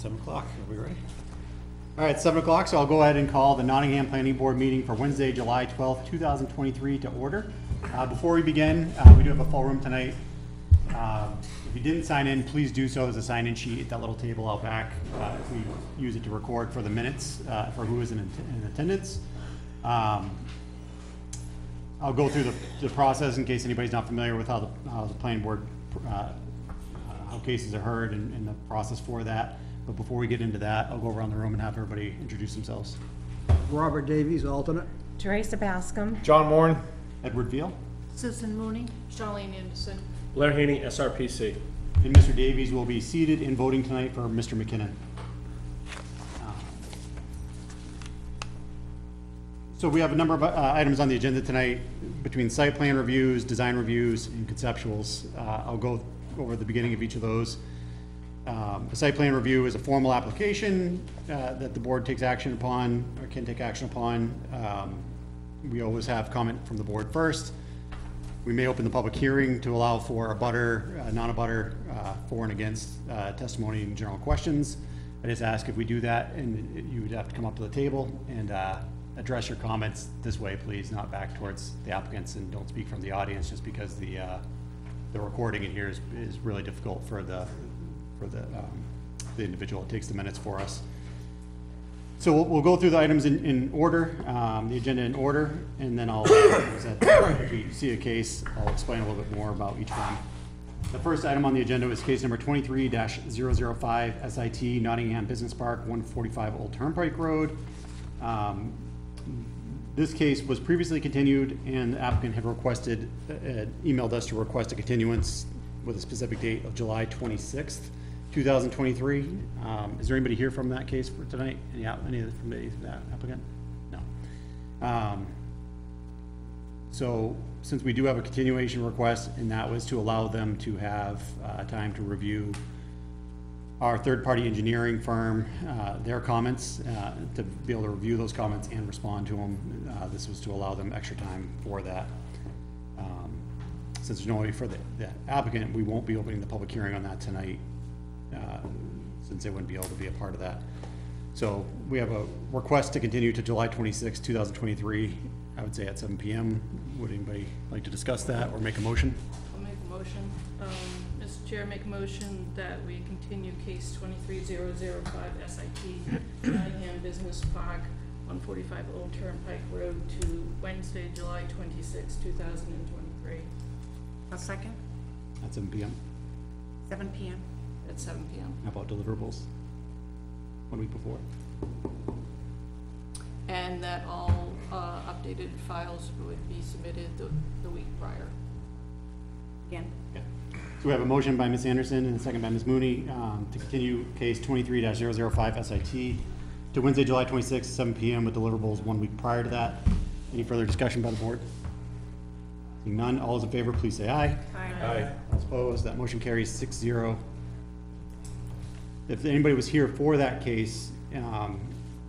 7 o'clock, are we ready? All right, 7 o'clock, so I'll go ahead and call the Nottingham Planning Board meeting for Wednesday, July 12th, 2023 to order. Before we begin, we do have a full room tonight. If you didn't sign in, please do so. There's a sign-in sheet at that little table out back. We use it to record for the minutes for who is in attendance. I'll go through the process in case anybody's not familiar with how the planning board, how cases are heard and the process for that. But before we get into that, I'll go around the room and have everybody introduce themselves. Robert Davies, alternate. Teresa Bascom. John Moran. Edward Veal. Susan Mooney. Charlene Anderson. Blair Haney, SRPC. And Mr. Davies will be seated in voting tonight for Mr. McKinnon. So we have a number of items on the agenda tonight between site plan reviews, design reviews, and conceptuals. I'll go over the beginning of each of those. A site plan review is a formal application that the board takes action upon or can take action upon. We always have comment from the board first. We may open the public hearing to allow for a butter, non-abutter, for and against testimony and general questions. I just ask if we do that, and you would have to come up to the table and address your comments this way, please, not back towards the applicants, and don't speak from the audience, just because the recording in here is really difficult for the individual that takes the minutes for us. So we'll go through the items in order, the agenda in order, and then if we see a case, I'll explain a little bit more about each one. The first item on the agenda is case number 23-005 SIT Nottingham Business Park, 145 Old Turnpike Road. This case was previously continued, and the applicant had requested, emailed us to request a continuance with a specific date of July 26th. 2023. Is there anybody here from that case for tonight? Any from that applicant? No. So since we do have a continuation request, and that was to allow them to have time to review our third-party engineering firm, their comments, to be able to review those comments and respond to them. This was to allow them extra time for that. Since there's no way for the applicant, we won't be opening the public hearing on that tonight. Since they wouldn't be able to be a part of that. So we have a request to continue to July 26, 2023, I would say at 7 p.m. Would anybody like to discuss that or make a motion? I'll make a motion. Mr. Chair, make a motion that we continue case 23005 SIT Nottingham Business Park, 145 Old Turnpike Road to Wednesday, July 26, 2023. A second. At 7 p.m. 7 p.m. At 7 p.m. How about deliverables? 1 week before? And that all updated files would be submitted the week prior. Again. Okay. So we have a motion by Ms. Anderson and a second by Ms. Mooney to continue case 23-005 SIT to Wednesday, July 26th, 7 p.m. with deliverables 1 week prior to that. Any further discussion by the board? Seeing none, all those in favor, please say aye. Aye. All opposed, that motion carries 6-0. If anybody was here for that case, I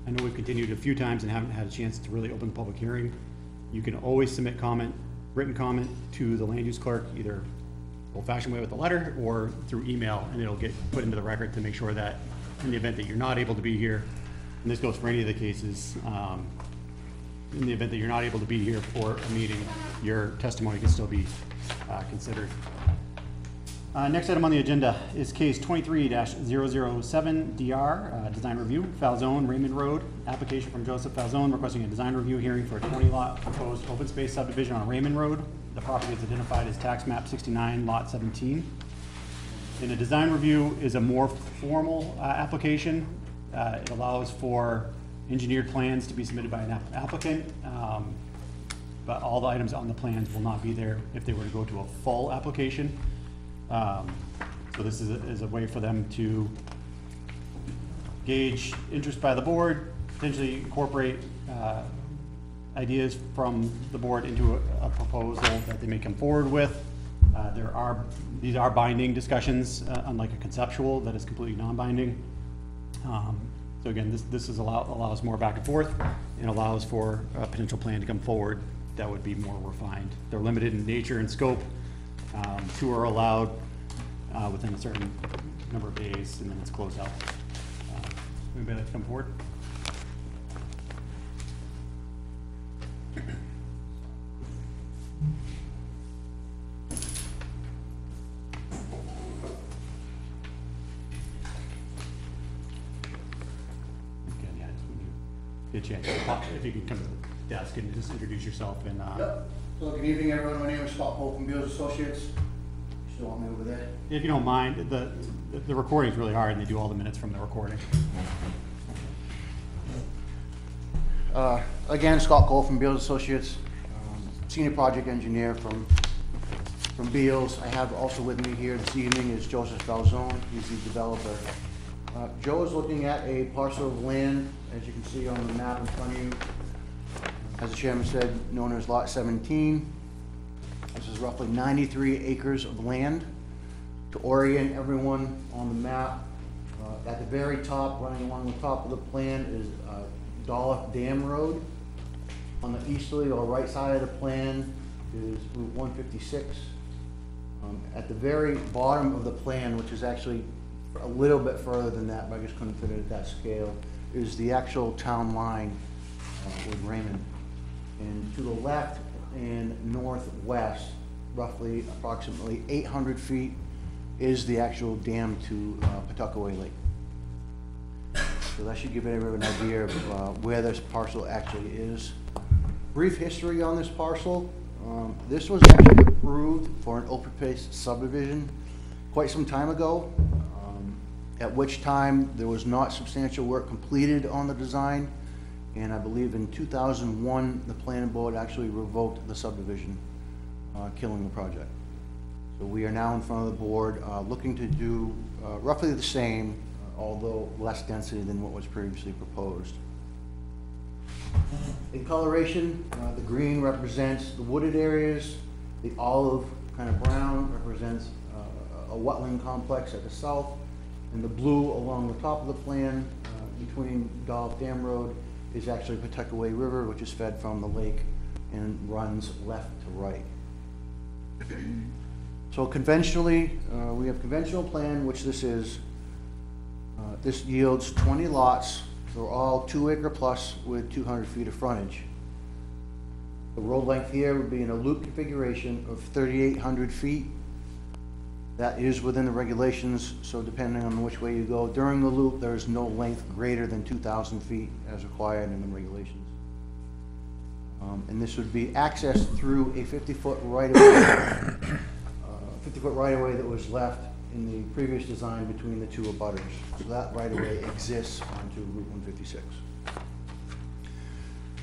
know we've continued a few times and haven't had a chance to really open the public hearing. You can always submit written comment to the land use clerk, either old-fashioned way with a letter or through email, and it'll get put into the record to make sure that in the event that you're not able to be here, and this goes for any of the cases, in the event that you're not able to be here for a meeting, your testimony can still be considered. Next item on the agenda is case 23-007 DR, design review, Falzone, Raymond Road. Application from Joseph Falzone requesting a design review hearing for a 20-lot proposed open space subdivision on Raymond Road. The property is identified as tax map 69, lot 17. And a design review is a more formal application. It allows for engineered plans to be submitted by an applicant, but all the items on the plans will not be there if they were to go to a full application. So this is a way for them to gauge interest by the board, potentially incorporate ideas from the board into a proposal that they may come forward with. These are binding discussions, unlike a conceptual that is completely non-binding. So again, this allows more back and forth and allows for a potential plan to come forward that would be more refined. They're limited in nature and scope. 2 are allowed within a certain number of days, and then it's closed out. Anybody like to come forward? Again, yeah, just when you get a chance, if you can come to the desk and just introduce yourself and, Yep. So good evening, everyone. My name is Scott Pope from Beals Associates. You still want me over there? if you don't mind, the recording's really hard and they do all the minutes from the recording. Again, Scott Cole from Beals Associates, senior project engineer from Beals. I have also with me here this evening is Joseph Falzone. He's the developer. Joe is looking at a parcel of land, as you can see on the map in front of you. As the chairman said, known as Lot 17. This is roughly 93 acres of land. To orient everyone on the map, at the very top, running along the top of the plan is Dolph Dam Road. On the easterly or right side of the plan is Route 156. At the very bottom of the plan, which is actually a little bit further than that, but I just couldn't fit it at that scale, is the actual town line with Raymond. And to the left and northwest, roughly approximately 800 feet, is the actual dam to Pawtuckaway Lake. So that should give everyone an idea of where this parcel actually is. Brief history on this parcel. This was actually approved for an open space subdivision quite some time ago, at which time there was not substantial work completed on the design. And I believe in 2001, the planning board actually revoked the subdivision, killing the project. So we are now in front of the board, looking to do roughly the same, although less density than what was previously proposed. In coloration, the green represents the wooded areas, the olive, kind of brown, represents a wetland complex at the south, and the blue along the top of the plan between Dolph Dam Road is actually Pawtuckaway River, which is fed from the lake and runs left to right. So conventionally, we have conventional plan, which this is. This yields 20 lots. They're all 2 acre plus with 200 feet of frontage. The road length here would be in a loop configuration of 3,800 feet. That is within the regulations, so depending on which way you go during the loop, there is no length greater than 2,000 feet as required in the regulations. And this would be accessed through a 50-foot right-of-way, 50-foot right-of-way that was left in the previous design between the two abutters. So that right-of-way exists onto Route 156.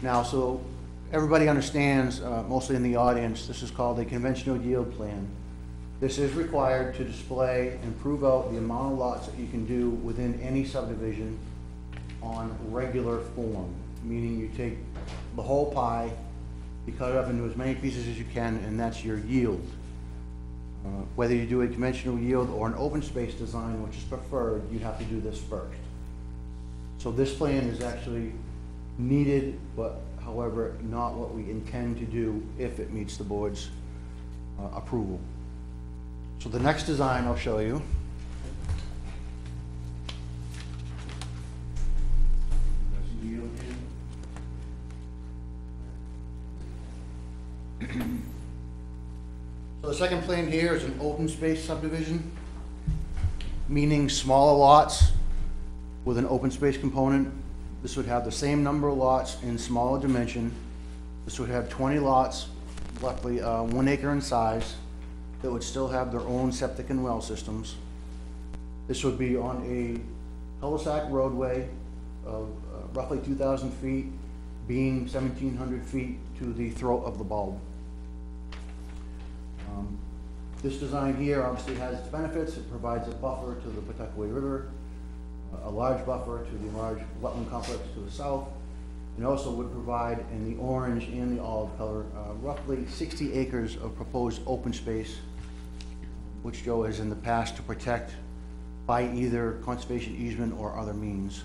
Now, so everybody understands, mostly in the audience, this is called a conventional yield plan. This is required to display and prove out the amount of lots that you can do within any subdivision on regular form, meaning you take the whole pie, you cut it up into as many pieces as you can, and that's your yield. Whether you do a conventional yield or an open space design, which is preferred, you have to do this first. So this plan is actually needed, but however, not what we intend to do if it meets the board's approval. So the next design I'll show you. So the second plan here is an open space subdivision, meaning smaller lots with an open space component. This would have the same number of lots in smaller dimension. This would have 20 lots, roughly 1 acre in size, that would still have their own septic and well systems. This would be on a cul-de-sac roadway of roughly 2,000 feet, being 1,700 feet to the throat of the bulb. This design here obviously has its benefits. It provides a buffer to the Pawtuckaway River, a large buffer to the large wetland complex to the south, and also would provide, in the orange and the olive color, roughly 60 acres of proposed open space, which Joe has in the past to protect by either conservation easement or other means.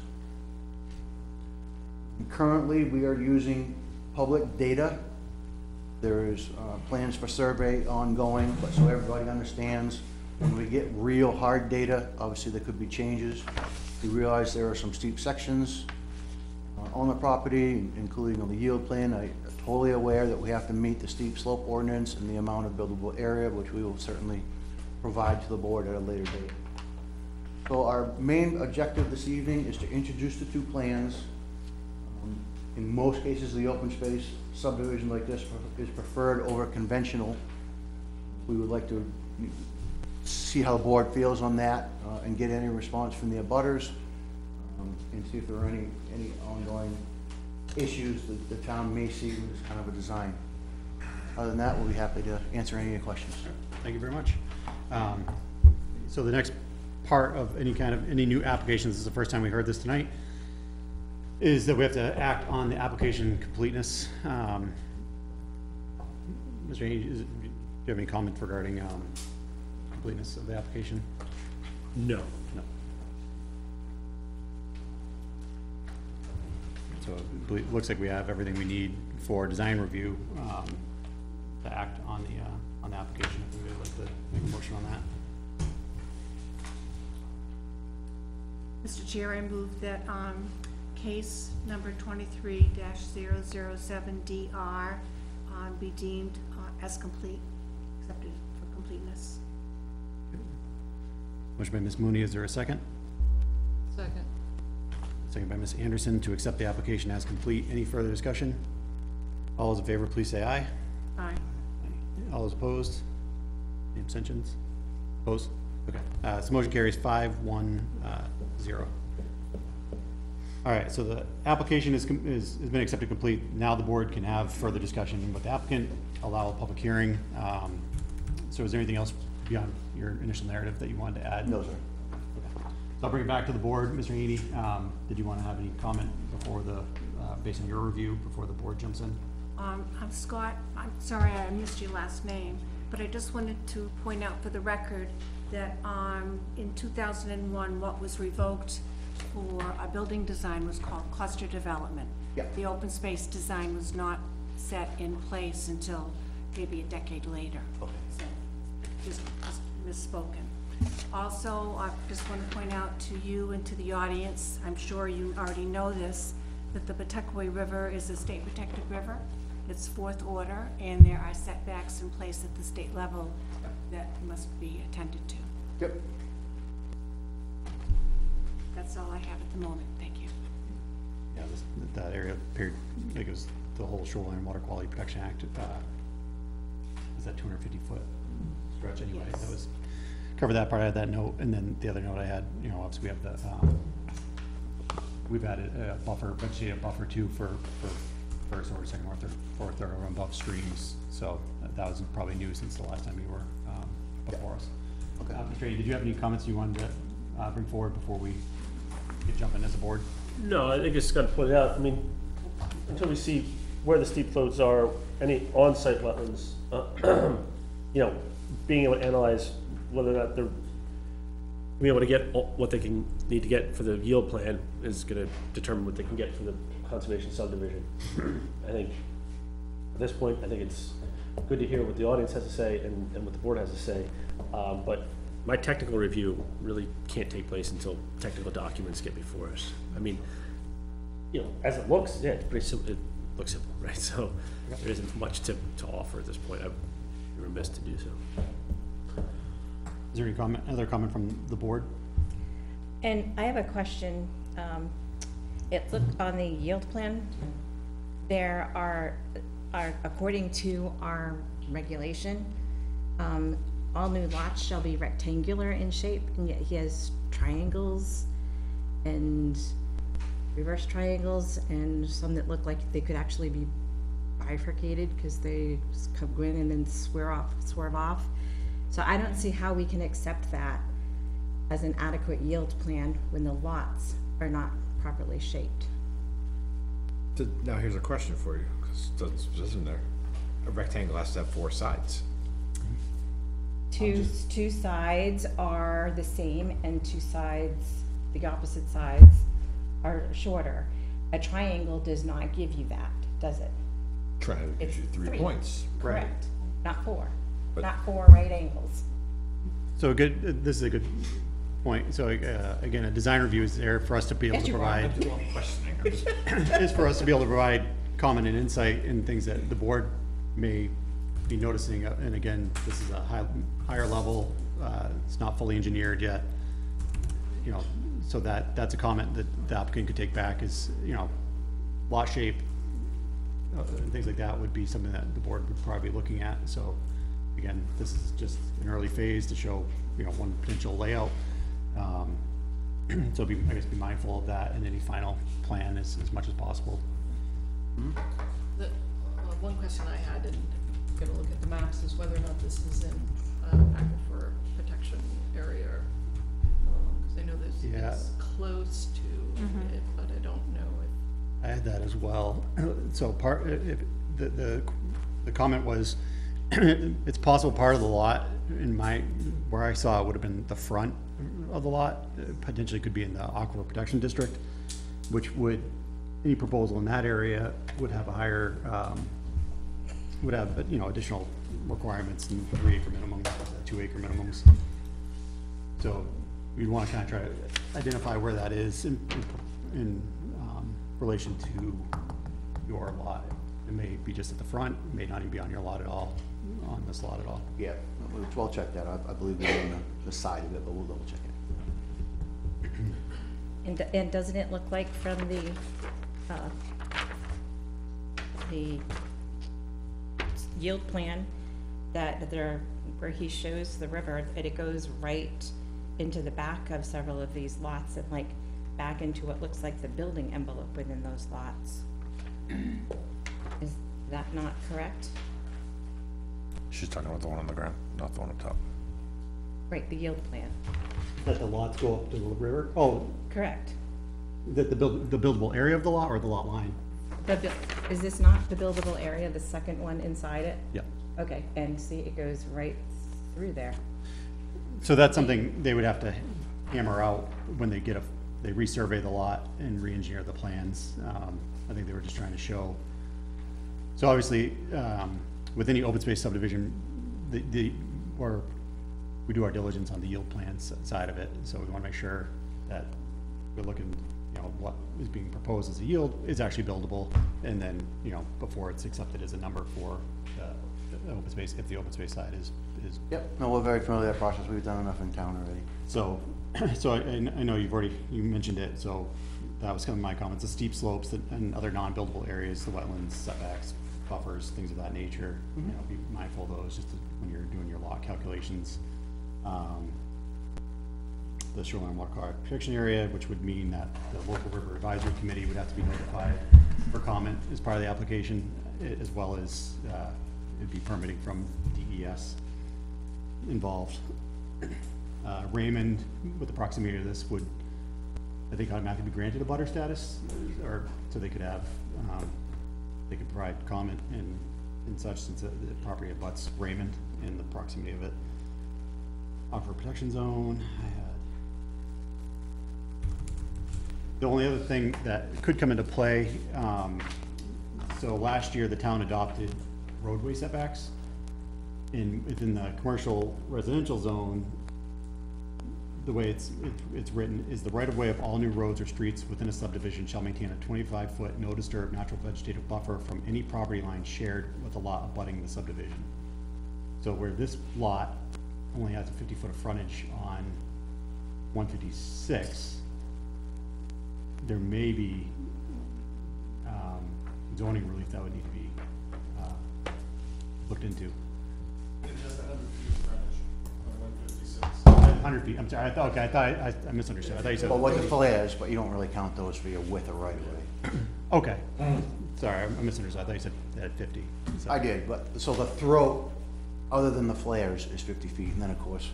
And currently, we are using public data. There is plans for survey ongoing, but so everybody understands, when we get real hard data, obviously there could be changes. We realize there are some steep sections on the property, including on the yield plan. I'm totally aware that we have to meet the steep slope ordinance and the amount of buildable area, which we will certainly provide to the board at a later date. So our main objective this evening is to introduce the two plans. In most cases, the open space subdivision like this is preferred over conventional. We would like to see how the board feels on that and get any response from the abutters and see if there are any ongoing issues that the town may see with this kind of a design. Other than that, we'll be happy to answer any questions. Thank you very much. So the next part of any new applications, this is the first time we heard this tonight, is that we have to act on the application completeness. Mr. Haney, do you have any comment regarding completeness of the application? No. No. So it looks like we have everything we need for design review to act on the application. If we would like to make a motion on that. Mr. Chair, I move that, case number 23-007DR, be deemed, as complete, accepted for completeness. Motion by Ms. Mooney, is there a second? Second. Second by Ms. Anderson to accept the application as complete. Any further discussion? All those in favor, please say aye. Aye. All those opposed? Any abstentions? Opposed? Okay, so motion carries 5-1-0. All right, so the application has been accepted complete. Now the board can have further discussion with the applicant, allow a public hearing. So is there anything else beyond your initial narrative that you wanted to add? No, sir. So I'll bring it back to the board. Mr. Haney, did you want to have any comment before based on your review, before the board jumps in? I'm Scott, I'm sorry I missed your last name, but I just wanted to point out for the record that, in 2001, what was revoked for a building design was called cluster development. Yep. The open space design was not set in place until maybe a decade later. Okay. So, just misspoken. Also, I just want to point out to you and to the audience, I'm sure you already know this, that the Pawtuckaway River is a state protected river. It's fourth order, and there are setbacks in place at the state level that must be attended to. Yep. That's all I have at the moment, thank you. Yeah, that area appeared, I think it was the whole Shoreline Water Quality Protection Act, was that 250-foot stretch anyway? Yes. That was, cover that part, I had that note, and then the other note I had, obviously we have the, we've added a buffer, vegetative buffer too for first order, second order, fourth order above streams, so that was probably new since the last time you were, before us. Okay. Mr. Haney, did you have any comments you wanted to, bring forward before we get jumping as a board? No, I think it's got to point out, I mean, until we see where the steep slopes are, any on-site wetlands, being able to analyze whether or not they're being able to get what they need to get for the yield plan is going to determine what they can get for the conservation subdivision. I think at this point, I think it's good to hear what the audience has to say and what the board has to say. But my technical review really can't take place until technical documents get before us. I mean, as it looks, yeah, it's pretty simple. It looks simple, right? So there isn't much to offer at this point. I'd be remiss to do so. Is there any other comment from the board? And I have a question. It looked on the yield plan, there are according to our regulation, all new lots shall be rectangular in shape, and yet he has triangles and reverse triangles and some that look like they could actually be bifurcated because they just go in and then swerve off. So I don't see how we can accept that as an adequate yield plan when the lots are not properly shaped. Now here's a question for you, because isn't there, a rectangle has to have 4 sides? Two sides are the same and two sides, the opposite sides, are shorter. A triangle does not give you that, does it? Trying to It's get you 3 3. points. Correct, not 4, But- not 4 right angles. So this is a good point, so, again, a design review is there for us to be able Yes, to you are. provide, is for us to be able to provide comment and insight in things that the board may be noticing, and again, this is a higher level, it's not fully engineered yet. You know, so that's a comment that the applicant could take back is, you know, lot shape, and things like that would be something that the board would probably be looking at, so, again, this is just an early phase to show, you know, one potential layout. So I guess be mindful of that in any final plan as much as possible. The, one question I had, and gonna look at the maps, is whether or not this is in, aquifer protection area. Cause I know there's, Yeah. it's close to it, but I don't know if. I had that as well. So if, the comment was, it's possible part of the lot, where I saw it would have been the front of the lot, potentially could be in the aquifer protection district, which would, any proposal in that area would have a higher, would have, you know, additional requirements than 3 acre minimums, 2 acre minimums. So we'd want to kind of try to identify where that is in relation to your lot. It may be just at the front, it may not even be on your lot at all, on this lot at all. Yeah, we'll check that. I believe they're on the side of it, but we'll double check it. And doesn't it look like from the yield plan that there, where he shows the river, that it goes right into the back of several of these lots and like back into what looks like the building envelope within those lots? Is that not correct? She's talking about the one on the ground, not the one up top. Right, the yield plan, That the lots go up to the river? Oh, correct. that the buildable area of the lot or the lot line? Is this not the buildable area, the second one inside it? Yeah. Okay, and see, it goes right through there. So that's something they would have to hammer out when they they resurvey the lot and re-engineer the plans. I think they were just trying to show. So obviously, with any open space subdivision, we do our diligence on the yield plans side of it, so we wanna make sure that we're looking, you know, what is being proposed as a yield is actually buildable, and then, you know, before it's accepted as a number for the open space, if the open space side is. Yep, no, we're very familiar with that process. We've done enough in town already. So, I know you mentioned it, so that was kind of my comments, the steep slopes and other non-buildable areas, the wetlands, setbacks, buffers, things of that nature. You know, be mindful of those just when you're doing your lot calculations. The shoreline water quality protection area, which would mean that the local river advisory committee would have to be notified for comment as part of the application, as well as, it'd be permitting from DES involved. Raymond, with the proximity to this, would, I think, automatically be granted a butter status, or, so they could have, they could provide comment and such, since the property abuts Raymond in the proximity of it. Aquifer protection zone, the only other thing that could come into play, so last year, the town adopted roadway setbacks. Within the commercial residential zone, the way it's written is the right-of-way of all new roads or streets within a subdivision shall maintain a 25-foot no disturb natural vegetative buffer from any property line shared with a lot abutting the subdivision. So where this lot only has a 50-foot of frontage on 156, there may be zoning relief that would need to be looked into. It has 100 feet of frontage on 156. 100 feet, I'm sorry, I thought I misunderstood, I thought you said. But with the flares, but you don't really count those for your width or right of way. Okay, sorry, I misunderstood, I thought you said that 50. So- I did, but, so the throat, other than the flares, is 50 feet, and then, of course,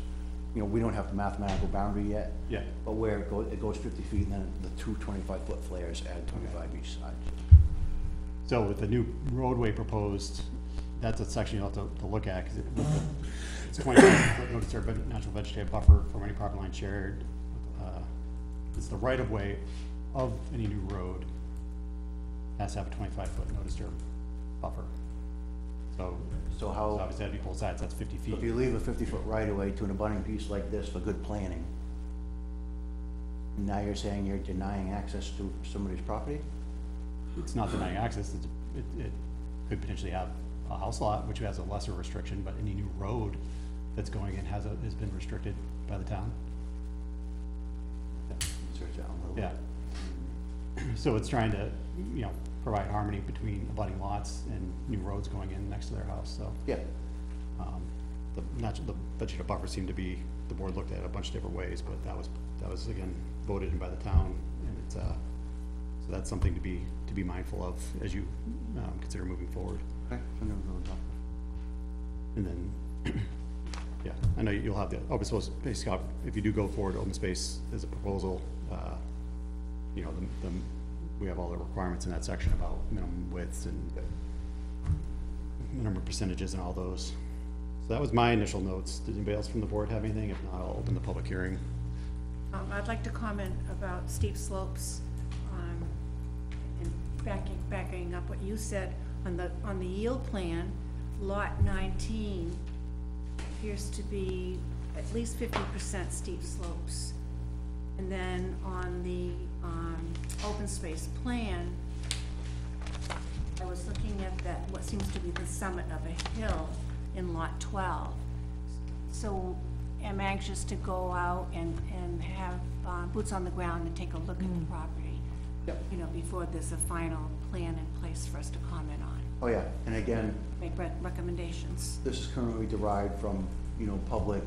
you know, we don't have the mathematical boundary yet. Yeah. But where it goes 50 feet, and then the two 25-foot flares add 25 each side. So with the new roadway proposed, that's a section you'll have to look at, because it's 25-foot no disturb natural vegetative buffer from any property line shared. It's the right-of-way of any new road has to have a 25-foot no disturb buffer. So how- obviously that'd be both sides, that's 50 feet. If you leave a 50-foot right-of-way to an abutting piece like this for good planning, Now you're saying you're denying access to somebody's property? It's not denying access, it could potentially have a house lot, which has a lesser restriction, but any new road that's going in has been restricted by the town. Search that one a little bit. Yeah. So it's trying to, you know, provide harmony between abutting lots and new roads going in next to their house, so. Yeah, The vegetative buffer seemed to be, the board looked at it a bunch of different ways, but that was again, voted in by the town, and it's, so that's something to be mindful of as you, consider moving forward. okay, so never really talked. And then, yeah, I know you'll have the open space, Scott, if you do go forward, open space as a proposal, you know, we have all the requirements in that section about minimum widths and minimum percentages and all those. So that was my initial notes. Did anybody else from the board have anything? If not, I'll open the public hearing. I'd like to comment about steep slopes, and backing up what you said, on the yield plan, lot 19 appears to be at least 50% steep slopes. And then on the, open space plan, I was looking at that, what seems to be the summit of a hill in lot 12. So I'm anxious to go out and have boots on the ground and take a look at the property. Yep. You know, before there's a final plan in place for us to comment on, Oh, yeah, and again, make recommendations. this is currently derived from, you know, public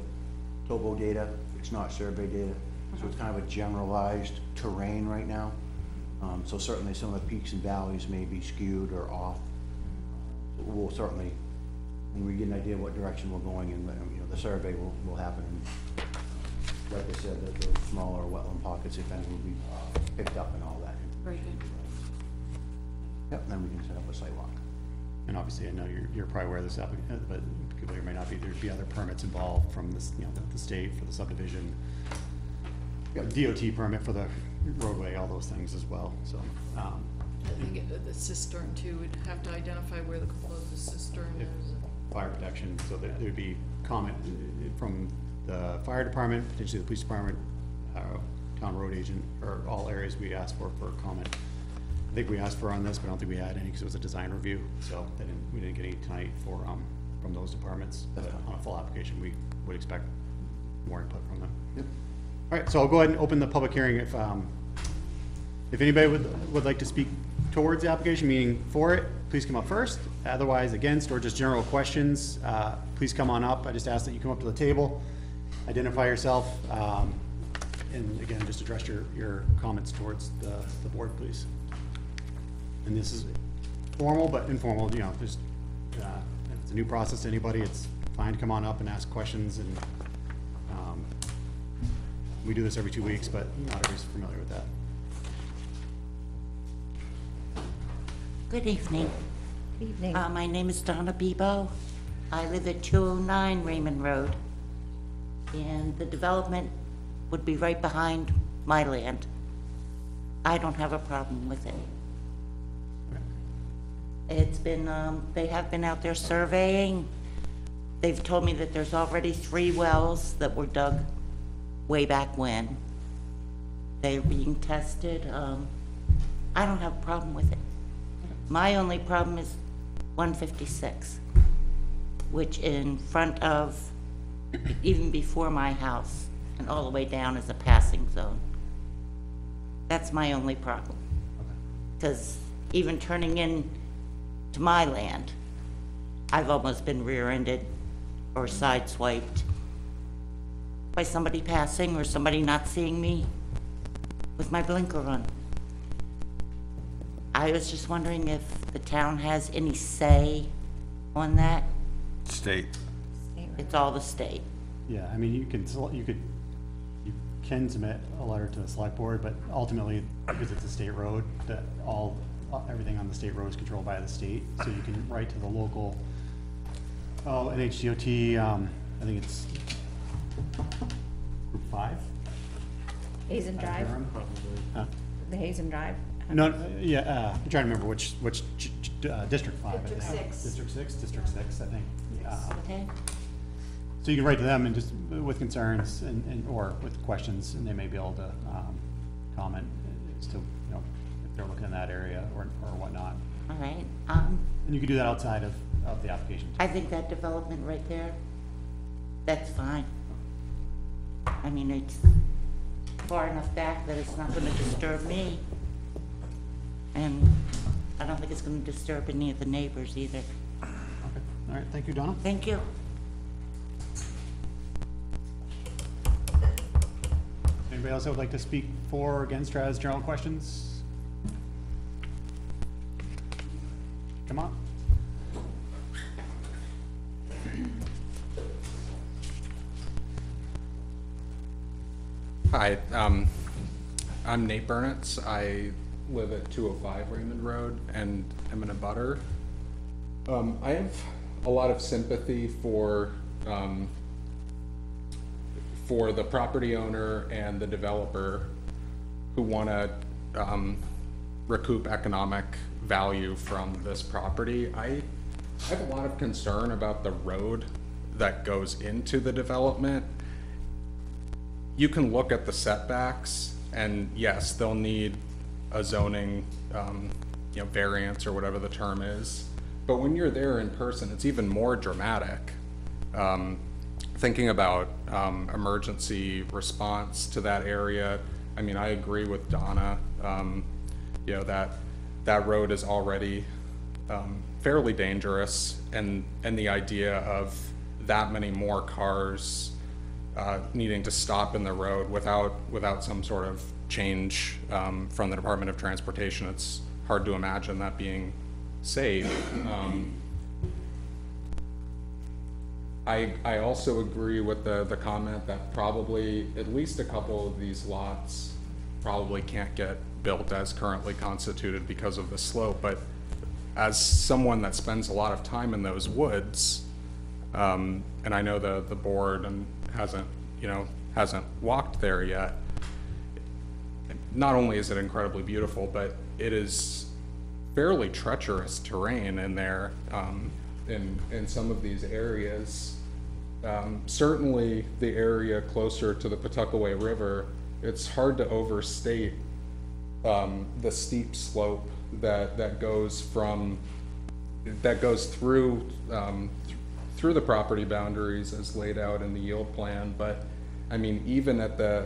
topo data, it's not survey data. So it's kind of a generalized terrain right now. So certainly some of the peaks and valleys may be skewed or off. We'll certainly, when we get an idea what direction we're going in, you know, the survey will happen. And like I said, the smaller wetland pockets, if any, will be picked up and all that. Very good. Yep, then we can set up a sidewalk. And obviously, I know you're probably aware of this, but people here may not be, there'd be other permits involved from this, you know, the state for the subdivision. DOT permit for the roadway, all those things as well, so, I think the cistern too, would have to identify where the closest cistern If- is. fire protection, so there would be comment from the fire department, potentially the police department, town road agent, or all areas we asked for comment. I think we asked for on this, but I don't think we had any, because it was a design review, so we didn't get any tonight for, from those departments. But on a full application, we would expect more input from them. Yep. All right, so I'll go ahead and open the public hearing. If anybody would like to speak towards the application, meaning for it, please come up first. Otherwise, against, or just general questions, please come on up. I just ask that you come up to the table, identify yourself, and again, just address your comments towards the board, please. And this is formal, but informal, you know, just, if it's a new process to anybody, it's fine to come on up and ask questions, and, we do this every 2 weeks, but not everybody's familiar with that. Good evening. Evening. My name is Donna Bebo. I live at 209 Raymond Road, and the development would be right behind my land. I don't have a problem with it. It's been, they have been out there surveying. They've told me that there's already 3 wells that were dug way back when. They're being tested. I don't have a problem with it. My only problem is 156, which in front of, even before my house and all the way down is a passing zone. That's my only problem. Because even turning in to my land, I've almost been rear-ended or sideswiped by somebody passing or somebody not seeing me with my blinker on. I was just wondering if the town has any say on that. State. It's all the state. Yeah, I mean, you can submit a letter to the select board, but ultimately, because it's a state road, that everything on the state road is controlled by the state, so you can write to the local, NHDOT, I think it's Group 5? Hazen Drive, Huh? the Hazen Drive. No, yeah, I'm trying to remember which, District 5, I think. District 6. District 6, I think. Okay? So you can write to them and just with concerns or with questions, and they may be able to comment as to, if they're looking in that area or whatnot. All right, And you can do that outside of the application. I think that development right there, that's fine. I mean, it's far enough back that it's not gonna disturb me. And I don't think it's gonna disturb any of the neighbors either. Okay, all right, thank you, Donna. Thank you. Anybody else that would like to speak for or against or has general questions? Come on. Hi, I'm Nate Burnitz. I live at 205 Raymond Road and am in a butter. I have a lot of sympathy for the property owner and the developer who want to recoup economic value from this property. I have a lot of concern about the road that goes into the development. You can look at the setbacks, and yes, they'll need a zoning, variance or whatever the term is. But when you're there in person, it's even more dramatic. Thinking about emergency response to that area, I mean, I agree with Donna. That road is already fairly dangerous, and the idea of that many more cars needing to stop in the road without some sort of change from the Department of Transportation, it's hard to imagine that being safe. I also agree with the comment that probably at least a couple of these lots probably can't get built as currently constituted because of the slope, but as someone that spends a lot of time in those woods, and I know the board and hasn't walked there yet, not only is it incredibly beautiful, but it is fairly treacherous terrain in there, in some of these areas. Certainly the area closer to the Pawtuckaway River, it's hard to overstate the steep slope that goes through the property boundaries as laid out in the yield plan. But I mean, even at the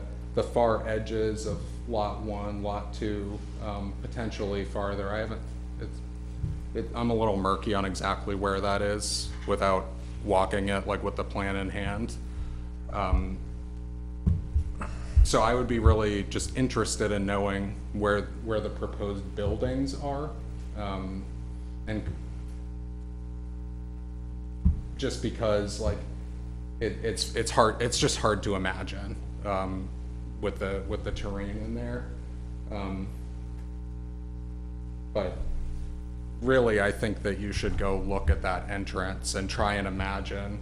far edges of lot 1, lot 2, potentially farther, I'm a little murky on exactly where that is without walking it like with the plan in hand. So I would be really just interested in knowing where the proposed buildings are, and just because like it's hard, it's just hard to imagine with the terrain in there. But really, I think that you should go look at that entrance and try and imagine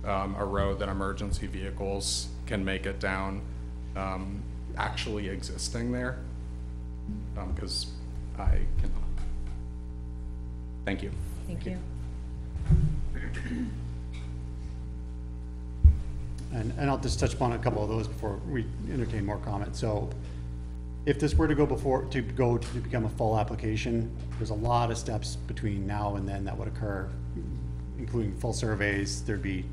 a road that emergency vehicles can make it down, actually existing there, because I cannot. Thank you. Thank you. And I'll just touch upon a couple of those before we entertain more comments. So if this were to go to become a full application, there's a lot of steps between now and then that would occur, including full surveys. There'd be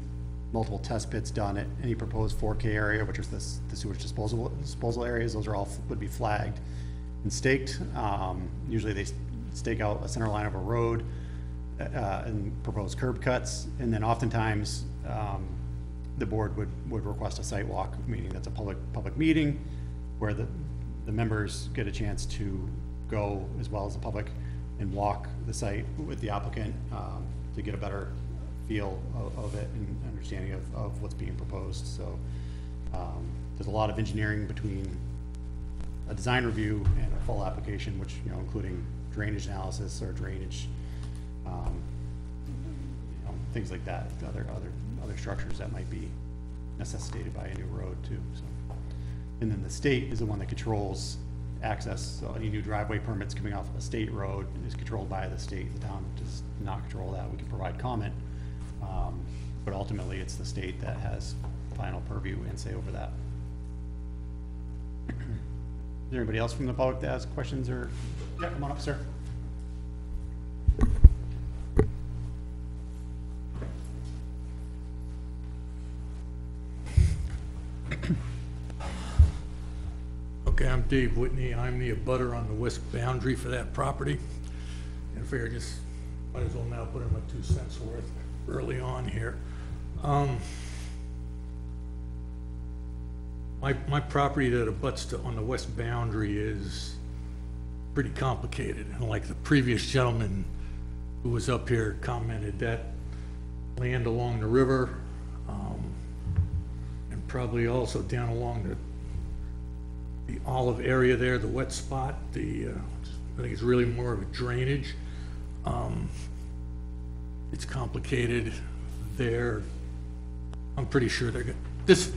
multiple test pits done at any proposed 4K area, which is the sewage disposal areas. Those are all would be flagged and staked. Usually they stake out a center line of a road and propose curb cuts, and then oftentimes the board would request a site walk, meaning that's a public meeting where the members get a chance to go, as well as the public, and walk the site with the applicant to get a better feel of it and understanding of what's being proposed. So there's a lot of engineering between a design review and a full application, which, including drainage analysis or drainage, things like that, other structures that might be necessitated by a new road too. So, and then the state is the one that controls access. So any new driveway permits coming off of a state road is controlled by the state. The town does not control that. We can provide comment, but ultimately it's the state that has final purview and say over that. there anybody else from the public that has questions or, yeah, come on up, sir. Okay, I'm Dave Whitney. I'm the abutter on the west boundary for that property. And I figure I just might as well now put in my 2 cents worth early on here. My property that abuts to, on the west boundary is pretty complicated. And like the previous gentleman who was up here commented, that land along the river, and probably also down along the olive area there, the wet spot, I think it's really more of a drainage. It's complicated there. I'm pretty sure this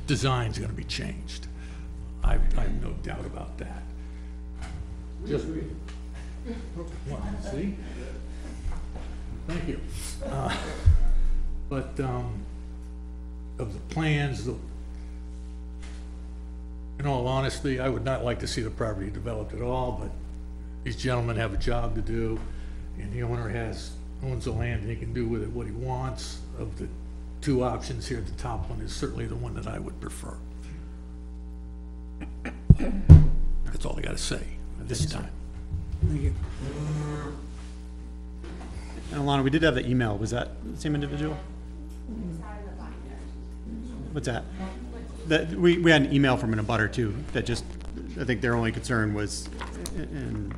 design's gonna be changed. I have no doubt about that. Just, well, see? Thank you. But, of the plans, in all honesty, I would not like to see the property developed at all, but these gentlemen have a job to do, and the owner owns the land, and he can do with it what he wants. Of the 2 options here, the top one is certainly the one that I would prefer. That's all I gotta say at this time. Thank you. And Alana, we did have the email. Was that the same individual? What's that? That we had an email from an abutter too, that just, I think their only concern was, and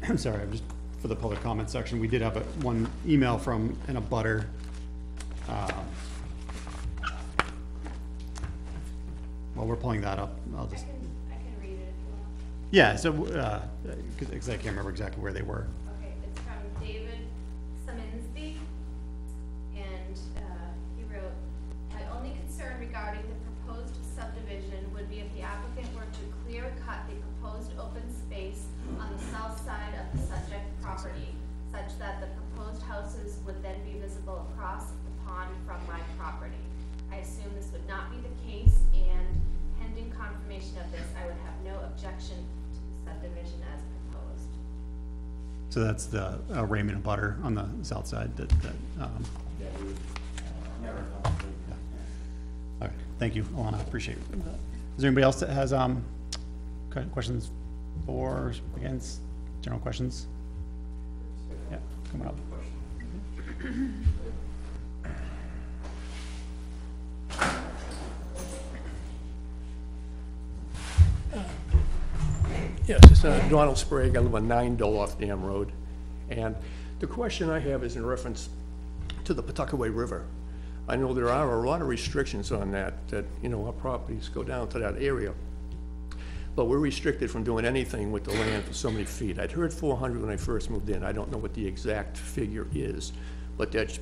I'm sorry, I'm just, for the public comment section, we did have one email from an abutter. While we're pulling that up, I'll just. I can read it if you want. Yeah, so, cause I can't remember exactly where they were. Okay, it's from David Saminsky, and he wrote, "My only concern regarding the proposed subdivision would be if the applicant were to clear cut the proposed open space on the south side of the subject property, such that the proposed houses would then be visible across the pond from my property. I assume this would not be the case, and pending confirmation of this, I would have no objection to the subdivision as proposed." So that's the Raymond abutter on the south side that. Okay, thank you, Alana, appreciate it. Is there anybody else that has, questions for, against, general questions? Yeah, coming up. Yes, it's Donald Sprague. I live on 9 Doloff Dam Road. And the question I have is in reference to the Pawtuckaway River. I know there are a lot of restrictions on that, you know, our properties go down to that area. But we're restricted from doing anything with the land for so many feet. I'd heard 400 when I first moved in. I don't know what the exact figure is, but that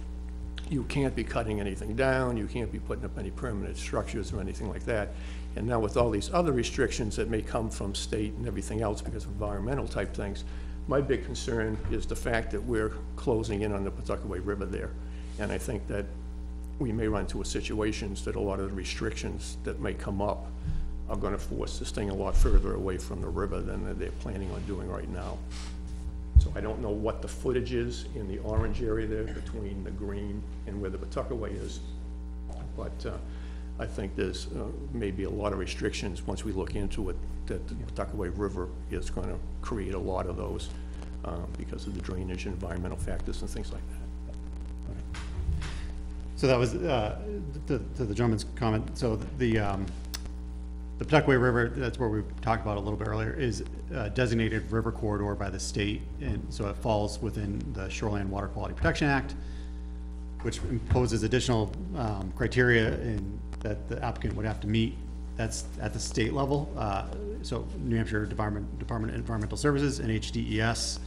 you can't be cutting anything down, you can't be putting up any permanent structures or anything like that. And now with all these other restrictions that may come from state and everything else because of environmental type things, my big concern is the fact that we're closing in on the Pawtuckaway River there. And I think that we may run into situations that a lot of the restrictions that may come up are gonna force this thing a lot further away from the river than they're planning on doing right now. So I don't know what the footage is in the orange area there between the green and where the Pawtuckaway is. But I think there's maybe a lot of restrictions once we look into it, that the Pawtuckaway River is gonna create a lot of those because of the drainage and environmental factors and things like that. So that was, to the gentleman's comment, so the Pawtuckaway River, that's where we talked about a little bit earlier, is a designated river corridor by the state, and so it falls within the Shoreline Water Quality Protection Act, which imposes additional criteria that the applicant would have to meet. That's at the state level. So New Hampshire Department of Environmental Services and HDES,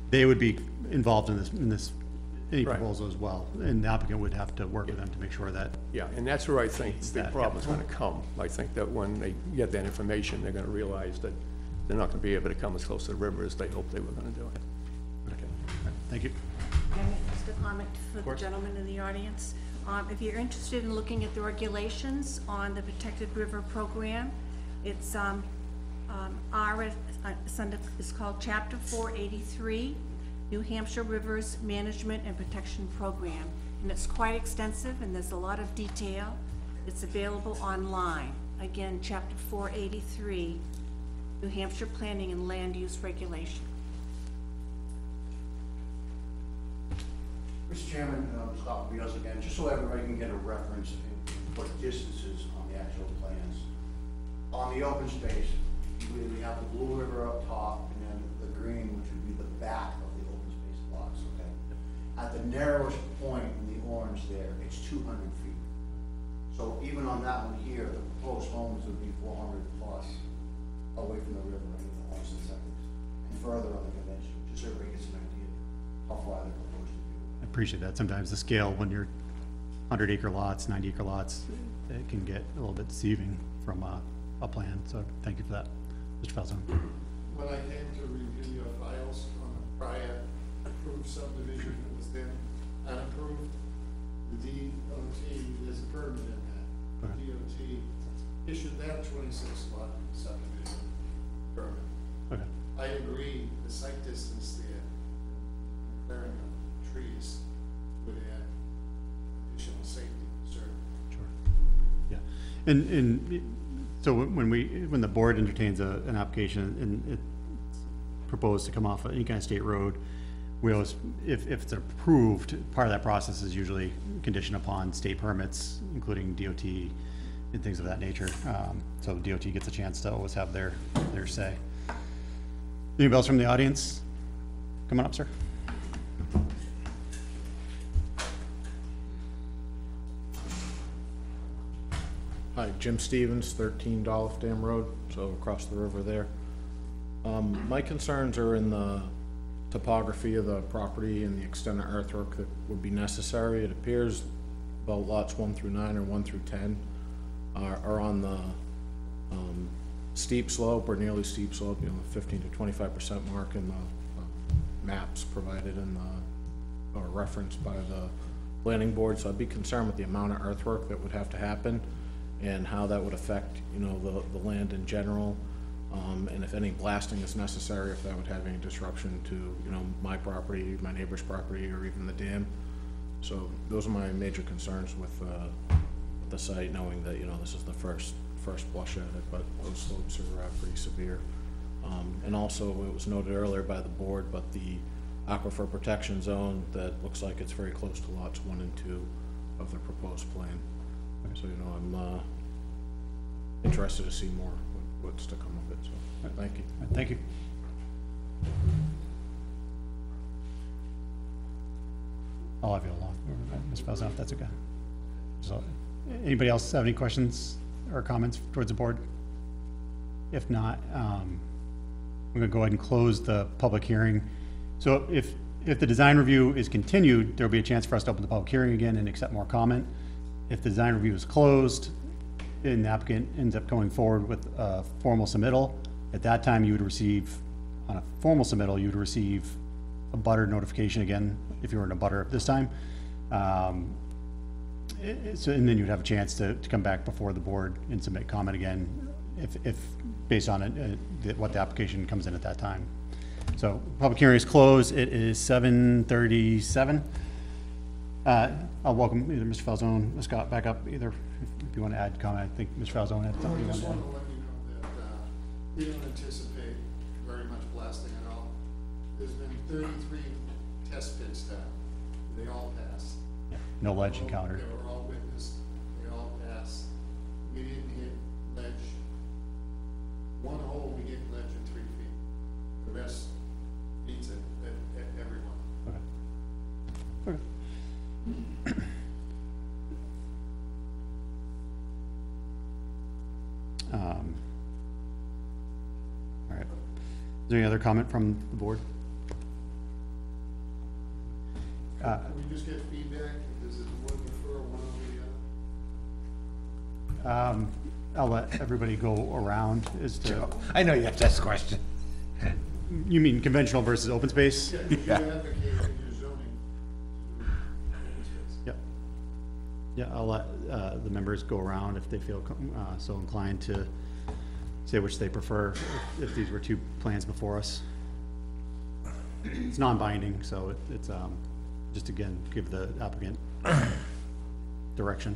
they would be involved in this any Right. proposal as well, and the applicant would have to work with them to make sure that. Yeah, and that's where I think the that, problem's gonna come. I think that when they get that information, they're gonna realize that they're not gonna be able to come as close to the river as they hoped they were gonna do it. Okay, thank you. Can I make just a comment for the gentleman in the audience? If you're interested in looking at the regulations on the Protected River Program, it's It's called Chapter 483, New Hampshire Rivers Management and Protection Program. And it's quite extensive, and there's a lot of detail. It's available online. Again, Chapter 483, New Hampshire Planning and Land Use Regulation. Mr. Chairman, Scott Beals again, just so everybody can get a reference and put distances on the actual plans. On the open space, we have the Blue River up top, and then the green, which would be the back of the open space lots, okay? At the narrowest point in the orange there, it's 200 feet. So even on that one here, the proposed homes would be 400 plus away from the river, and the homes and septic, and further on the convention, just so everybody gets an idea how far they're proposed to be. I appreciate that. Sometimes the scale, when you're 100-acre lots, 90-acre lots, it can get a little bit deceiving from a plan, so thank you for that. Mr. Falzone. When I came to review your files on the prior approved subdivision that was then unapproved, the DOT, there's a permit in that. Okay. DOT issued that 26 lot subdivision permit. Okay. I agree, the site distance there, clearing of trees would add additional safety concern. Sure. Yeah. And so when the board entertains an application and it's proposed to come off of any kind of state road, we always, if it's approved, part of that process is usually conditioned upon state permits, including DOT and things of that nature. So DOT gets a chance to always have their say. Anybody else from the audience? Come on up, sir. Hi, Jim Stevens, 13 Dolph Dam Road, so across the river there. My concerns are in the topography of the property and the extent of earthwork that would be necessary. It appears about lots 1 through 9 or 1 through 10 are on the steep slope or nearly steep slope, you know, the 15 to 25% mark in the maps provided in the, or referenced by the planning board. So I'd be concerned with the amount of earthwork that would have to happen and how that would affect, you know, the land in general. And if any blasting is necessary, if that would have any disruption to, you know, my property, my neighbor's property, or even the dam. So those are my major concerns with the site, knowing that, you know, this is the first blush at it, but those slopes are pretty severe. And also, it was noted earlier by the board, but the aquifer protection zone, that looks like it's very close to lots 1 and 2 of the proposed plan. So, you know, I'm interested to see more what's to come of it, so, thank you. Thank you. I'll have you along, Ms. Falzone, if that's okay. So, anybody else have any questions or comments towards the board? If not, I'm gonna go ahead and close the public hearing. So if the design review is continued, there'll be a chance for us to open the public hearing again and accept more comment. If the design review is closed and the applicant ends up going forward with a formal submittal, at that time you would receive, on a formal submittal, you would receive a butter notification again, if you were in a butter this time. So, and then you'd have a chance to come back before the board and submit comment again, if based on it, what the application comes in at that time. So, public hearing is closed. It is 7:37. I'll welcome either Mr. Falzone or Scott back up, either if you want to add comment. I think Mr. Falzone had I something. just want to let you know that we don't anticipate very much blasting at all. There's been 33 test pits down. They all passed. Yeah, no ledge encountered. They were all witnessed. They all passed. We didn't hit ledge. One hole we hit ledge in 3 feet. The rest beats it at everyone. Okay. Okay. All right. Is there any other comment from the board? Can we just get feedback? Does it would prefer one over the other? I'll let everybody go around as to, I know you have to ask a question. you mean conventional versus open space? Yeah, you advocate in your zoning. Yep. Yeah, I'll let the members go around if they feel so inclined to say which they prefer, if these were two plans before us. It's non-binding, so it's, just again, give the applicant direction.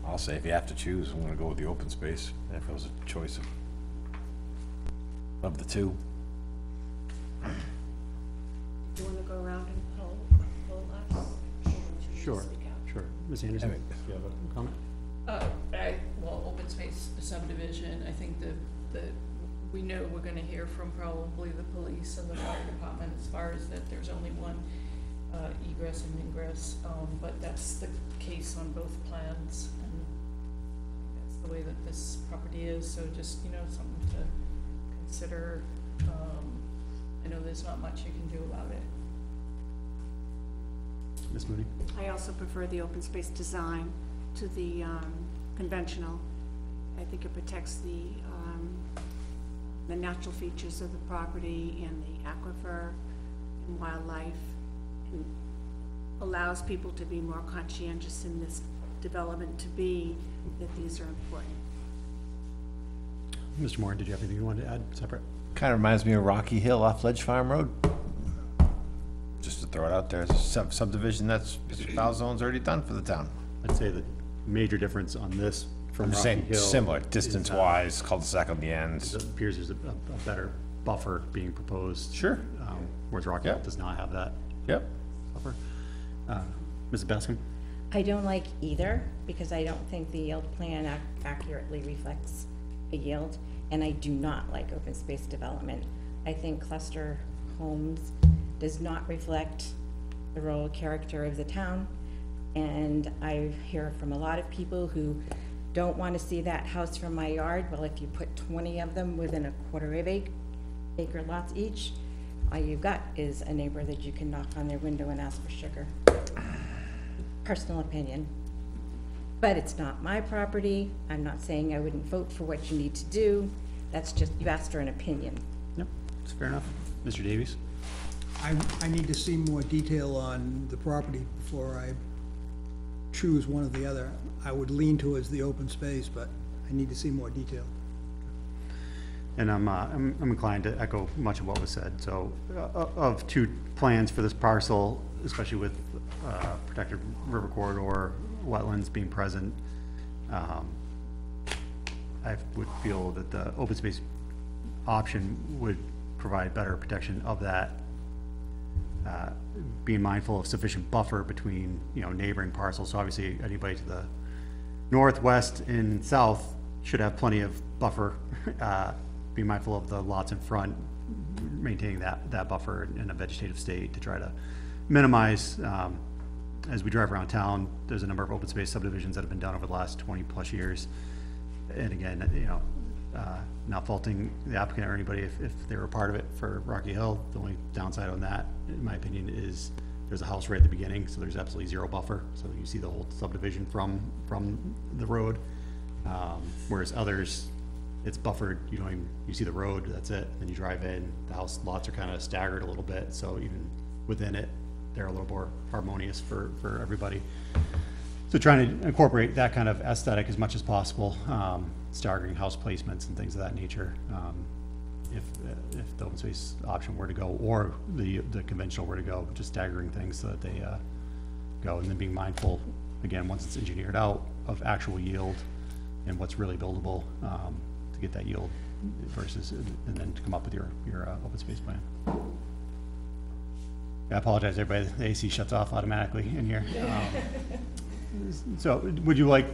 I'll say if you have to choose, I'm gonna go with the open space, if it was a choice of the two. Do you wanna go around and poll us? Sure, sure. Ms. Anderson, do you have a comment? Well, open space subdivision, I think that we know we're gonna hear from probably the police and the fire department as far as that there's only one egress and ingress, but that's the case on both plans, and that's the way that this property is, so just, something to consider. I know there's not much you can do about it. Ms. Moody? I also prefer the open space design to the conventional. I think it protects the natural features of the property and the aquifer and wildlife, and allows people to be more conscientious in this development to be that these are important. Mr. Moore, did you have anything you wanted to add separate? Kind of reminds me of Rocky Hill off Ledge Farm Road. Just to throw it out there, it's a subdivision that's, Mr. Falzone's already done for the town. I'd say the major difference on this from I'm just Rocky saying, Hill. similar, is, distance-wise, cul-de-sac on the It ends. appears there's a better buffer being proposed. Sure. Whereas Rocky Hill Yep. does not have that Yep. buffer. Mrs. Bascom? I don't like either, because I don't think the yield plan accurately reflects a yield, and I do not like open space development. I think cluster homes does not reflect the rural character of the town, and I hear from a lot of people who don't want to see that house from my yard. Well, if you put 20 of them within a quarter of acre lots each, all you've got is a neighbor that you can knock on their window and ask for sugar. Personal opinion. But it's not my property. I'm not saying I wouldn't vote for what you need to do. That's just, you asked for an opinion. Yep, that's fair enough. Mr. Davies? I need to see more detail on the property before I choose one or the other. I would lean towards the open space, but I need to see more detail. And I'm inclined to echo much of what was said. So of two plans for this parcel, especially with protected river corridor, wetlands being present, I would feel that the open space option would provide better protection of that, being mindful of sufficient buffer between, neighboring parcels. So obviously, anybody to the northwest and south should have plenty of buffer. Be mindful of the lots in front, maintaining that buffer in a vegetative state to try to minimize, as we drive around town, there's a number of open space subdivisions that have been done over the last 20+ years. And again, not faulting the applicant or anybody if they were a part of it for Rocky Hill. The only downside on that, in my opinion, is there's a house right at the beginning, so there's absolutely zero buffer. So you see the whole subdivision from the road. Whereas others, it's buffered, you see the road, that's it. Then you drive in, the house lots are kind of staggered a little bit, so even within it, they're a little more harmonious for everybody. So trying to incorporate that kind of aesthetic as much as possible, staggering house placements and things of that nature. If the open space option were to go, or the conventional were to go, just staggering things so that they go, and then being mindful, again, once it's engineered out, of actual yield and what's really buildable, to get that yield versus, and then to come up with your open space plan. I apologize, everybody, the AC shuts off automatically in here. So would you like,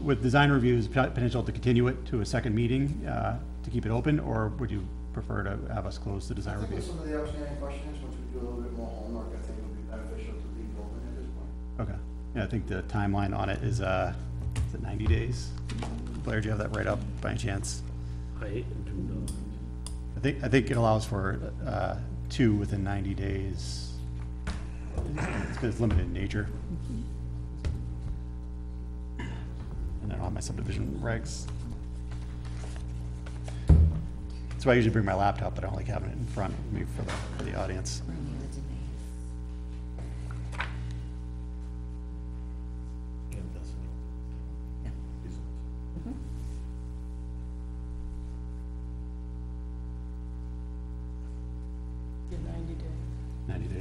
with design reviews, potential to continue it to a second meeting, to keep it open, or would you prefer to have us close the design review? Some of the outstanding questions, once we do a little bit more homework, I think would be beneficial to leave open at this point. Okay, yeah, I think the timeline on it is it 90 days? Blair, do you have that right up by any chance? I do not. I think it allows for 2 within 90 days. It's limited in nature. And then on my subdivision regs. That's why I usually bring my laptop, but I don't like having it in front of me for the audience.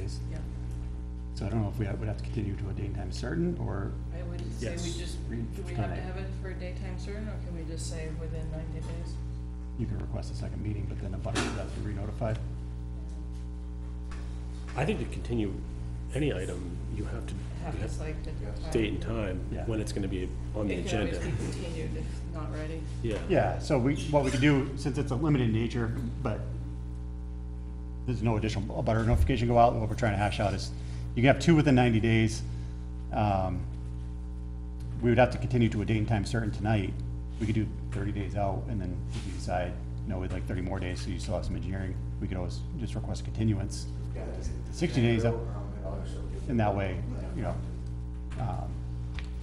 days. Yeah. So I don't know if we would have to continue to a date and time certain, or, I would say Yes. we just, do we have to have it for a daytime certain, or can we just say within 90 days? you can request a second meeting, but then a butter would have to be re-notified. I think to continue any item, you have to Have to select a time. date and time Yeah. when it's gonna be on the It can always agenda. be continued if not ready. Yeah. Yeah, so what we could do, since it's a limited nature, but there's no additional butter notification go out, what we're trying to hash out is, you can have 2 within 90 days. We would have to continue to a date and time certain tonight. We could do 30 days out, and then if you decide, no, we'd like 30 more days, so you still have some engineering, we could always just request a continuance. 60 days up, and that way, you know,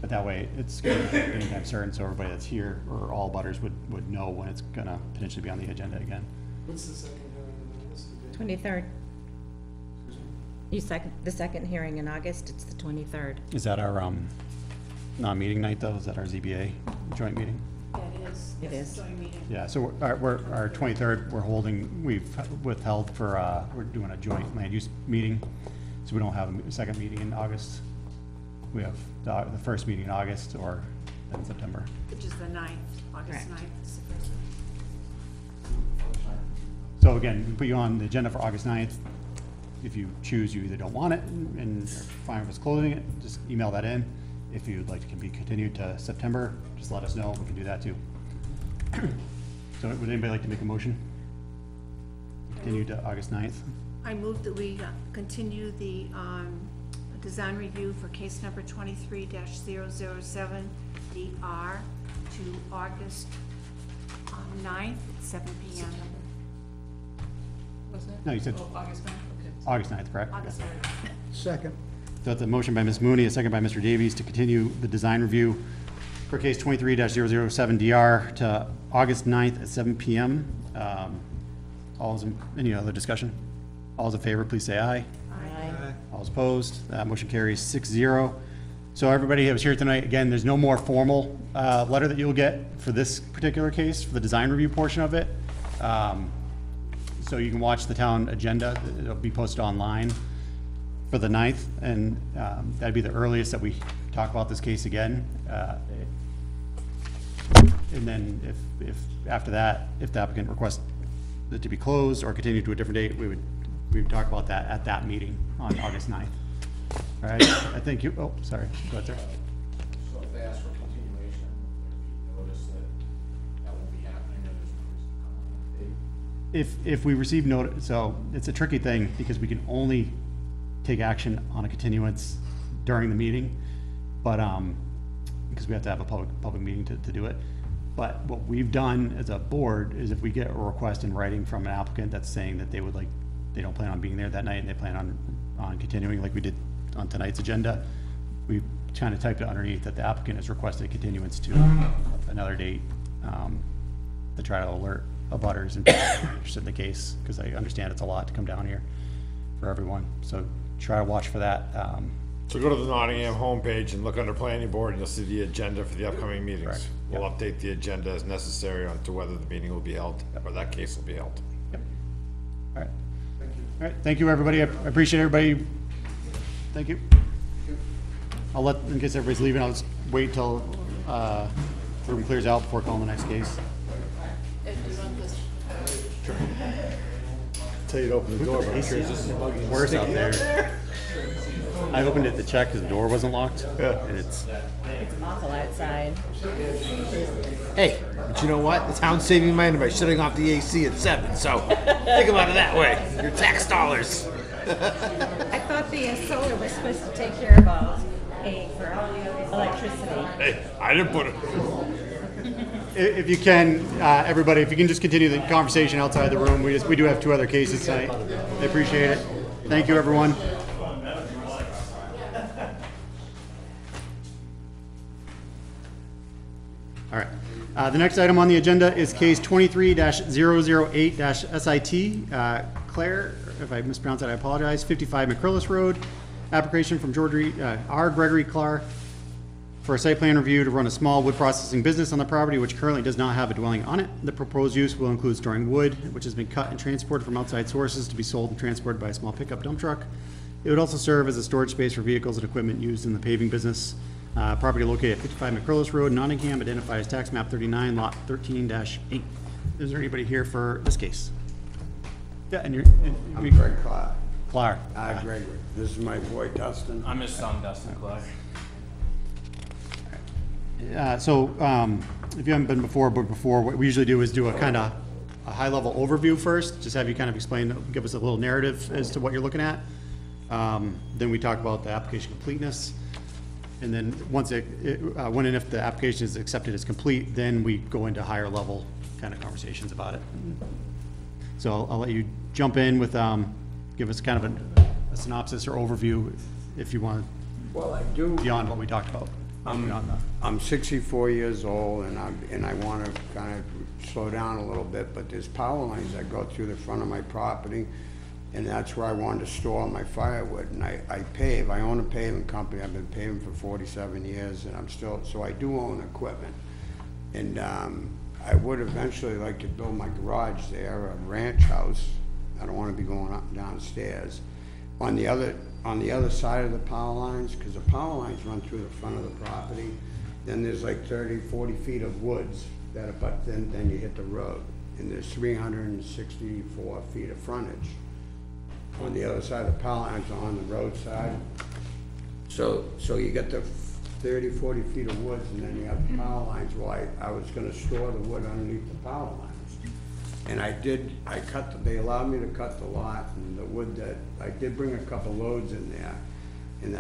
but that way, it's gonna be date and time certain, so everybody that's here, or all butters would know when it's gonna potentially be on the agenda again. What's the second hearing on this? 23rd. The second hearing in August, it's the 23rd. Is that our, non-meeting night, though? Is that our ZBA joint meeting? Yeah, it is. It Yes, is. joint meeting. Yeah, so our 23rd, we've withheld for, we're doing a joint land use meeting, so we don't have a second meeting in August. We have the first meeting in August, or in September. Which is the 9th, August Correct. 9th is the first one. So again, we put you on the agenda for August 9th. If you choose, you either don't want it and you're fine with us closing it, just email that in. If you'd like to be continued to September, just let us know, we can do that too. So would anybody like to make a motion? Continue to August 9th? I move that we continue the design review for case number 23-007 DR to August 9th at 7 PM. Wasn't it? No, you said Oh, August 9th, okay. August 9th, correct? August 9th. Second. So that's a motion by Ms. Mooney, a second by Mr. Davies to continue the design review for case 23-007 DR to August 9th at 7 PM. Any other discussion? All's in favor, please say aye. All's opposed, that motion carries 6-0. So everybody that was here tonight, again, there's no more formal letter that you'll get for this particular case, for the design review portion of it. So you can watch the town agenda, it'll be posted online for the 9th, and that'd be the earliest that we talk about this case again. And then if after that, if the applicant requests it to be closed or continue to a different date, we would talk about that at that meeting on August 9th. All right, I think you, oh, sorry, go ahead, sir. So if they ask for continuation, if you notice that won't be happening, or there's no reason to come on that date. If we receive notice, so it's a tricky thing because we can only take action on a continuance during the meeting, but, because we have to have a public meeting to do it. But what we've done as a board is if we get a request in writing from an applicant that's saying that they would like, they don't plan on being there that night and they plan on continuing like we did on tonight's agenda, we kind of typed it underneath that the applicant has requested a continuance to another date, to try to alert abutters and people who are interested in the case, because I understand it's a lot to come down here for everyone, so try to watch for that. So go to the Nottingham homepage and look under planning board and you'll see the agenda for the upcoming meetings. Correct. We'll update the agenda as necessary on to whether the meeting will be held, or that case will be held. All right. All right, thank you, everybody. I appreciate everybody. Thank you. I'll let, in case everybody's leaving, I'll just wait till, the room clears out before calling the next case. Ed, do you want this? Tell you to open the door, but I'm sure it's just Worse out there. I opened it to check because the door wasn't locked. Yeah. And it's, It's awful outside. Hey, but you know what? The town's saving money by shutting off the AC at 7, so think about it that way. Your tax dollars. I thought the solar was supposed to take care of all, for electricity. Hey, I didn't put it. if you can, everybody, if you can just continue the conversation outside the room. We do have 2 other cases tonight. I appreciate it. Thank you, everyone. All right. The next item on the agenda is case 23-008-SIT. Claire, if I mispronounce that, I apologize. 55 McCrillis Road. Application from R. Gregory Clark for a site plan review to run a small wood processing business on the property, which currently does not have a dwelling on it. The proposed use will include storing wood, which has been cut and transported from outside sources to be sold and transported by a small pickup dump truck. It would also serve as a storage space for vehicles and equipment used in the paving business. Property located at 55 McCurlis Road, Nottingham, identified as tax map 39, lot 13-8. Is there anybody here for this case? Yeah, and you're. I'm Greg Clark. Clark. Hi, Gregory. This is my boy Dustin. I'm his son, Dustin Clark. If you haven't been before, what we usually do is do a kind of a high-level overview first, just have you kind of explain, give us a little narrative as to what you're looking at. Then we talk about the application completeness. And then once when and if the application is accepted as complete, then we go into higher level kind of conversations about it. So I'll let you jump in with, give us kind of a synopsis or overview if you want. Well, I do. Beyond what we talked about. I'm 64 years old, and I want to kind of slow down a little bit, but there's power lines that go through the front of my property, and that's where I wanted to store my firewood. And I pave. I own a paving company. I've been paving for 47 years, and so I do own equipment. And I would eventually like to build my garage there, a ranch house. I don't want to be going up and downstairs. On the other side of the power lines, because the power lines run through the front of the property, then there's like 30, 40 feet of woods that abut, then you hit the road. And there's 364 feet of frontage on the other side of the power lines on the roadside. So you get the 30, 40 feet of woods, and then you have the power lines. Well, I was gonna store the wood underneath the power lines. And they allowed me to cut the lot, and the wood that, I did bring a couple loads in there, and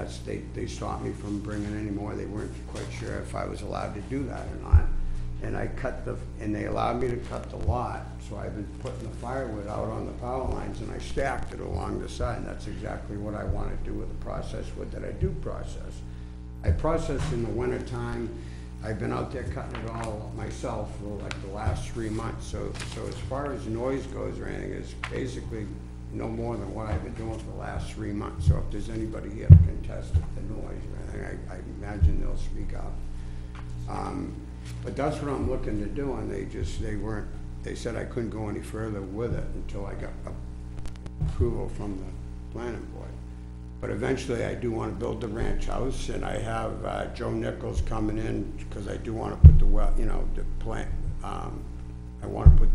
they stopped me from bringing any more. They weren't quite sure if I was allowed to do that or not. And they allowed me to cut the lot, so I've been putting the firewood out on the power lines, and I stacked it along the side, and that's exactly what I want to do with the processed wood that I do process. I process in the wintertime. I've been out there cutting it all myself for like the last 3 months, so as far as noise goes or anything, it's basically no more than what I've been doing for the last 3 months. So if there's anybody here to contest the noise or anything, I imagine they'll speak up. But that's what I'm looking to do, and they said I couldn't go any further with it until I got approval from the planning board. But eventually I do want to build the ranch house, and I have Joe Nichols coming in, because I do want to put the I want to put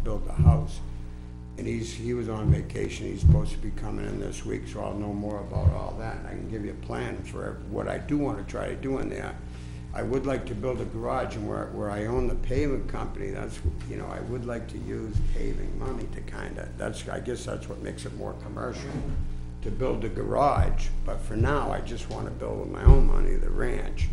build the house. And he was on vacation. He's supposed to be coming in this week, so I'll know more about all that, and I can give you a plan for what I do want to try to do in there. I would like to build a garage, and where I own the paving company, that's, I would like to use paving money to kind of, I guess that's what makes it more commercial, to build a garage. But for now, I just want to build with my own money the ranch.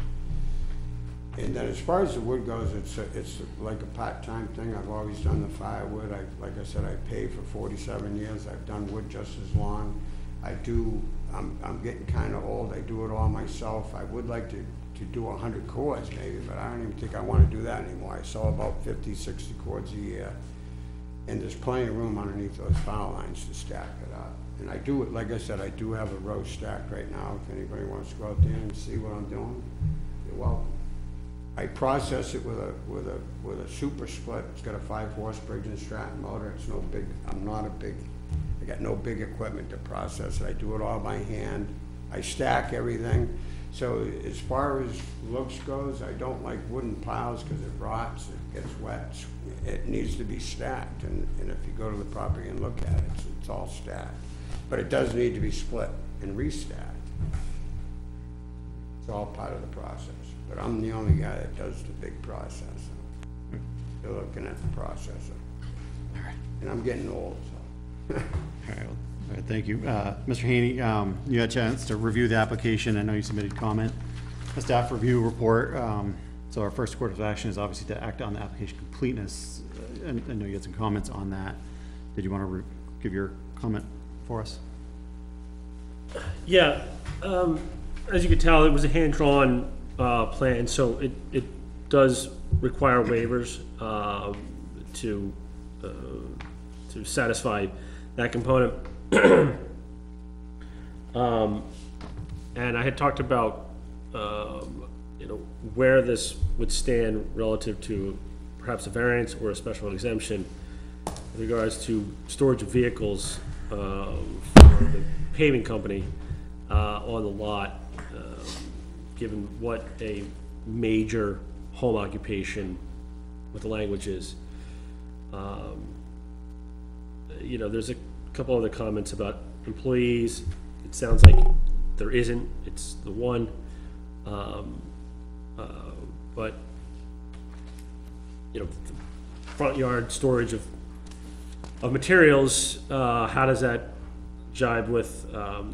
And then as far as the wood goes, it's like a part-time thing. I've always done the firewood. Like I said, I paved for 47 years. I've done wood just as long. I'm getting kind of old. I do it all myself. I would like to do 100 cords maybe, but I don't even think I want to do that anymore. I sell about 50, 60 cords a year. And there's plenty of room underneath those power lines to stack it up. And I do, like I said, I do have a row stack right now. If anybody wants to go out there and see what I'm doing, you're welcome. I process it with a super split. It's got a 5-horse Briggs & Stratton motor. It's no big, I got no big equipment to process it. I do it all by hand. I stack everything. So as far as looks goes, I don't like wooden piles because it rots, it gets wet. It needs to be stacked, and if you go to the property and look at it, it's all stacked. But it does need to be split and restacked. It's all part of the process. But I'm the only guy that does the big processing. They're looking at the processor. And I'm getting old, so. All right, thank you. Mr. Haney, you had a chance to review the application. I know you submitted comment. A staff review report. So our first course of action is obviously to act on the application completeness. And I know you had some comments on that. Did you want to give your comment for us? Yeah, as you can tell, it was a hand-drawn plan, so it does require waivers to satisfy that component. And I had talked about where this would stand relative to perhaps a variance or a special exemption with regards to storage of vehicles for the paving company, on the lot, given what a major home occupation, what the language is. You know, there's a couple other comments about employees. It sounds like there isn't, it's the one. But, you know, front yard storage of materials, how does that jibe with,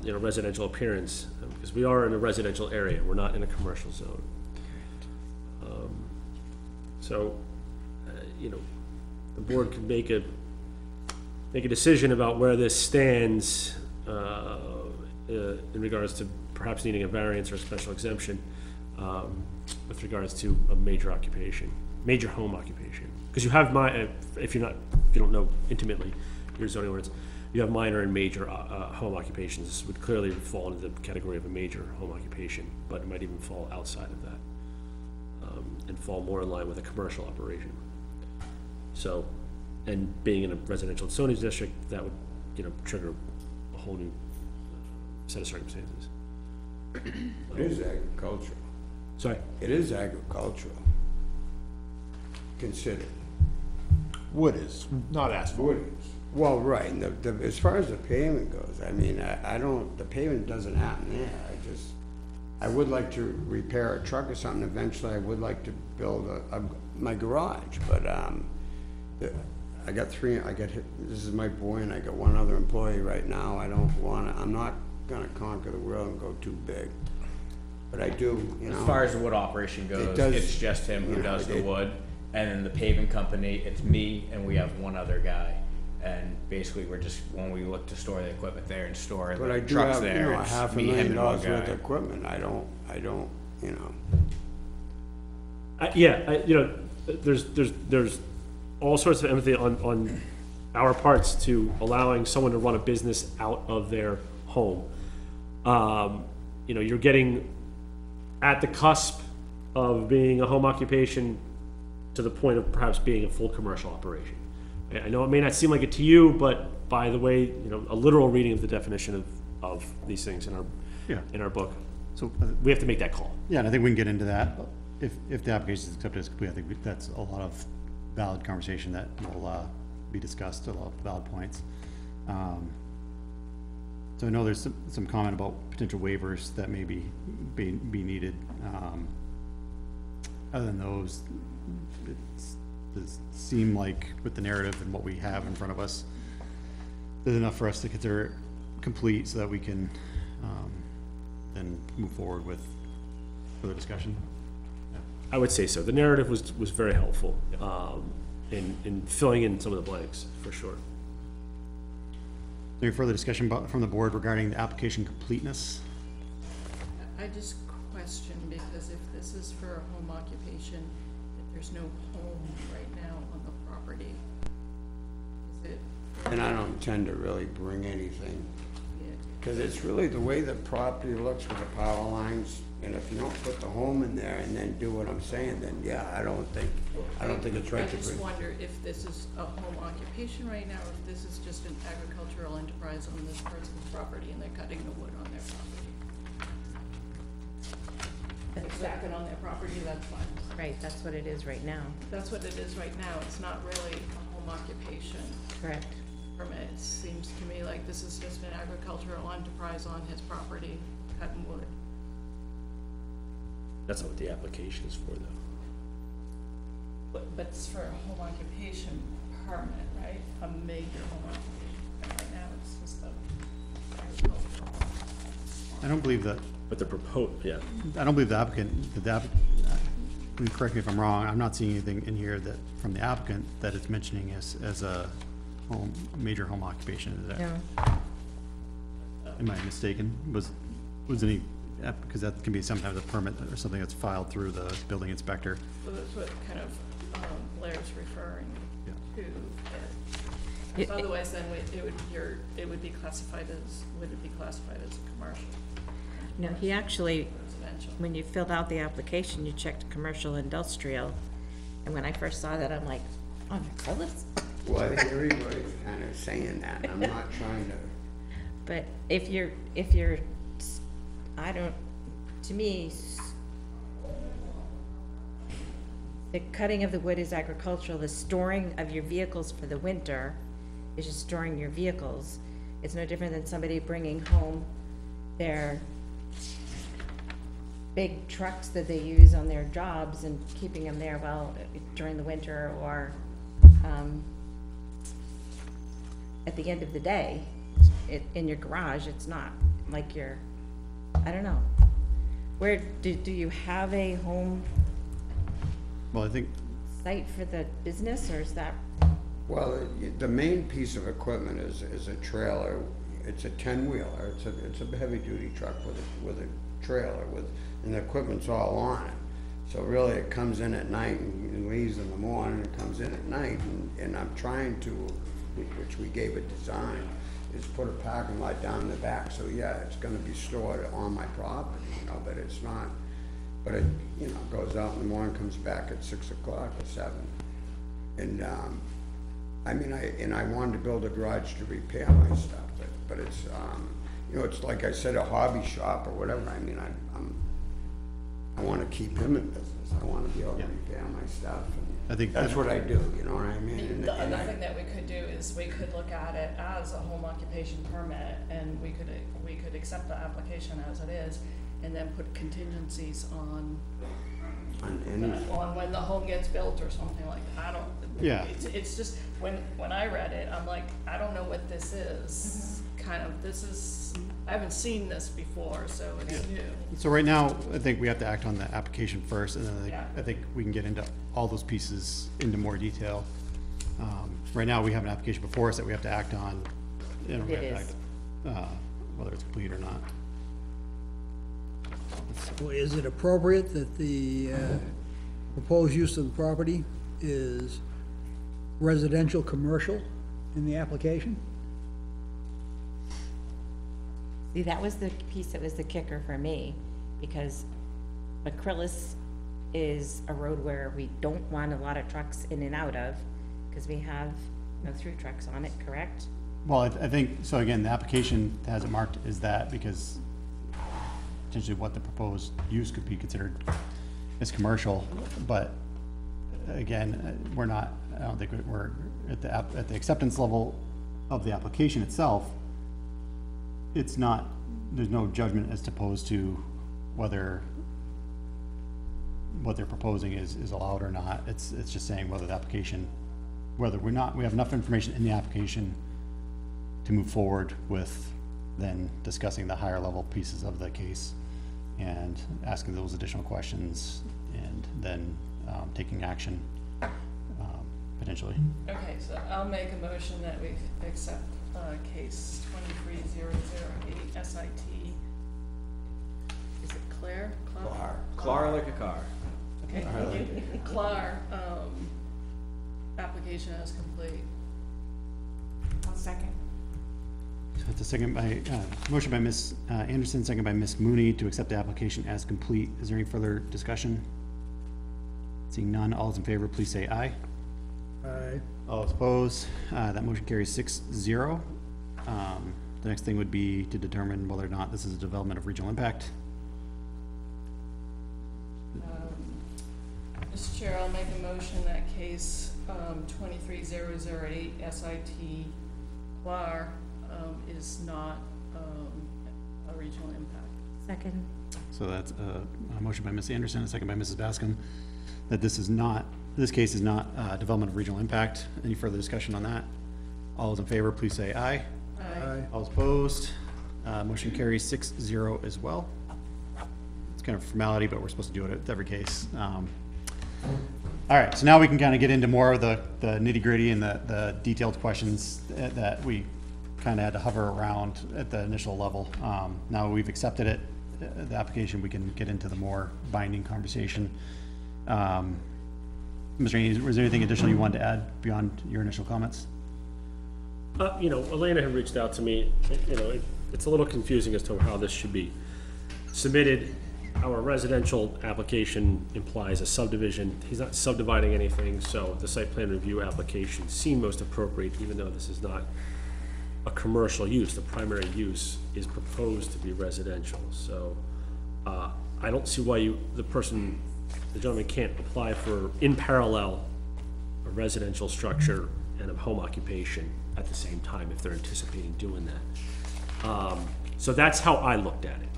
you know, residential appearance? Because we are in a residential area, we're not in a commercial zone. So, you know, the board could make a decision about where this stands, in regards to perhaps needing a variance or a special exemption, with regards to a major occupation, major home occupation. Because you have if you don't know intimately your zoning ordinance, you have minor and major home occupations. This would clearly fall into the category of a major home occupation, but it might even fall outside of that, and fall more in line with a commercial operation. So, and being in a residential zoning district, that would, you know, trigger a whole new set of circumstances. It is agricultural. Sorry? It is agricultural. Considered. Wood is, not asphalt. Wood is. Well, right, and as far as the pavement goes, I mean, the pavement doesn't happen there. I would like to repair a truck or something eventually. I would like to build my garage, but, this is my boy and I got one other employee right now. I'm not gonna conquer the world and go too big. But I do, you know. As far as the wood operation goes, it's just him who does the wood. And then the paving company, it's me and we have one other guy. And basically we're just, when we look to store the equipment there and store But I the do trucks have, there, a it's $500,000 me, him, and one worth of guy. equipment. I don't, you know. You know, there's all sorts of empathy on our parts to allowing someone to run a business out of their home. You know, you're getting at the cusp of being a home occupation to the point of perhaps being a full commercial operation. I know it may not seem like it to you, but by the way, you know, a literal reading of the definition of these things in our book. So we have to make that call. Yeah, and I think we can get into that. If the application is accepted as complete, I think that's a lot of valid conversation that will be discussed, a lot of valid points. So I know there's some comment about potential waivers that may be needed. Other than those, it seem like with the narrative and what we have in front of us, there's enough for us to consider it complete so that we can then move forward with further discussion. I would say so. The narrative was very helpful in filling in some of the blanks, for sure. Any further discussion from the board regarding the application completeness? I just question, because if this is for a home occupation, if there's no home right now on the property, is it? And I don't tend to really bring anything. Because it's really the way the property looks with the power lines, and if you don't put the home in there and then do what I'm saying, then yeah, I don't think it's right to bring. I just wonder if this is a home occupation right now, or if this is just an agricultural enterprise on this person's property and they're cutting the wood on their property. If it's stacking on their property, that's fine. Right, that's what it is right now. That's what it is right now. It's not really a home occupation. Correct. Permit. It seems to me like this is just an agricultural enterprise on his property, cutting wood. That's not what the application is for, though. But it's for a home occupation permit, right? A major home occupation. And right now, it's just a agricultural. I don't believe that. But the proposed, yeah. I don't believe the applicant, correct me if I'm wrong, I'm not seeing anything in here that, from the applicant, that it's mentioning as a major home occupation, is that? No. Am I mistaken? Was any, because that can be sometimes a permit or something that's filed through the building inspector. So that's what kind of Blair's referring to. Otherwise, then it would be classified as, would it be classified as a commercial? No, he actually, Residential. when you filled out the application, you checked commercial industrial. And when I first saw that, I'm like, oh, my goodness. Well, everybody's kind of saying that, and I'm not trying to. But if you're, I don't, to me, the cutting of the wood is agricultural, the storing of your vehicles for the winter is just storing your vehicles. It's no different than somebody bringing home their big trucks that they use on their jobs and keeping them there during the winter or, at the end of the day, in your garage. It's not like I don't know. Where, do you have a home Well, I think, site for the business, or is that? Well, the main piece of equipment is a trailer. It's a 10-wheeler. It's a heavy-duty truck with a trailer and the equipment's all on it. So really, it comes in at night and leaves in the morning. It comes in at night, and I'm trying to, which we gave a design, is put a parking lot down in the back. So yeah, it's going to be stored on my property, but it's not. But it, goes out in the morning, comes back at 6 o'clock or 7. And I wanted to build a garage to repair my stuff, but it's, it's like I said, a hobby shop or whatever. I want to keep him in business. I want to be able to repair my stuff. And I think that's what I do, you know what I mean? The other thing that we could do is we could look at it as a home occupation permit, and we could accept the application as it is, and then put contingencies on when the home gets built or something like that. I don't. Yeah. It's just when I read it, I'm like, I don't know what this is. I haven't seen this before, so it's new. so right now, I think we have to act on the application first, and then I think we can get into all those pieces into more detail. Right now, we have an application before us that we have to act on, we have to act, whether it's complete or not. Well, is it appropriate that the proposed use of the property is residential, commercial in the application? See, that was the piece that was the kicker for me, because Acrylis is a road where we don't want a lot of trucks in and out of, because we have no through trucks on it, correct? Well, I think, so again, the application has it marked as that because potentially what the proposed use could be considered as commercial, but again, I don't think we're at the acceptance level of the application itself. It's not, there's no judgment as opposed to whether what they're proposing is allowed or not. It's just saying whether the application, we have enough information in the application to move forward with then discussing the higher level pieces of the case and asking those additional questions and then taking action potentially. Okay, so I'll make a motion that we accept case 23008 SIT. Is it Claire? Clar like a car. Okay, thank you. Clar, application as complete. I'll second. So it's a second by, motion by Ms. Anderson, second by Ms. Mooney to accept the application as complete. Is there any further discussion? Seeing none, all those in favor, please say aye. Aye. All opposed, that motion carries 6-0. The next thing would be to determine whether or not this is a development of regional impact. Mr. Chair, I'll make a motion that case 23008 SIT Clar is not a regional impact. Second. So that's a motion by Ms. Anderson, a second by Mrs. Bascom, that this case is not development of regional impact. Any further discussion on that? All those in favor, please say aye. Aye. All opposed, motion carries 6-0 as well. It's kind of a formality, but we're supposed to do it at every case. All right, so now we can kind of get into more of the nitty gritty and the detailed questions that we kind of had to hover around at the initial level. Now we've accepted it, the application, we can get into the more binding conversation. Mr. Rainey, was there anything additional you wanted to add beyond your initial comments? Elena had reached out to me, it's a little confusing as to how this should be submitted. Our residential application implies a subdivision. He's not subdividing anything, so the site plan review application seemed most appropriate, even though this is not a commercial use. The primary use is proposed to be residential, so, I don't see why the gentleman can't apply for, in parallel, a residential structure and a home occupation at the same time, if they're anticipating doing that. So that's how I looked at it.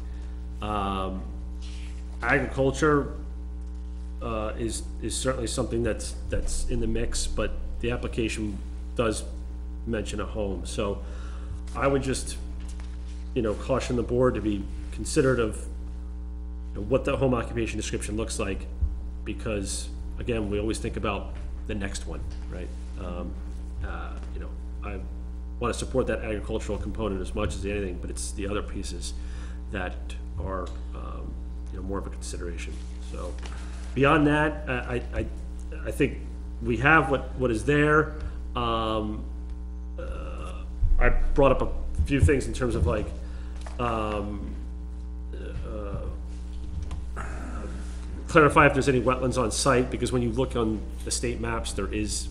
Agriculture, is certainly something that's in the mix, but the application does mention a home, so I would just, caution the board to be considerate of what the home occupation description looks like, because, again, we always think about the next one, right? I want to support that agricultural component as much as anything, but it's the other pieces that are, more of a consideration. So beyond that, I think we have what is there. I brought up a few things in terms of like, clarify if there's any wetlands on site, because when you look on the state maps, there is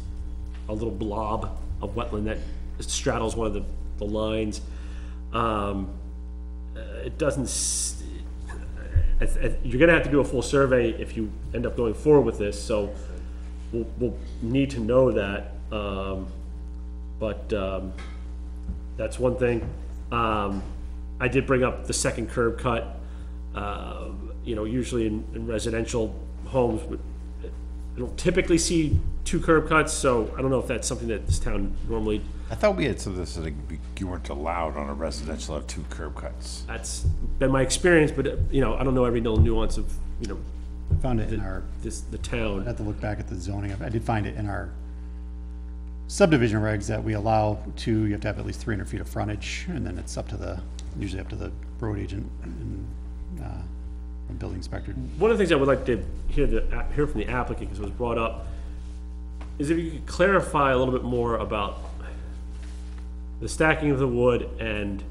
a little blob of wetland that straddles one of the lines. It doesn't, you're gonna have to do a full survey if you end up going forward with this, so we'll need to know that. That's one thing. I did bring up the second curb cut. Usually in residential homes, I don't typically see 2 curb cuts, so I don't know if that's something that this town normally. I thought we had said this, that you weren't allowed on a residential to have 2 curb cuts. That's been my experience, but, I don't know every little nuance of, I found it in our, the town. I'd have to look back at the zoning. I did find it in our subdivision regs that we allow you have to have at least 300 feet of frontage, and then it's usually up to the road agent and, building inspector. One of the things I would like to hear from the applicant, because it was brought up, is if you could clarify a little bit more about the stacking of the wood, and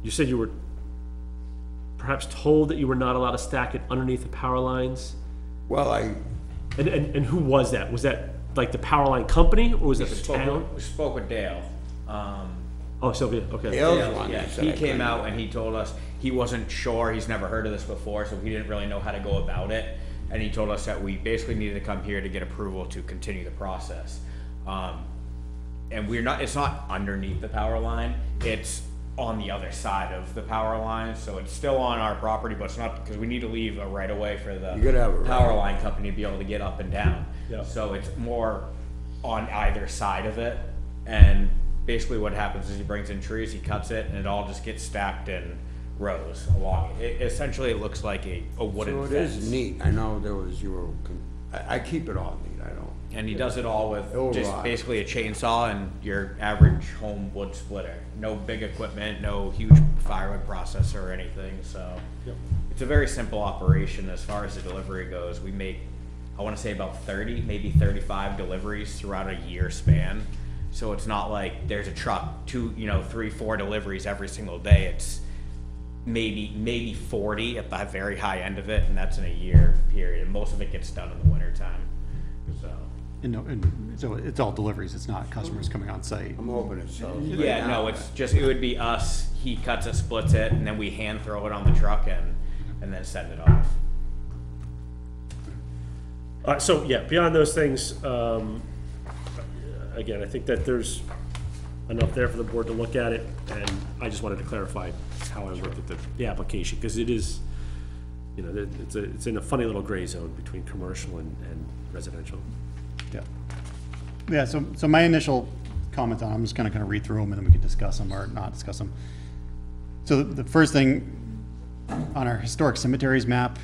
you said you were perhaps told that you were not allowed to stack it underneath the power lines? Well, And who was that? Was that like the power line company, or was that the town? We spoke with Dale. Oh, Sylvia, okay. Dale's one Yeah, that said he I came couldn't. out and he told us he wasn't sure, he's never heard of this before, so he didn't really know how to go about it. And he told us that we basically needed to come here to get approval to continue the process. And it's not underneath the power line, it's on the other side of the power line, so it's still on our property, but it's not, because we need to leave a right of way for the You gotta have a right. power line company to be able to get up and down. Yeah. So it's more on either side of it, and basically what happens is he brings in trees, he cuts it, and it all just gets stacked in rows along it. Essentially, it looks like a wooden So it fence. is neat. I know I keep it all neat. I don't. And he does it all with just Override. basically a chainsaw and your average home wood splitter. No big equipment, no huge firewood processor or anything, so. Yep. It's a very simple operation as far as the delivery goes. We make, I wanna say about 30, maybe 35 deliveries throughout a year span. So it's not like there's a truck, 3, 4 deliveries every single day. It's maybe 40 at the very high end of it, and that's in a year period. Most of it gets done in the winter time, so. And so it's all deliveries, it's not customers coming on site. I'm hoping it sells. Yeah, no, it's just, it would be us, he cuts it, splits it, and then we hand throw it on the truck and then send it off. So, yeah, beyond those things, again, I think that there's enough there for the board to look at it, and I just wanted to clarify how I looked at the application, because it is, it's in a funny little gray zone between commercial and residential. Yeah, so my initial comments on, I'm just gonna kind of read through them and then we can discuss them or not discuss them. So the first thing, on our historic cemeteries map,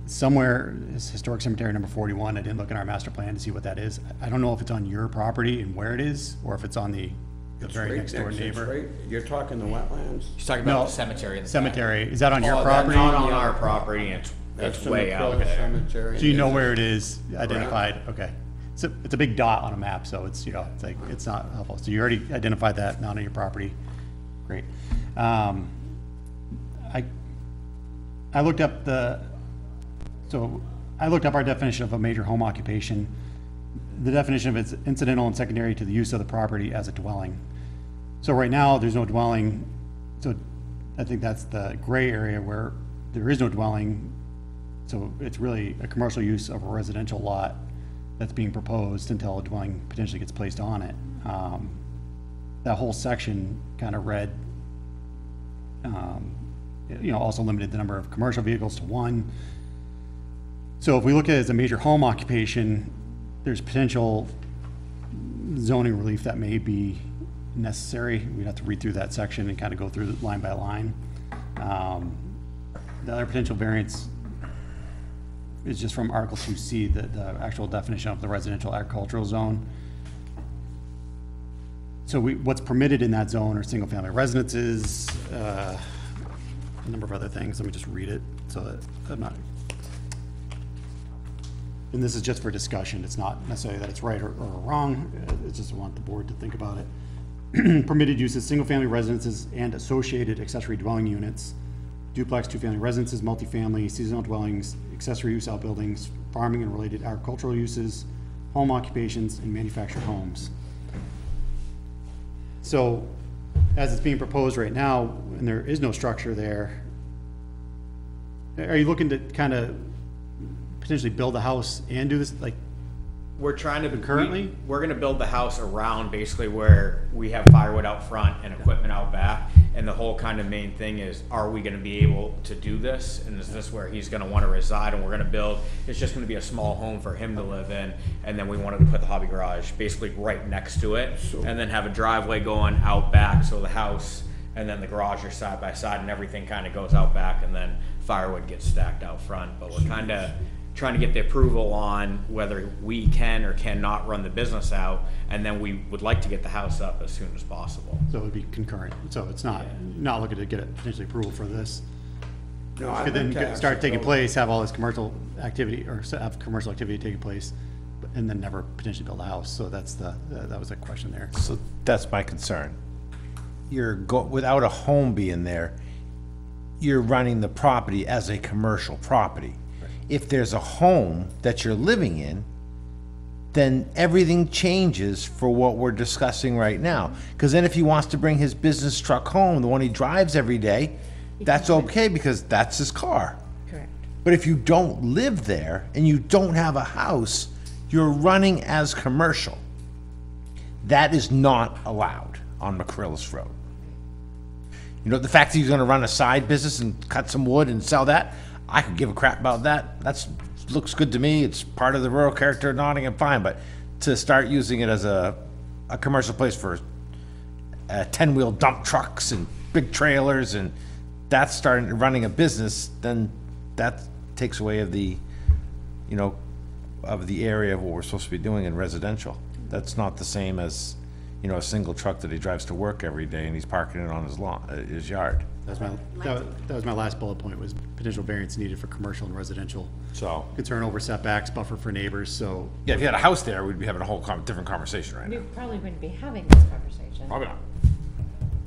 somewhere is historic cemetery number 41. I didn't look in our master plan to see what that is. I don't know if it's on your property and where it is, or if it's on the very next door neighbor. You're talking the wetlands? He's talking about No, the cemetery. Cemetery, is that on your That's property? not on our property, and it's way out there. Cemetery. So you know where it is, identified, okay. So it's a big dot on a map, so it's, it's not helpful. So you already identified that, not on your property. Great. I looked up our definition of a major home occupation. The definition of it's incidental and secondary to the use of the property as a dwelling. So right now, there's no dwelling, so I think that's the gray area where there is no dwelling. So it's really a commercial use of a residential lot that's being proposed until a dwelling potentially gets placed on it. That whole section kind of read, also limited the number of commercial vehicles to one. So if we look at it as a major home occupation, there's potential zoning relief that may be necessary. We'd have to read through that section and kind of go through it line by line. The other potential variance is just from Article 2C, the actual definition of the residential agricultural zone. So what's permitted in that zone are single-family residences, a number of other things. Let me just read it so that I'm not. And this is just for discussion. It's not necessarily that it's right or wrong. It's just I want the board to think about it. Permitted uses, single-family residences and associated accessory dwelling units, duplex, two-family residences, multifamily, seasonal dwellings, accessory use outbuildings, farming and related agricultural uses, home occupations, and manufactured homes. So, as it's being proposed right now, and there is no structure there, are you looking to kind of potentially build a house and do this, like, We're trying to. Concurrently? We're gonna build the house around basically where we have firewood out front and equipment out back. And the whole kind of main thing is, are we gonna be able to do this? And is this where he's gonna wanna reside? And we're gonna build, it's just gonna be a small home for him to live in. And then we wanted to put the hobby garage basically right next to it. And then have a driveway going out back, so the house and then the garage are side by side and everything kind of goes out back and then firewood gets stacked out front. But we're kind of trying to get the approval on whether we can or cannot run the business out, and then we would like to get the house up as soon as possible. so it would be concurrent, so it's not looking to get it potentially approval for this. No, I'd Could then like to start ask taking about- place, have all this commercial activity, or have commercial activity taking place, and then never potentially build a house, so that's that was a question there. So that's my concern. Without a home being there, you're running the property as a commercial property. If there's a home that you're living in, then everything changes for what we're discussing right now. Because then if he wants to bring his business truck home, the one he drives every day, that's okay because that's his car. Correct. But if you don't live there and you don't have a house, you're running as commercial. That is not allowed on McCrillis Road. You know, the fact that he's gonna run a side business and cut some wood and sell that, I could give a crap about that. Looks good to me. It's part of the rural character of Nottingham, fine. But to start using it as a commercial place for 10-wheel dump trucks and big trailers, and that's starting running a business, then that takes away of the, of the area of what we're supposed to be doing in residential. That's not the same as, a single truck that he drives to work every day and he's parking it on his lawn, his yard. That was my last bullet point, was potential variance needed for commercial and residential. So, Concern over setbacks, buffer for neighbors, so. yeah, if you had a house there, we'd be having a whole different conversation right We now. probably wouldn't be having this conversation. Probably not.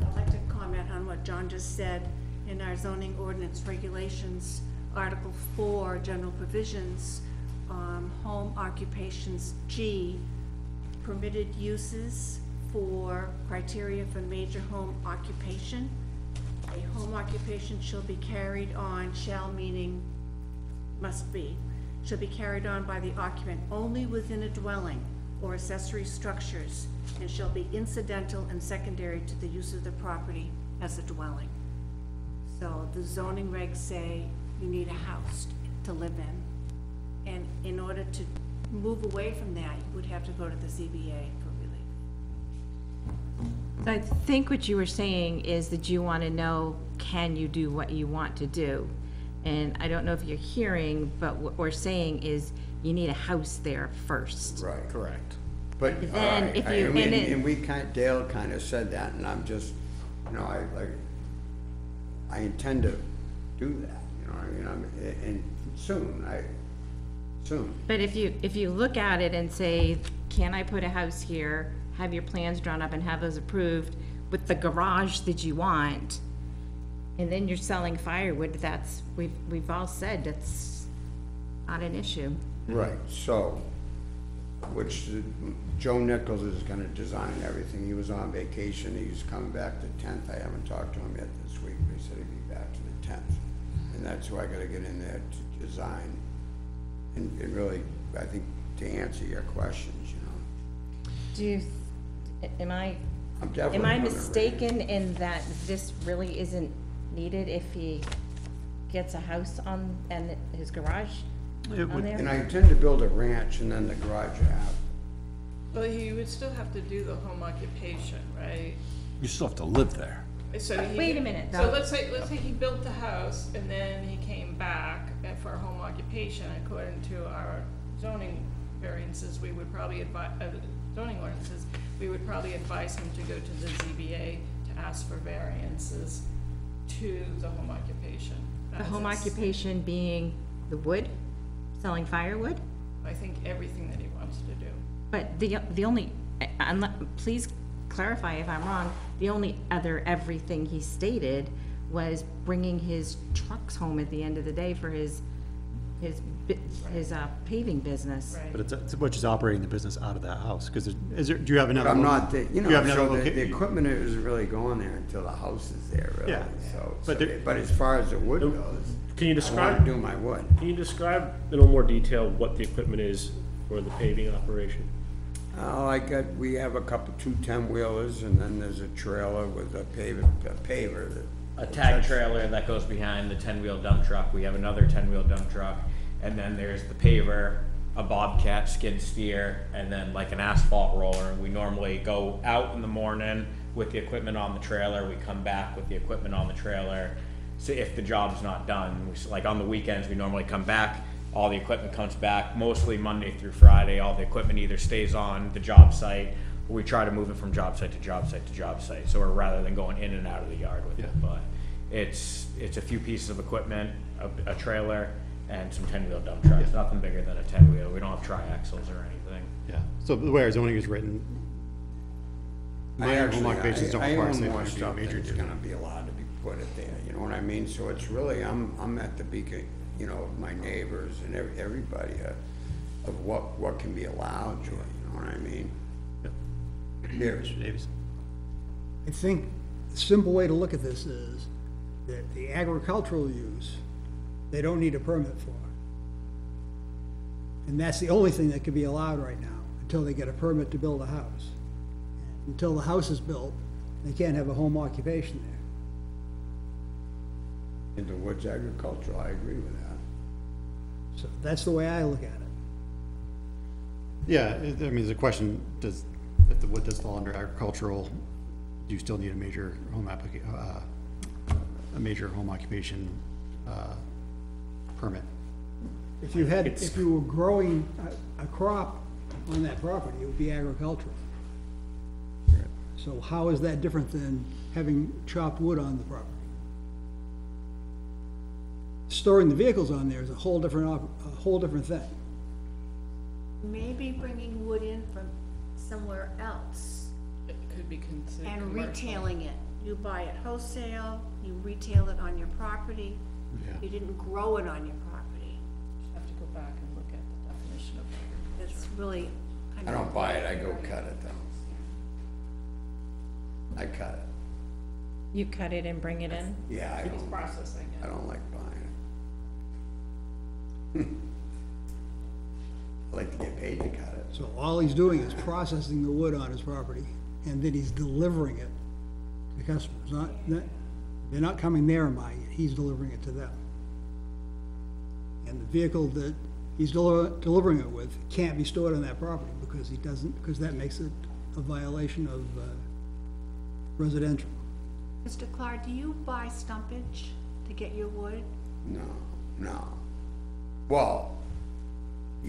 I'd like to comment on what John just said. In our zoning ordinance regulations, Article 4, general provisions, home occupations, G, permitted uses for criteria for major home occupation. A home occupation shall be carried on, shall meaning must be, shall be carried on by the occupant only within a dwelling or accessory structures, and shall be incidental and secondary to the use of the property as a dwelling. So the zoning regs say you need a house to live in. And in order to move away from that, you would have to go to the ZBA for relief. I think what you were saying is that you want to know, can you do what you want to do? And I don't know if you're hearing, but what we're saying is you need a house there first. Right. Correct. But, all Then right, if you- and we Dale kind of said that, and I'm just, I intend to do that, and soon. But if you look at it and say, can I put a house here, have your plans drawn up and have those approved with the garage that you want, and then you're selling firewood, that's, we've all said that's not an issue. Right, so, which Joe Nichols is gonna design everything. He was on vacation, he's coming back the 10th. I haven't talked to him yet this week, but he said he'd be back to the 10th. And that's who I gotta get in there to design. And really, I think, to answer your questions, you know. Do you, am I, I'm definitely am I gonna read it. mistaken in that this really isn't needed if he gets a house on, and his garage on there? And I intend to build a ranch and then the garage out. Well, he would still have to do the home occupation, right? You still have to live there. So he- Wait a minute, So though. let's say he built the house and then he came back for a home occupation, according to our zoning variances, we would probably zoning ordinances, we would probably advise him to go to the ZBA to ask for variances to the home occupation. The As home it's- occupation being the wood, selling firewood? I think everything that he wants to do. But the only, please clarify if I'm wrong, the only other everything he stated was bringing his trucks home at the end of the day for his paving business. But it's, which is operating the business out of that house, because is there, do you have another? But I'm lo- not, you do you know, have another so the loca- equipment isn't really going there until the house is there, really. Yeah. But but as far as the wood goes, Can you I describe? wanna do my wood. Can you describe in a little more detail what the equipment is for the paving operation? We have a couple, 2 10-wheelers, and then there's a trailer with a paver that. A tag trailer that goes behind the 10-wheel dump truck. We have another 10-wheel dump truck. And then there's the paver, a bobcat skid steer, and then like an asphalt roller. We normally go out in the morning with the equipment on the trailer. We come back with the equipment on the trailer. So if the job's not done, like on the weekends, we normally come back, all the equipment comes back, mostly Monday through Friday. All the equipment either stays on the job site, or we try to move it from job site to job site to job site. So we're rather than going in and out of the yard with it, but it's a few pieces of equipment, a trailer, and some 10-wheel dump trucks. Nothing bigger than a 10-wheel. We don't have triaxles or anything. Yeah, so the way our zoning is written, minor home occupations don't I require own site more plan to be a stuff major that's do. gonna be allowed to be put it there, you know what I mean? So it's really, I'm at the beacon, you know, of my neighbors and everybody, of what can be allowed, Joy, you know what I mean? There's, I think the simple way to look at this is that the agricultural use, they don't need a permit for. And that's the only thing that can be allowed right now, until they get a permit to build a house. Until the house is built, they can't have a home occupation there. into woods agricultural, I agree with that. So that's the way I look at it. Yeah, I mean, there's a question, if the wood does fall under agricultural, do you still need a major home a major home occupation, permit? If you were growing a crop on that property, it would be agricultural. So how is that different than having chopped wood on the property? Storing the vehicles on there is a whole different thing. Maybe bringing wood in from somewhere else It could be considered and commercial. retailing it. You buy it wholesale, you retail it on your property. Yeah. You didn't grow it on your property. Have to go back and look at the definition of agriculture. It's really kind I of. don't buy it, I go cut it though. I cut it. You cut it and bring it in? Yeah, I He's don't, processing I it. don't like buying it. I like to get paid to cut it. So all he's doing is processing the wood on his property, and then he's delivering it to customers. They're not coming there and buying it, he's delivering it to them. And the vehicle that he's delivering it with can't be stored on that property because that makes it a violation of residential. Mr. Clark, do you buy stumpage to get your wood? No. Well,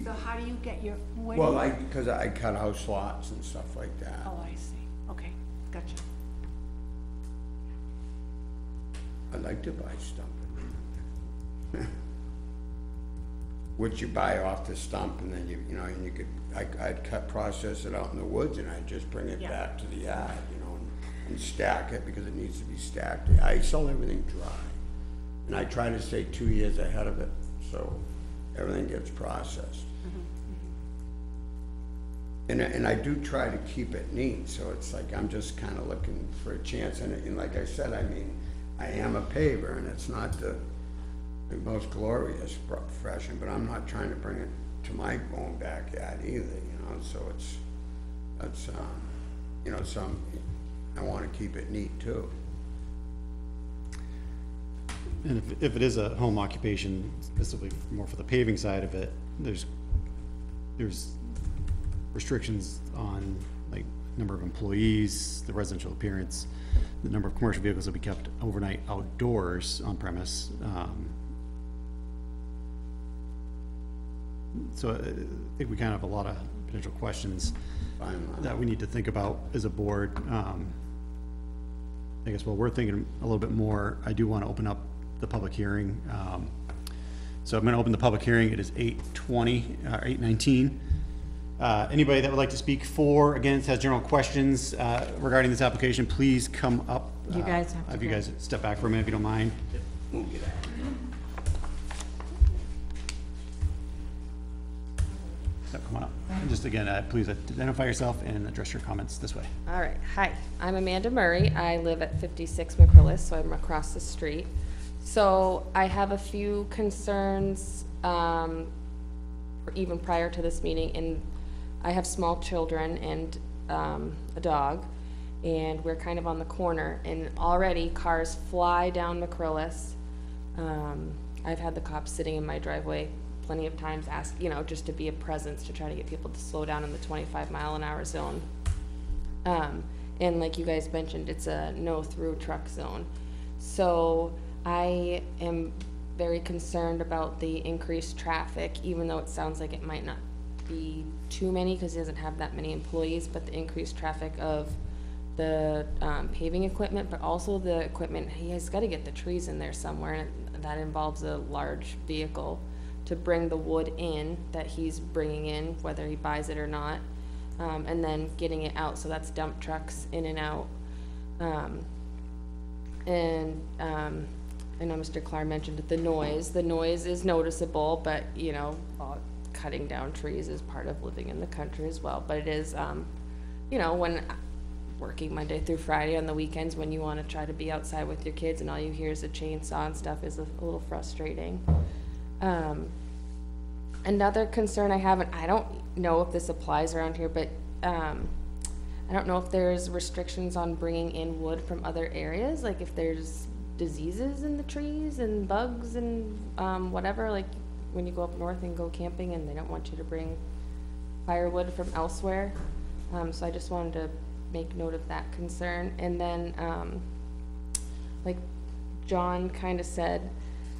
So how do you get your wood? because I cut house lots and stuff like that. Oh, I see. Okay, gotcha. I like to buy stumpage. Which you buy off the stump and then you know, and you could, I'd process it out in the woods and I'd just bring it Yeah. back to the yard, you know, and stack it because it needs to be stacked. I sell everything dry. And I try to stay 2 years ahead of it, so everything gets processed. And I do try to keep it neat, so it's like, I'm just kinda looking for a chance, and like I said, I mean, I am a paver, and it's not the most glorious profession, but I'm not trying to bring it to my own backyard either, you know, so that's, you know, I wanna keep it neat too. And if it is a home occupation, specifically more for the paving side of it, there's restrictions on, like, number of employees, the residential appearance, the number of commercial vehicles that be kept overnight outdoors on premise. So I think we kind of have a lot of potential questions that we need to think about as a board. I guess while we're thinking a little bit more, I do want to open up the public hearing. So I'm going to open the public hearing. It is 8:20, or 8:19. Anybody that would like to speak for, against, has general questions regarding this application, please come up. You guys have to Have you go. guys step back for a minute if you don't mind. So come on up. And just again, please identify yourself and address your comments this way. All right, hi, I'm Amanda Murray. I live at 56 McCrillis, so I'm across the street. So I have a few concerns, even prior to this meeting, and I have small children and a dog, and we're kind of on the corner, and already cars fly down McCrillis. I've had the cops sitting in my driveway plenty of times, just to be a presence, to try to get people to slow down in the 25-mile-an-hour zone. And like you guys mentioned, it's a no-through truck zone. So I am very concerned about the increased traffic, even though it sounds like it might not be too many because he doesn't have that many employees, but the increased traffic of the paving equipment, but also the equipment, he has got to get the trees in there somewhere, and that involves a large vehicle to bring the wood in that he's bringing in, whether he buys it or not, and then getting it out. So that's dump trucks in and out. I know Mr. Clark mentioned the noise. The noise is noticeable, but cutting down trees is part of living in the country as well. But it is, when working Monday through Friday on the weekends, when you want to try to be outside with your kids and all you hear is a chainsaw and stuff, is a little frustrating. Another concern I have, and I don't know if this applies around here, but I don't know if there's restrictions on bringing in wood from other areas, like if there's diseases in the trees and bugs and whatever, like when you go up north and go camping and they don't want you to bring firewood from elsewhere. So I just wanted to make note of that concern. And then like John kind of said,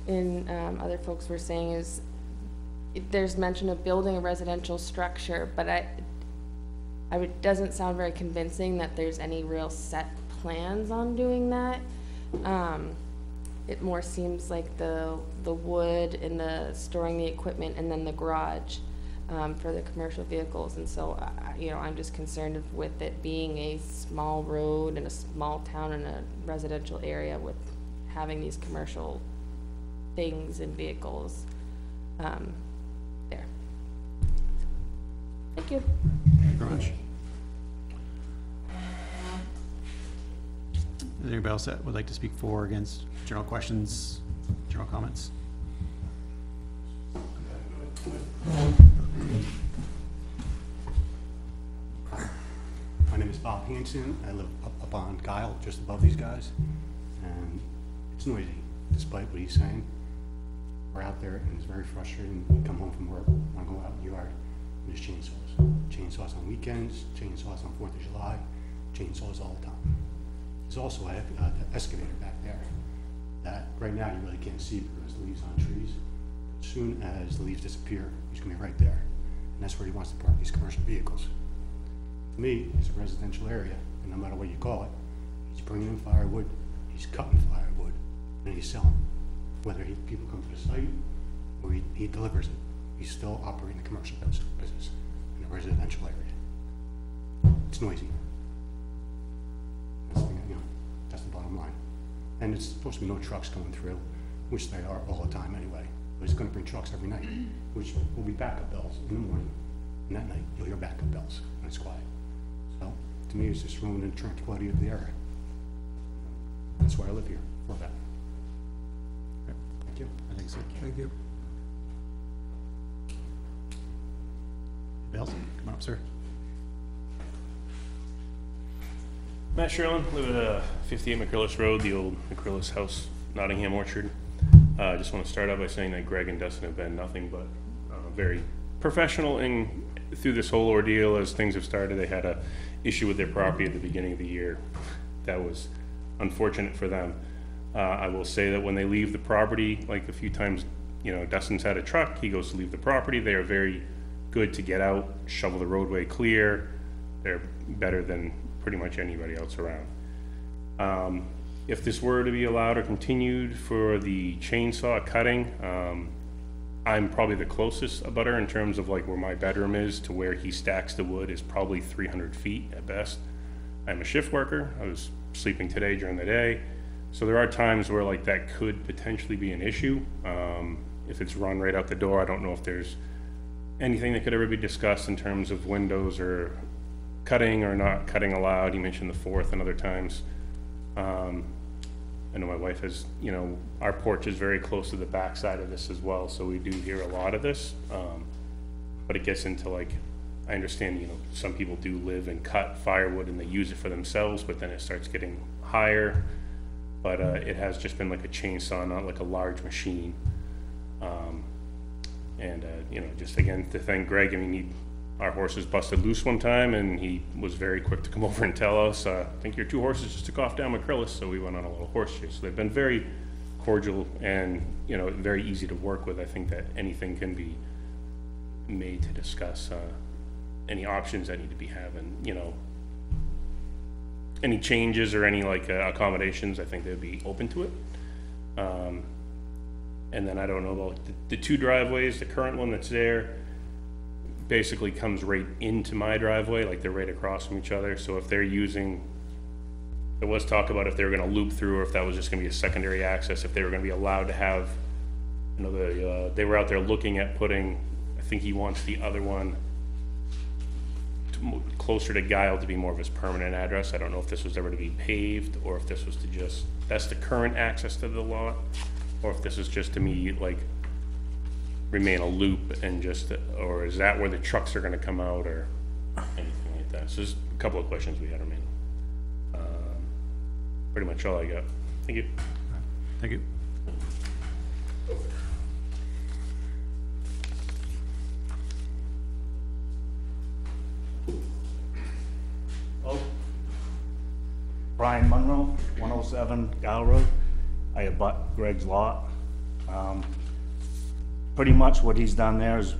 and other folks were saying, is there's mention of building a residential structure, but it doesn't sound very convincing that there's any real set plans on doing that. It more seems like the wood and the storing the equipment and then the garage for the commercial vehicles. And so, I'm just concerned with it being a small road in a small town in a residential area with having these commercial things and vehicles there. Thank you. Thank you very much. Is there anybody else that would like to speak for or against? General questions, general comments? My name is Bob Hanson. I live up on Guile, just above these guys. And it's noisy, despite what he's saying. We're out there and it's very frustrating. We come home from work, want to go out in the yard, and there's chainsaws. Chainsaws on weekends, chainsaws on 4th of July, chainsaws all the time. There's also an excavator back there that right now you really can't see because the leaves on trees. As soon as the leaves disappear, he's gonna be right there. And that's where he wants to park these commercial vehicles. To me, it's a residential area, and no matter what you call it, he's bringing in firewood, he's cutting firewood, and he's selling. Whether people come to the site or he delivers it, he's still operating the commercial business in a residential area. It's noisy. That's the bottom line. And it's supposed to be no trucks going through, which they are all the time anyway. But he's gonna bring trucks every night, which will be backup bills in the morning And that night, you'll hear backup bells, and it's quiet. So, to me, it's just ruining the tranquility of the area. That's why I live here, for that. Okay, thank you. I think so. Thank you. Bells, come on up, sir. Matt Sherlin, live at 58 McCrillis Road, the old McCrillis House, Nottingham Orchard. I just want to start out by saying that Greg and Dustin have been nothing but very professional through this whole ordeal. As things have started, they had a issue with their property at the beginning of the year. That was unfortunate for them. I will say that when they leave the property, like a few times, you know, Dustin's had a truck, he goes to leave the property, they are very good to get out, shovel the roadway clear. They're better than pretty much anybody else around. If this were to be allowed or continued for the chainsaw cutting, I'm probably the closest abutter in terms of like where my bedroom is to where he stacks the wood is probably 300 feet at best. I'm a shift worker. I was sleeping today during the day. So there are times where like that could potentially be an issue. If it's run right out the door, I don't know if there's anything that could ever be discussed in terms of windows or cutting or not cutting allowed. You mentioned the 4th and other times. I know my wife has, you know, our porch is very close to the backside of this as well, so we do hear a lot of this. But it gets into like, I understand, you know, some people do live and cut firewood and they use it for themselves, but then it starts getting higher. But it has just been like a chainsaw, not like a large machine. You know, just again, to thank Greg, I mean, our horses busted loose one time and he was very quick to come over and tell us, I think your 2 horses just took off down McCrillis, so we went on a little horse chase. So they've been very cordial and, you know, very easy to work with. I think that anything can be made to discuss any options that need to be having, you know, any changes or any like accommodations. I think they'd be open to it. And then I don't know about the 2 driveways. The current one that's there basically comes right into my driveway, like they're right across from each other. So if they're using, there was talk about if they were going to loop through or if that was just going to be a secondary access, if they were going to be allowed to have, you know, they were out there looking at putting, I think he wants the other one closer to Guile to be more of his permanent address. I don't know if this was ever to be paved or if this was to just, that's the current access to the lot, or if this is just to me like remain a loop and just, or is that where the trucks are gonna come out or anything like that? So there's a couple of questions we had, I mean. Pretty much all I got. Thank you. Thank you. Brian Munro, 107 Guile Road. I abut Greg's lot. Pretty much what he's done there is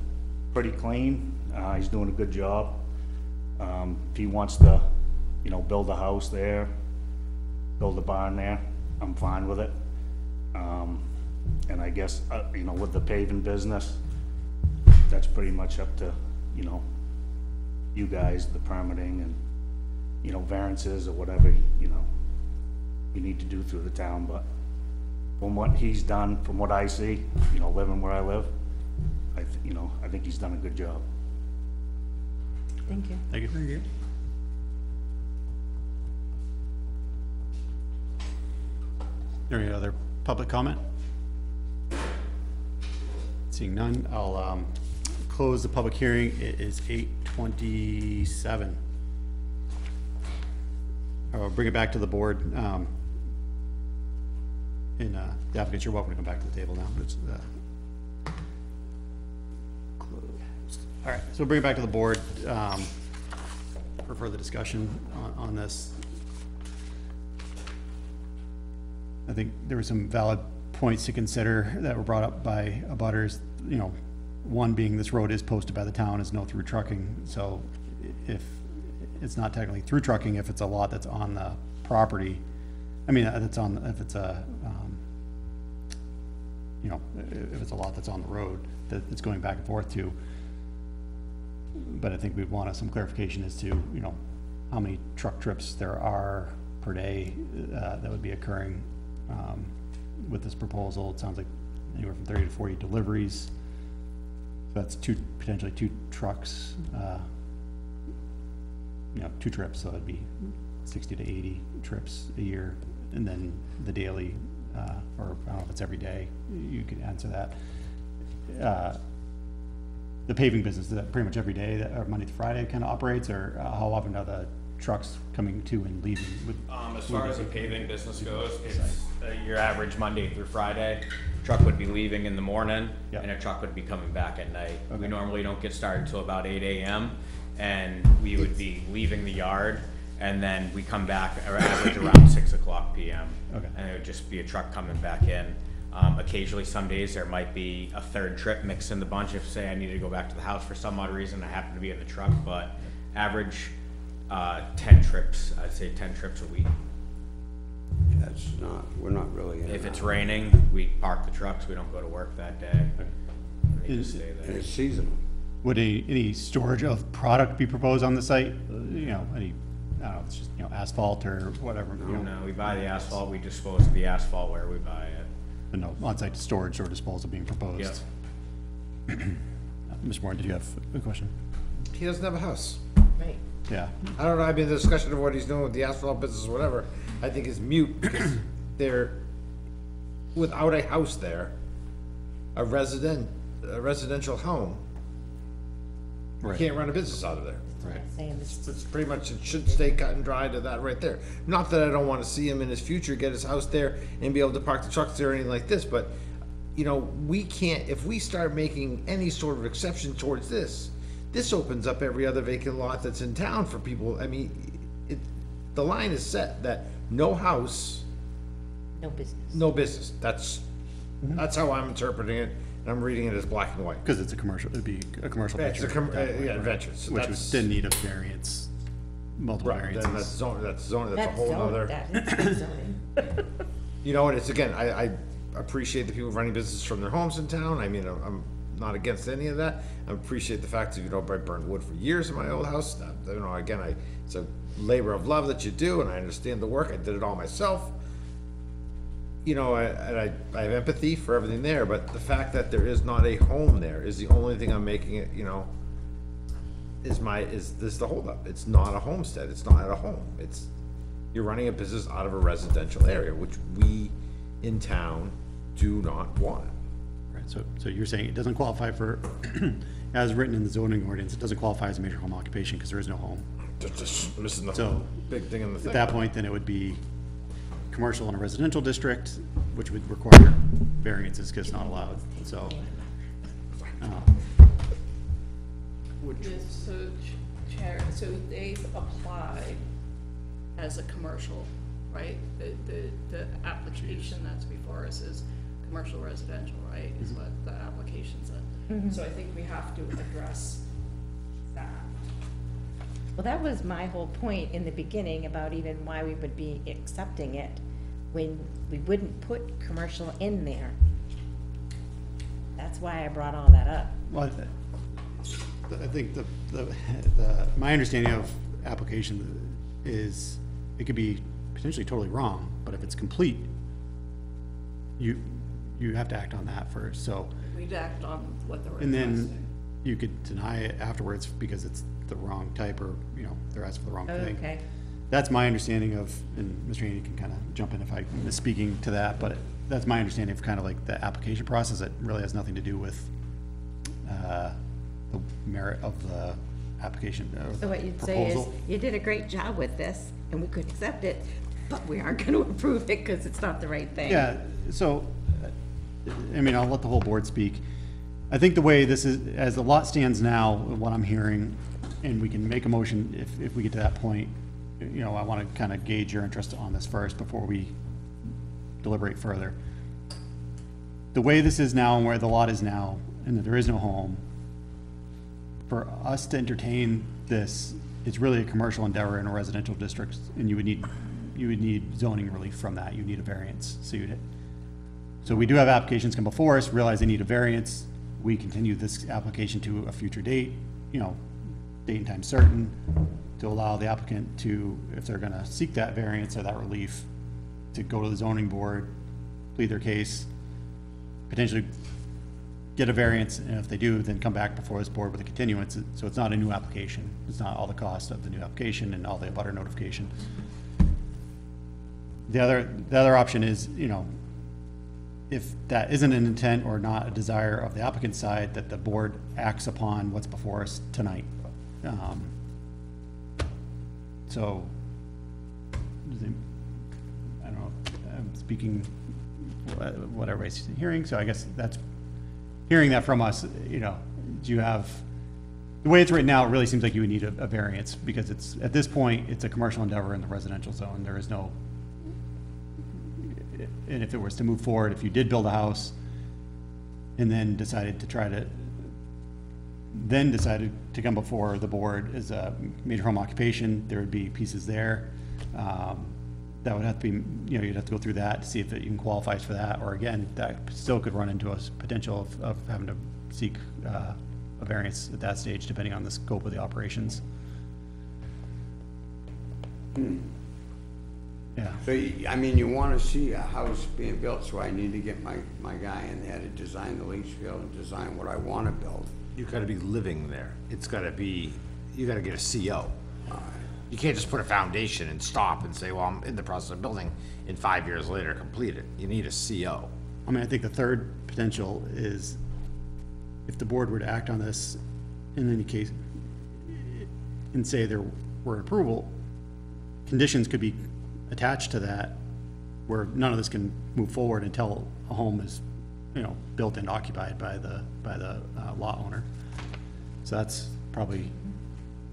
pretty clean. He's doing a good job. If he wants to, you know, build a house there, build a barn there, I'm fine with it. And I guess, you know, with the paving business, that's pretty much up to, you know, you guys, the permitting and, you know, variances or whatever, you know, you need to do through the town. But from what he's done, from what I see, you know, living where I live, you know, I think he's done a good job. Thank you. Thank you. Thank you. Any other public comment? Seeing none, I'll close the public hearing. It is 8:27. I'll bring it back to the board. And the applicants, you're welcome to come back to the table now. It's closed. All right, so we'll bring it back to the board for further discussion on this. I think there were some valid points to consider that were brought up by abutters. You know, one being this road is posted by the town as no through trucking. So if it's not technically through trucking, if it's a lot that's on the property, I mean, that's on, if it's a, you know, if it's a lot that's on the road that it's going back and forth to. But I think we'd want some clarification as to, you know, how many truck trips there are per day that would be occurring with this proposal. It sounds like anywhere from 30 to 40 deliveries. So that's potentially two trucks, you know, 2 trips, so it'd be 60 to 80 trips a year. And then the daily, or I don't know if it's every day, you could answer that. The paving business, is that pretty much every day, or Monday to Friday kind of operates, or how often are the trucks coming to and leaving with? As far as the paving business goes, it's your average Monday through Friday. Truck would be leaving in the morning, and a truck would be coming back at night. We normally don't get started until about 8 a.m. and we would be leaving the yard, and then we come back, our average around 6 o'clock p.m. And it would just be a truck coming back in. Occasionally, some days there might be a 3rd trip mixed in the bunch if, say, I need to go back to the house for some odd reason, I happen to be in the truck, but average 10 trips, I'd say 10 trips a week. That's not, we're not really in. If it's raining, we park the trucks, we don't go to work that day. They just stay there. And it's seasonal. Would any storage of product be proposed on the site? You know, any, I don't know, it's just, you know, asphalt or whatever, you know? No, we buy the asphalt, we dispose of the asphalt where we buy it. But no on-site storage or disposal being proposed? Yep. Mr. Moore, did you have a question? He doesn't have a house. Right. Yeah. I don't know, I mean, the discussion of what he's doing with the asphalt business or whatever, I think is mute, because they're, without a house there, a residential home, you Right. can't run a business out of there. Right. Saying this, It's pretty much, it should stay cut and dry to that right there. Not that I don't wanna see him in his future get his house there and be able to park the trucks there or anything like this, but, you know, we can't, if we start making any sort of exception towards this, this opens up every other vacant lot that's in town for people. I mean, the line is set that no house, no business. no business. That's how I'm interpreting it, and I'm reading it as black and white. Because it's a commercial, it'd be a commercial Yeah, it's venture. a yeah, venture. So Which would that's then need a variance, multiple right. Then variances. that's zone. That's a That's whole zoning, other. that is zoning. You know, and it's again, I appreciate the people running businesses from their homes in town. I mean, I'm not against any of that. I appreciate the fact that, you know, I burned wood for years in my old house. You know, again, it's a labor of love that you do, and I understand the work. I did it all myself. You know, I have empathy for everything there, but the fact that there is not a home there is the only thing I'm making it, you know, is this the holdup. It's not a homestead. It's not a home. You're running a business out of a residential area, which we in town do not want. Right, so you're saying it doesn't qualify for, as written in the zoning ordinance, it doesn't qualify as a major home occupation because there is no home. Just missing the So, big thing in the thing. At that point, then it would be commercial in a residential district, which would require variances because it's not allowed, so. Yes, so, Chair, so they've applied as a commercial, right? The application that's before us is commercial residential, right, is what the application said. So I think we have to address that. Well, that was my whole point in the beginning about even why we would be accepting it when we wouldn't put commercial in there. That's why I brought all that up. Well, I think my understanding of application is, it could be potentially totally wrong, but if it's complete, you have to act on that first, so. We'd act on what the And request. then you could deny it afterwards because it's the wrong type, or, you know, they're asking for the wrong thing. Okay. That's my understanding of, and Mr. Haney can kind of jump in if I'm misspeaking to that, but that's my understanding of kind of like the application process. It really has nothing to do with the merit of the application or So what you'd say is, proposal. you did a great job with this, and we could accept it, but we aren't gonna approve it because it's not the right thing. Yeah, so, I mean, I'll let the whole board speak. I think the way this is, as the lot stands now, what I'm hearing, and we can make a motion if we get to that point, you know, I want to kind of gauge your interest on this first before we deliberate further. The way this is now and where the lot is now, and that there is no home, for us to entertain this, it's really a commercial endeavor in a residential district, and you would need zoning relief from that. You need a variance, so we do have applications come before us, realize they need a variance. We continue this application to a future date, you know, date and time certain, to allow the applicant to, if they're gonna seek that variance or that relief, to go to the zoning board, plead their case, potentially get a variance, and if they do, then come back before this board with a continuance, so it's not a new application. It's not all the cost of the new application and all the abutter notification. The other option is, you know, if that isn't an intent or not a desire of the applicant's side, that the board acts upon what's before us tonight. So, I don't know, I'm speaking what everybody's hearing, so I guess that's, hearing that from us, you know, do you have, the way it's written now, it really seems like you would need a variance, because it's, at this point, it's a commercial endeavor in the residential zone, there is no, and if it was to move forward, if you did build a house, and then decided to come before the board as a major home occupation, there would be pieces there. That would have to be, you know, you'd have to go through that to see if it even qualifies for that, or again, that still could run into a potential of having to seek a variance at that stage, depending on the scope of the operations. Yeah. So, I mean, you wanna see a house being built, so I need to get my guy in there to design the leach field and design what I wanna build. You gotta be living there. It's gotta be, you gotta get a CO. You can't just put a foundation and stop and say, well, I'm in the process of building, and 5 years later complete it. You need a CO. I mean, I think the third potential is if the board were to act on this in any case and say there were approval, conditions could be attached to that where none of this can move forward until a home is, you know, built and occupied by the lot owner. So that's probably,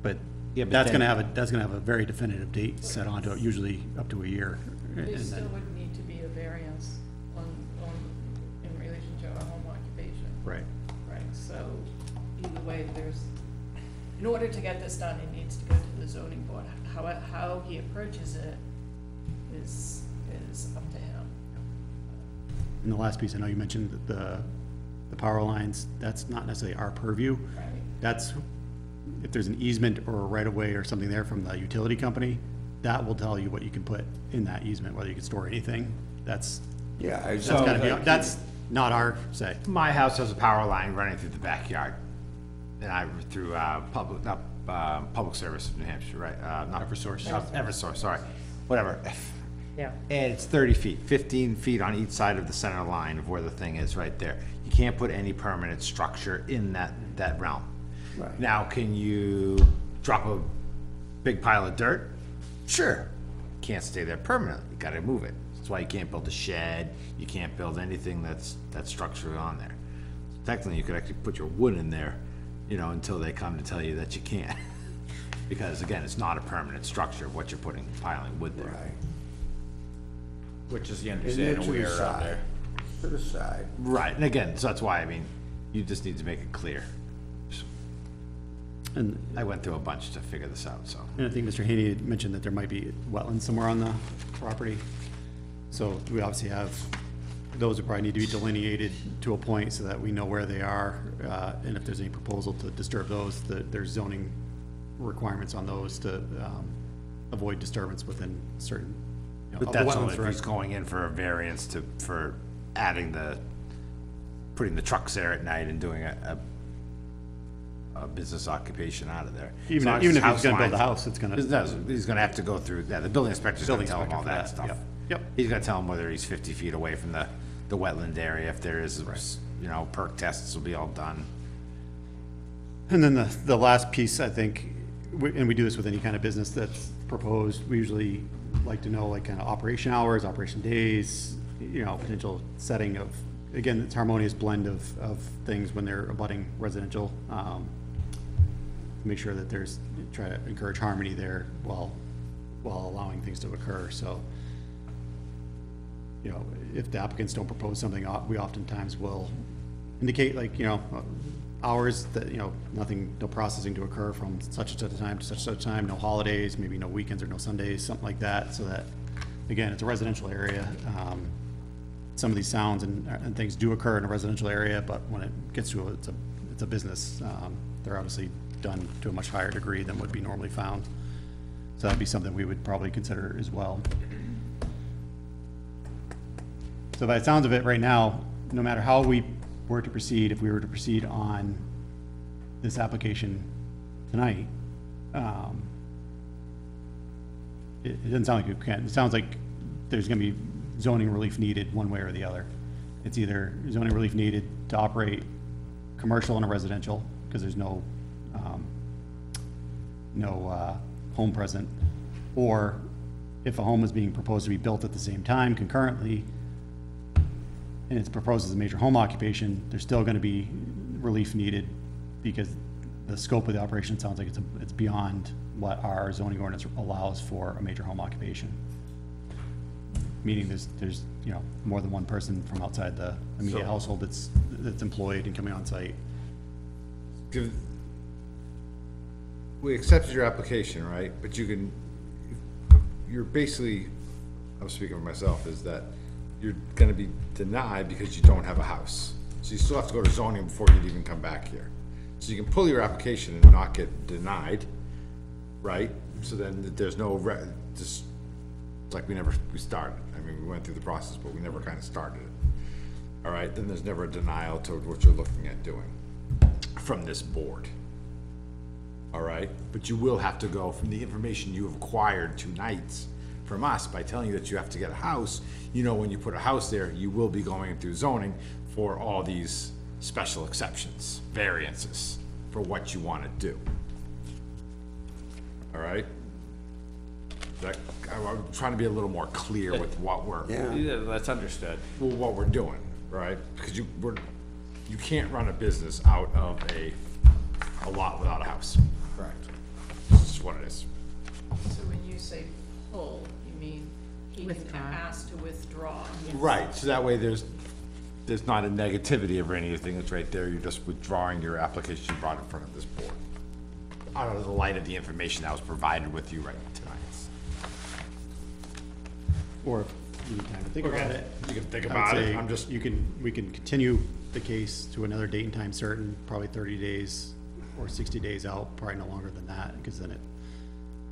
but that's gonna have a very definitive date set onto it, usually up to a year. There And still then- would need to be a variance in relation to a home occupation. Right. Right, so either way, in order to get this done, it needs to go to the zoning board. How he approaches it is up to him. And the last piece, I know you mentioned that the power lines, that's not necessarily our purview. Right. That's, if there's an easement or a right-of-way or something there from the utility company, that will tell you what you can put in that easement, whether you can store anything. That's gotta be, that's not our say. My house has a power line running through the backyard. And through, Public Service of New Hampshire, right? Not Eversource. Eversource, sorry. Whatever. Yeah. And it's 30 feet, 15 feet on each side of the center line of where the thing is right there. You can't put any permanent structure in that realm. Right. Now, can you drop a big pile of dirt? Sure. Can't stay there permanently. You gotta move it. That's why you can't build a shed. You can't build anything that's structurally on there. Technically, you could actually put your wood in there, you know, until they come to tell you that you can't. Because again, it's not a permanent structure of what you're piling wood there. Right. Which is the And they're understanding to we the are out there. side, to the side. Right, and again, so that's why, I mean, you just need to make it clear. And I went through a bunch to figure this out, so. And I think Mr. Haney had mentioned that there might be wetlands somewhere on the property. So we obviously have, those would probably need to be delineated to a point so that we know where they are. And if there's any proposal to disturb those, there's zoning requirements on those to avoid disturbance within certain, you know, But of the that's wetlands only if for- he's going in for a variance for adding putting the trucks there at night and doing a business occupation out of there. Even As long as if his he's gonna build lines- a house, it's gonna. He's gonna have to go through, the building inspector's gonna Building tell him all inspector that for that, stuff. yep. He's gonna tell him whether he's 50 feet away from the wetland area, if there is, you know, perk tests will be all done. And then the last piece, I think, and we do this with any kind of business that's proposed, we usually like to know like kind of operation hours, operation days, you know, potential setting of, again, it's harmonious blend of things when they're abutting residential. Make sure that try to encourage harmony there while allowing things to occur, so. You know, if the applicants don't propose something, we oftentimes will indicate like, you know, hours that, you know, no processing to occur from such and such a time to such and such a time, no holidays, maybe no weekends or no Sundays, something like that, so that, again, it's a residential area. Some of these sounds and things do occur in a residential area, but when it gets to it's a business, they're obviously done to a much higher degree than would be normally found. So that'd be something we would probably consider as well. So by the sounds of it right now, no matter how we were to proceed, if we were to proceed on this application tonight, it doesn't sound like you can, it sounds like there's gonna be zoning relief needed one way or the other. It's either zoning relief needed to operate commercial and a residential, because there's no home present, or if a home is being proposed to be built at the same time concurrently, and it's proposed as a major home occupation, there's still gonna be relief needed, because the scope of the operation sounds like it's beyond what our zoning ordinance allows for a major home occupation. Meaning there's, you know, more than one person from outside the immediate household that's employed and coming on site. We accepted your application, right? But you're basically, I'm speaking for myself, is that you're gonna be denied because you don't have a house. So you still have to go to zoning before you'd even come back here. So you can pull your application and not get denied, right? So then there's no, just, it's like we started. I mean, we went through the process, but we never kind of started it. All right, then there's never a denial to what you're looking at doing from this board. All right, but you will have to go from the information you have acquired tonight from us by telling you that you have to get a house. You know, when you put a house there, you will be going through zoning for all these special exceptions, variances for what you want to do. All right? I'm trying to be a little more clear with what we're, Yeah, that's understood. what we're doing, right? Because you can't run a business out of a lot without a house. Correct. This is what it is. So when you say pull, you mean he can ask to withdraw? Right, so that way there's not a negativity of anything that's right there, you're just withdrawing your application you brought in front of this board. Out of the light of the information that was provided with you right tonight. Or if you need time to think about it. You can think I would about it, say we can continue the case to another date and time certain, probably 30 days or 60 days out, probably no longer than that, because then it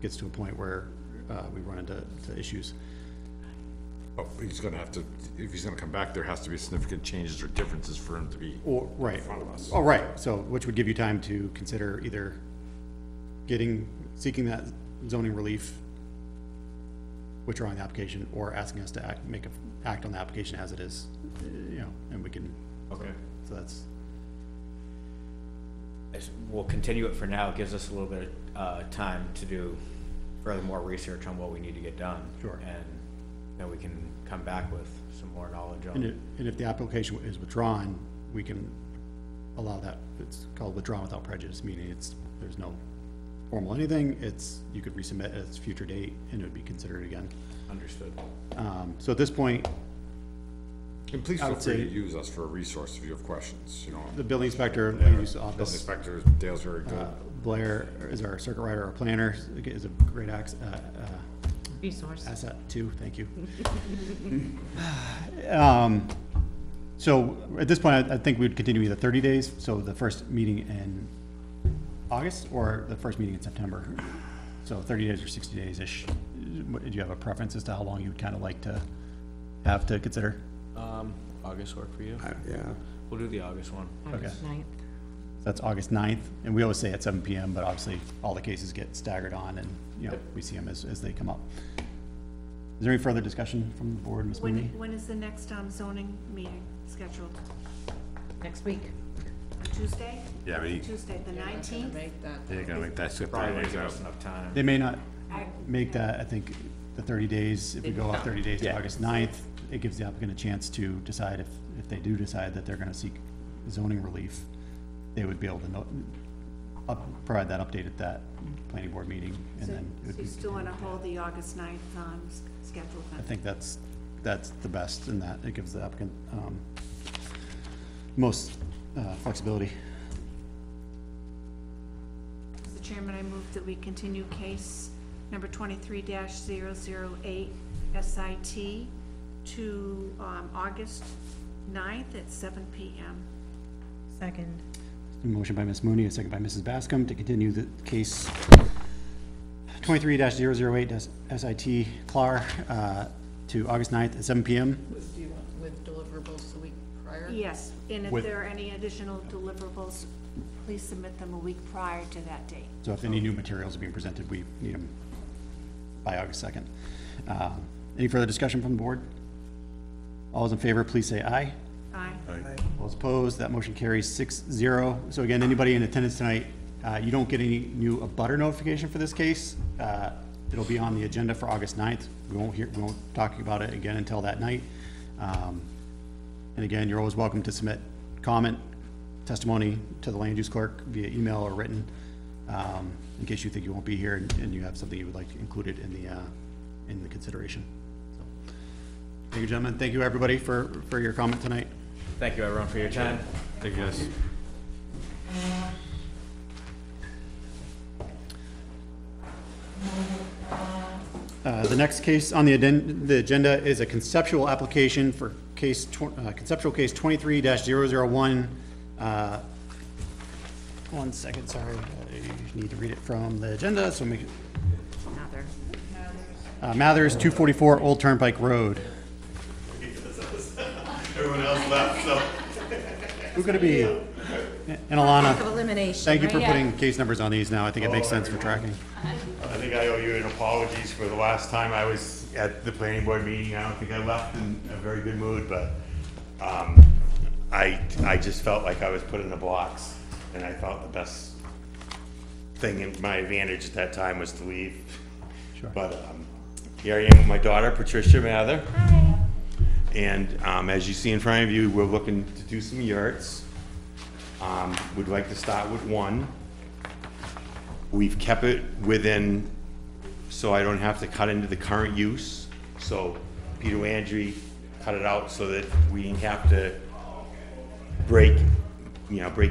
gets to a point where we run into issues. Oh, he's gonna have to, if he's gonna come back, there has to be significant changes or differences for him to be Right. in front of us. Oh, right, so, which would give you time to consider either seeking that zoning relief, withdrawing the application, or asking us to act on the application as it is, you know, and we can. Okay. So that's. We'll continue it for now. It gives us a little bit of time to do further more research on what we need to get done. Sure. And then we can come back with some more knowledge on. And if the application is withdrawn, we can allow that. It's called withdrawn without prejudice, meaning there's no formal anything. You could resubmit at its future date and it would be considered again. Understood. So at this point. And please feel free to use us for a resource if you have questions, you know. The building inspector, Landy's office. Building inspector, Dale's very good. Blair is our circuit rider, our planner, is a great Resource. asset too, thank you. So at this point, I think we'd continue either 30 days, so the first meeting in August, or the first meeting in September. So 30 days or 60 days-ish. Do you have a preference as to how long you would kind of like to have to consider? August work for you? Yeah. We'll do the August one. August 9th. That's August 9th, and we always say at 7 PM, but obviously all the cases get staggered on and, you know, we see them as they come up. Is there any further discussion from the board, Ms. Mooney? When is the next zoning meeting scheduled? Next week. On Tuesday? Yeah, but Tuesday, the 19th? You're gonna make that skip. Probably won't give us enough time. They may not make that, I think, the 30 days, if we go off 30 days to August 9th, it gives the applicant a chance to decide if they do decide that they're gonna seek zoning relief, they would be able to provide that update at that planning board meeting, and then it would So be. you still wanna hold the August 9th schedule then? I think that's the best in that, it gives the applicant, most flexibility. Mr. Chairman, I move that we continue case number 23-008 SIT to August 9th at 7 PM. Second. Motion by Ms. Mooney, a second by Mrs. Bascom to continue the case 23-008 SIT Clar to August 9th at 7 PM. Do you want with deliverables the week prior? Yes, and if With- there are any additional deliverables, please submit them a week prior to that date. So if any new materials are being presented, we need them by August 2nd. Any further discussion from the board? All those in favor, please say aye. Aye. All those opposed, that motion carries 6-0. So again, anybody in attendance tonight, you don't get any new abutter notification for this case. It'll be on the agenda for August 9th. We won't talk about it again until that night. And again, you're always welcome to submit comment, testimony to the land use clerk via email or written, in case you think you won't be here and you have something you would like included in the consideration. So, thank you, gentlemen. Thank you, everybody, for your comment tonight. Thank you, everyone, for your time. Thank you, guys. The next case on the agenda is a conceptual application for conceptual case 23-001. One second, sorry, I need to read it from the agenda, so make it. Mathers, 244 Old Turnpike Road. Everyone else left, so. Who could it be? And Alana, Of elimination, thank you for right? putting case numbers on these now. I think it makes sense for tracking. I think I owe you an apologies for the last time I was at the planning board meeting. I don't think I left in a very good mood, but I just felt like I was put in a box, and I thought the best thing in my advantage at that time was to leave. Sure. But here I am with my daughter, Patricia Mather. Hi. And as you see in front of you, we're looking to do some yurts. We'd like to start with one. We've kept it within, so I don't have to cut into the current use. So Peter Landry cut it out so that we didn't have to break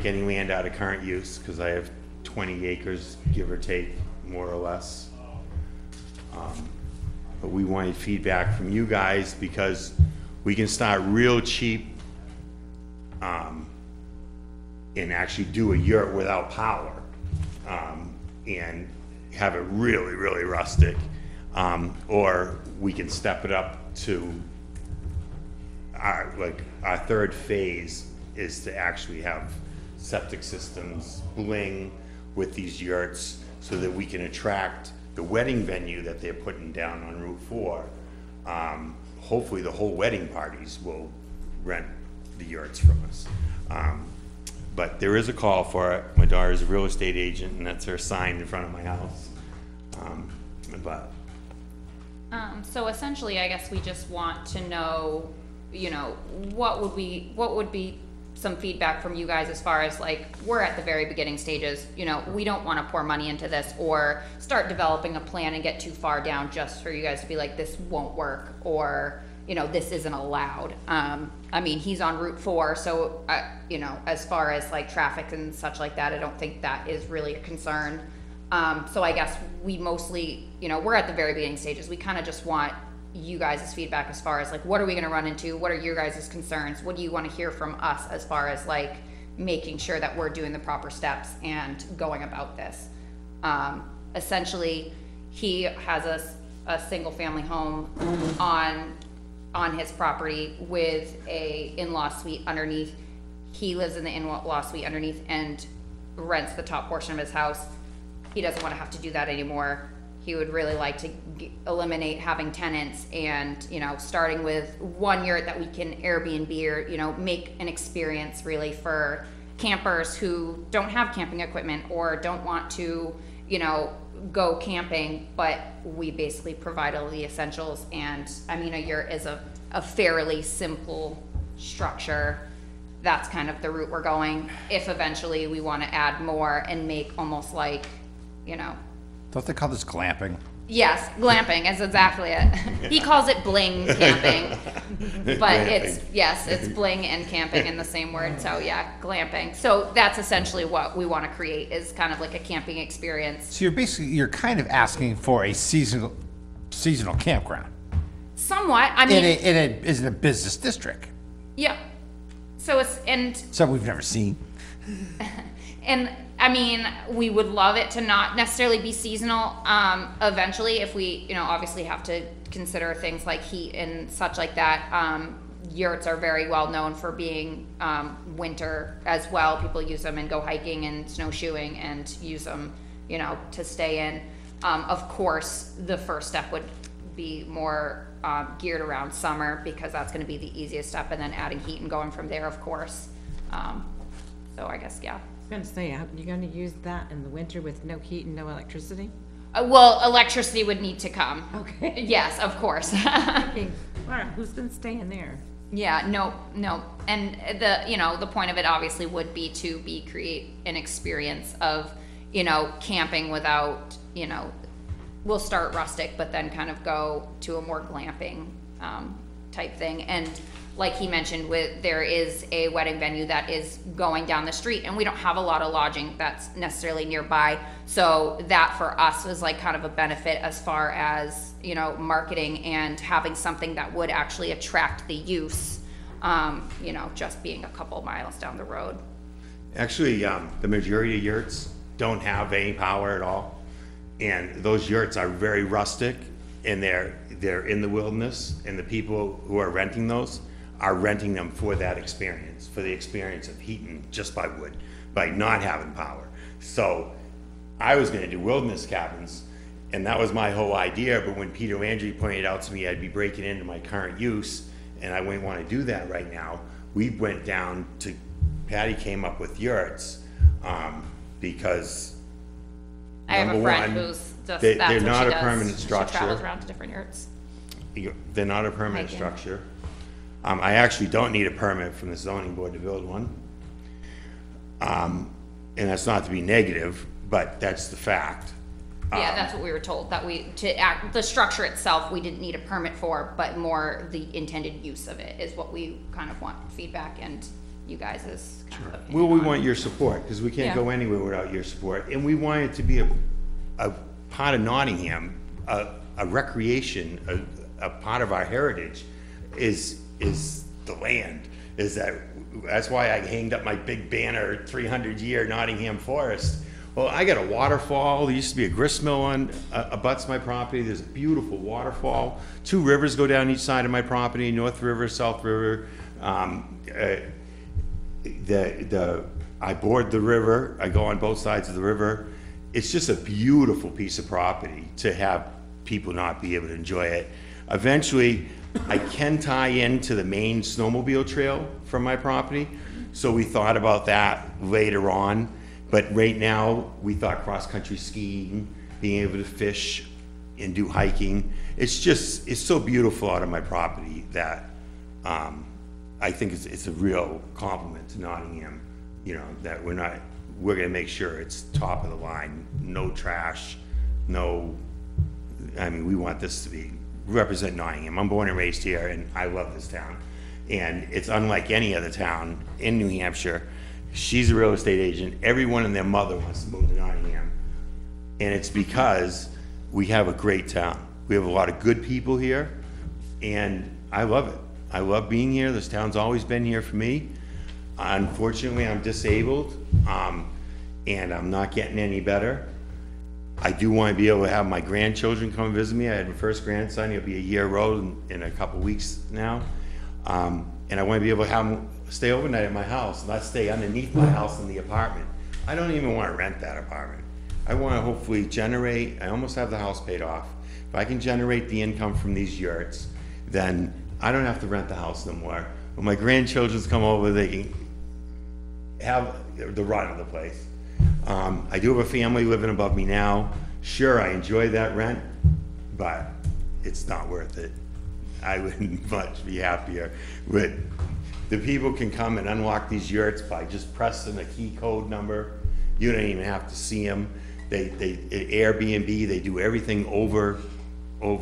any land out of current use, because I have 20 acres, give or take, more or less. But we wanted feedback from you guys, because we can start real cheap and actually do a yurt without power, and have it really, really rustic. Or we can step it up to our third phase is to actually have septic systems bling with these yurts, so that we can attract the wedding venue that they're putting down on Route 4. Hopefully the whole wedding parties will rent the yurts from us. But there is a call for it. My daughter's a real estate agent, and that's her sign in front of my house. So essentially, I guess we just want to know, what would be some feedback from you guys as far as we're at the very beginning stages, we don't want to pour money into this or start developing a plan and get too far down just for you guys to be like, this won't work, or, this isn't allowed. I mean, he's on Route 4, so, as far as traffic and such like that, I don't think that is really a concern. So I guess we mostly, we're at the very beginning stages. We kind of just want you guys' feedback as far as what are we going to run into? What are your guys' concerns? What do you want to hear from us as far as making sure that we're doing the proper steps and going about this? Essentially, he has a single family home on his property with a in-law suite underneath. He lives in the in-law suite underneath and rents the top portion of his house. He doesn't want to have to do that anymore. He would really like to eliminate having tenants and, starting with one yurt that we can Airbnb or, make an experience really for campers who don't have camping equipment or don't want to, go camping, but we basically provide all the essentials. And I mean, a yurt is a fairly simple structure. That's kind of the route we're going. If eventually we want to add more and make almost Don't they call this glamping? Yes, glamping is exactly it. He calls it bling camping, but it's bling and camping in the same word. So yeah, glamping. So that's essentially what we want to create, is kind of like a camping experience. So you're kind of asking for a seasonal campground. Somewhat. I mean, in a business district. Yeah. So something we've never seen. And I mean, we would love it to not necessarily be seasonal, eventually, if we, you know, obviously have to consider things like heat and such like that. Yurts are very well known for being, winter as well. People use them and go hiking and snowshoeing and use them, you know, to stay in. Of course, the first step would be more, geared around summer, because that's gonna be the easiest step, and then adding heat and going from there, of course. So I guess, yeah. I was gonna say, you're gonna use that in the winter with no heat and no electricity? Well, electricity would need to come. Okay. Yes, of course. Wow, who's gonna stay in there? Yeah, no. And the, you know, the point of it obviously would be to create an experience of, you know, camping without, you know, we'll start rustic, but then kind of go to a more glamping, type thing. And like he mentioned, there is a wedding venue that is going down the street, and we don't have a lot of lodging that's necessarily nearby. So that for us was like kind of a benefit as far as, you know, marketing and having something that would actually attract the use, you know, just being a couple miles down the road. Actually, the majority of yurts don't have any power at all. And those yurts are very rustic, and they're in the wilderness, and the people who are renting those are renting them for that experience, for the experience of heating just by wood, by not having power. So I was gonna do wilderness cabins, and that was my whole idea, but when Peter Landry pointed out to me I'd be breaking into my current use, and I wouldn't wanna do that right now, we went down to, Patty came up with yurts, because I have a number friend one, who's just, they're that's what she not does. a permanent She structure. travels around to different yurts. They're not a permanent Hiking. structure. I actually don't need a permit from the zoning board to build one. And that's not to be negative, but that's the fact. Yeah, that's what we were told, that the structure itself, we didn't need a permit for, but more the intended use of it is what we kind of want feedback and you guys' kind of opinion Well, we on. want your support, because we can't Yeah. go anywhere without your support. And we want it to be a part of Nottingham, a recreation, a part of our heritage is the land. That's why I hanged up my big banner, 300-year Nottingham Forest. Well, I got a waterfall. There used to be a grist mill on, abuts my property. There's a beautiful waterfall. 2 rivers go down each side of my property, North River, South River. I board the river. I go on both sides of the river. It's just a beautiful piece of property to have people not be able to enjoy it. Eventually, I can tie into the main snowmobile trail from my property. So we thought about that later on. But right now, we thought cross-country skiing, being able to fish and do hiking. It's so beautiful out of my property that I think it's a real compliment to Nottingham, you know, that we're gonna make sure it's top of the line, no trash, we want this to represent Nottingham. I'm born and raised here, and I love this town. And it's unlike any other town in New Hampshire. She's a real estate agent. Everyone and their mother wants to move to Nottingham. And it's because we have a great town. We have a lot of good people here, and I love it. I love being here. This town's always been here for me. Unfortunately, I'm disabled, and I'm not getting any better. I do want to be able to have my grandchildren come visit me. I had my first grandson. He'll be a year old in a couple weeks now. And I want to be able to have him stay overnight at my house, not stay underneath my house in the apartment. I don't even want to rent that apartment. I want to hopefully generate, I almost have the house paid off. If I can generate the income from these yurts, then I don't have to rent the house no more. When my grandchildren come over, they can have the run of the place. I do have a family living above me now. Sure, I enjoy that rent, but it's not worth it. I would much be happier with, the people can come and unlock these yurts by just pressing a key code number. You don't even have to see them. They Airbnb, they do everything over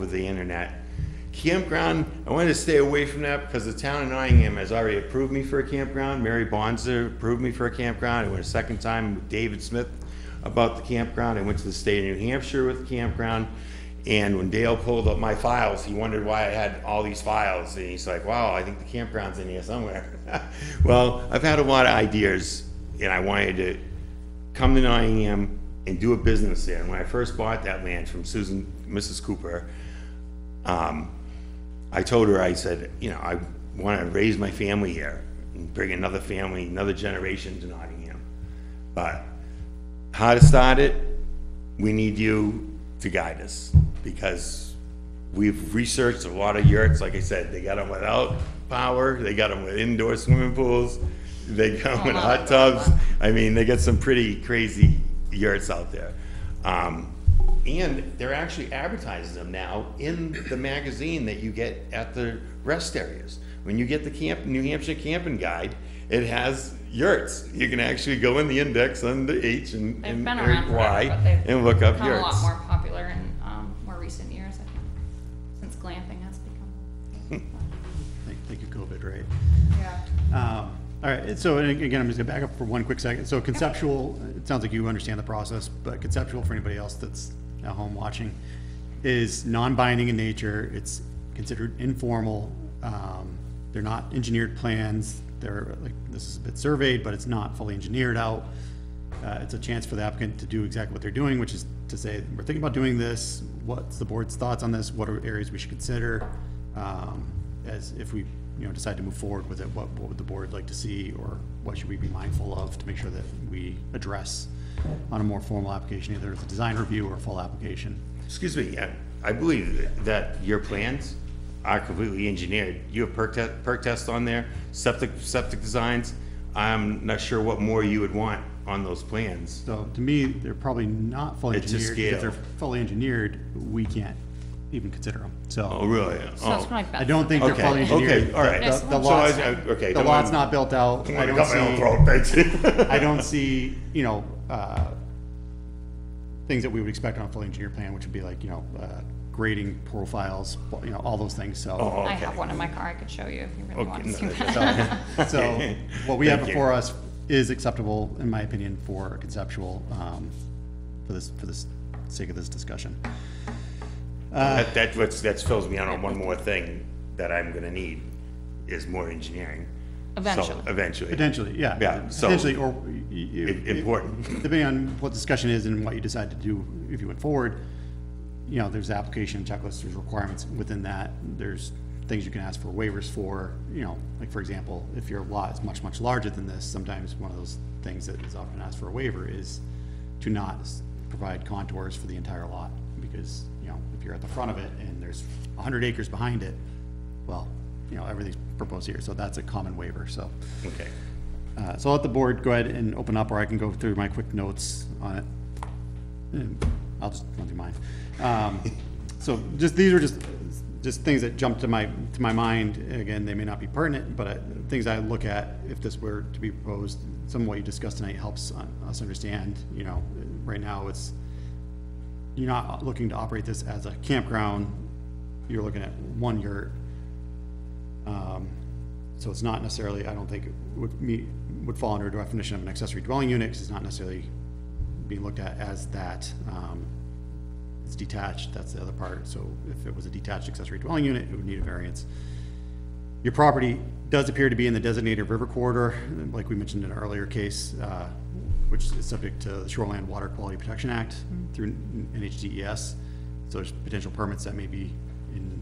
the internet. Campground, I wanted to stay away from that because the town of Nottingham has already approved me for a campground. Mary Bonser approved me for a campground. I went a second time with David Smith about the campground. I went to the state of New Hampshire with the campground. And when Dale pulled up my files, he wondered why I had all these files. And he's like, wow, I think the campground's in here somewhere. Well, I've had a lot of ideas, and I wanted to come to Nottingham and do a business there. And when I first bought that land from Mrs. Cooper, I told her, I said, you know, I want to raise my family here and bring another family, another generation to Nottingham. But how to start it, we need you to guide us, because we've researched a lot of yurts. Like I said, they got them without power, they got them with indoor swimming pools, they got them with hot tubs. I mean, they got some pretty crazy yurts out there. And they're actually advertising them now in the magazine that you get at the rest areas. When you get the New Hampshire Camping Guide, it has yurts. You can actually go in the index on the H and They've been around forever, Y but they've and look up become yurts. a lot more popular in more recent years, I think, since glamping has become. Thank you, COVID, right? Yeah. All right, so and again, I'm just gonna back up for one quick second. So conceptual, it sounds like you understand the process, but conceptual for anybody else that's at home watching is non-binding in nature. It's considered informal. They're not engineered plans. They're like, this is a bit surveyed, but it's not fully engineered out. It's a chance for the applicant to do exactly what they're doing, which is to say, we're thinking about doing this. What's the board's thoughts on this? What are areas we should consider? As if we, you know, decide to move forward with it, what would the board like to see, or what should we be mindful of to make sure that we address on a more formal application, either as a design review or a full application? Excuse me, I believe that your plans are completely engineered. You have perk tests on there, septic designs. I'm not sure what more you would want on those plans. So to me, they're probably not fully It's a engineered. If they're scale. fully engineered, we can't even consider them, so. Oh, really? So it's probably I don't think they're Okay, fully engineered. okay, all right. The So lot's, okay, the don't lot's wanna- not built out. don't I wanna don't cut my own see, throat, thanks. I don't see, you know, things that we would expect on a fully engineered plan, which would be like, you know, grading profiles, you know, all those things, so. Oh, I have one in my car I could show you if you really want to see no, that. So, what we have Thank you. before us is acceptable, in my opinion, for conceptual, for this sake of this discussion. That fills me in on one more thing that I'm gonna need, is more engineering. So, Eventually. Eventually. Potentially, yeah. Yeah, so. Potentially, or. Important. Depending on what discussion is and what you decide to do, if you went forward, you know, there's application checklists, there's requirements within that, there's things you can ask for waivers for, you know, like, for example, if your lot is much, much larger than this, sometimes one of those things that is often asked for a waiver is to not provide contours for the entire lot, because, you know, if you're at the front of it and there's 100 acres behind it, well, you know, everything's proposed here, so that's a common waiver, so. Okay. So I'll let the board go ahead and open up, or I can go through my quick notes on it. And I'll just run through mine. So these are just things that jump to my mind. Again, they may not be pertinent, but things I look at if this were to be proposed. Some of what you discussed tonight helps us understand, you know, right now you're not looking to operate this as a campground. You're looking at one yurt. So it's not necessarily, I don't think it would fall under a definition of an accessory dwelling unit, 'cause it's not necessarily being looked at as that. It's detached, that's the other part. So if it was a detached accessory dwelling unit, it would need a variance. Your property does appear to be in the designated river corridor, like we mentioned in an earlier case, which is subject to the Shoreland Water Quality Protection Act through NHDES. So there's potential permits that may be in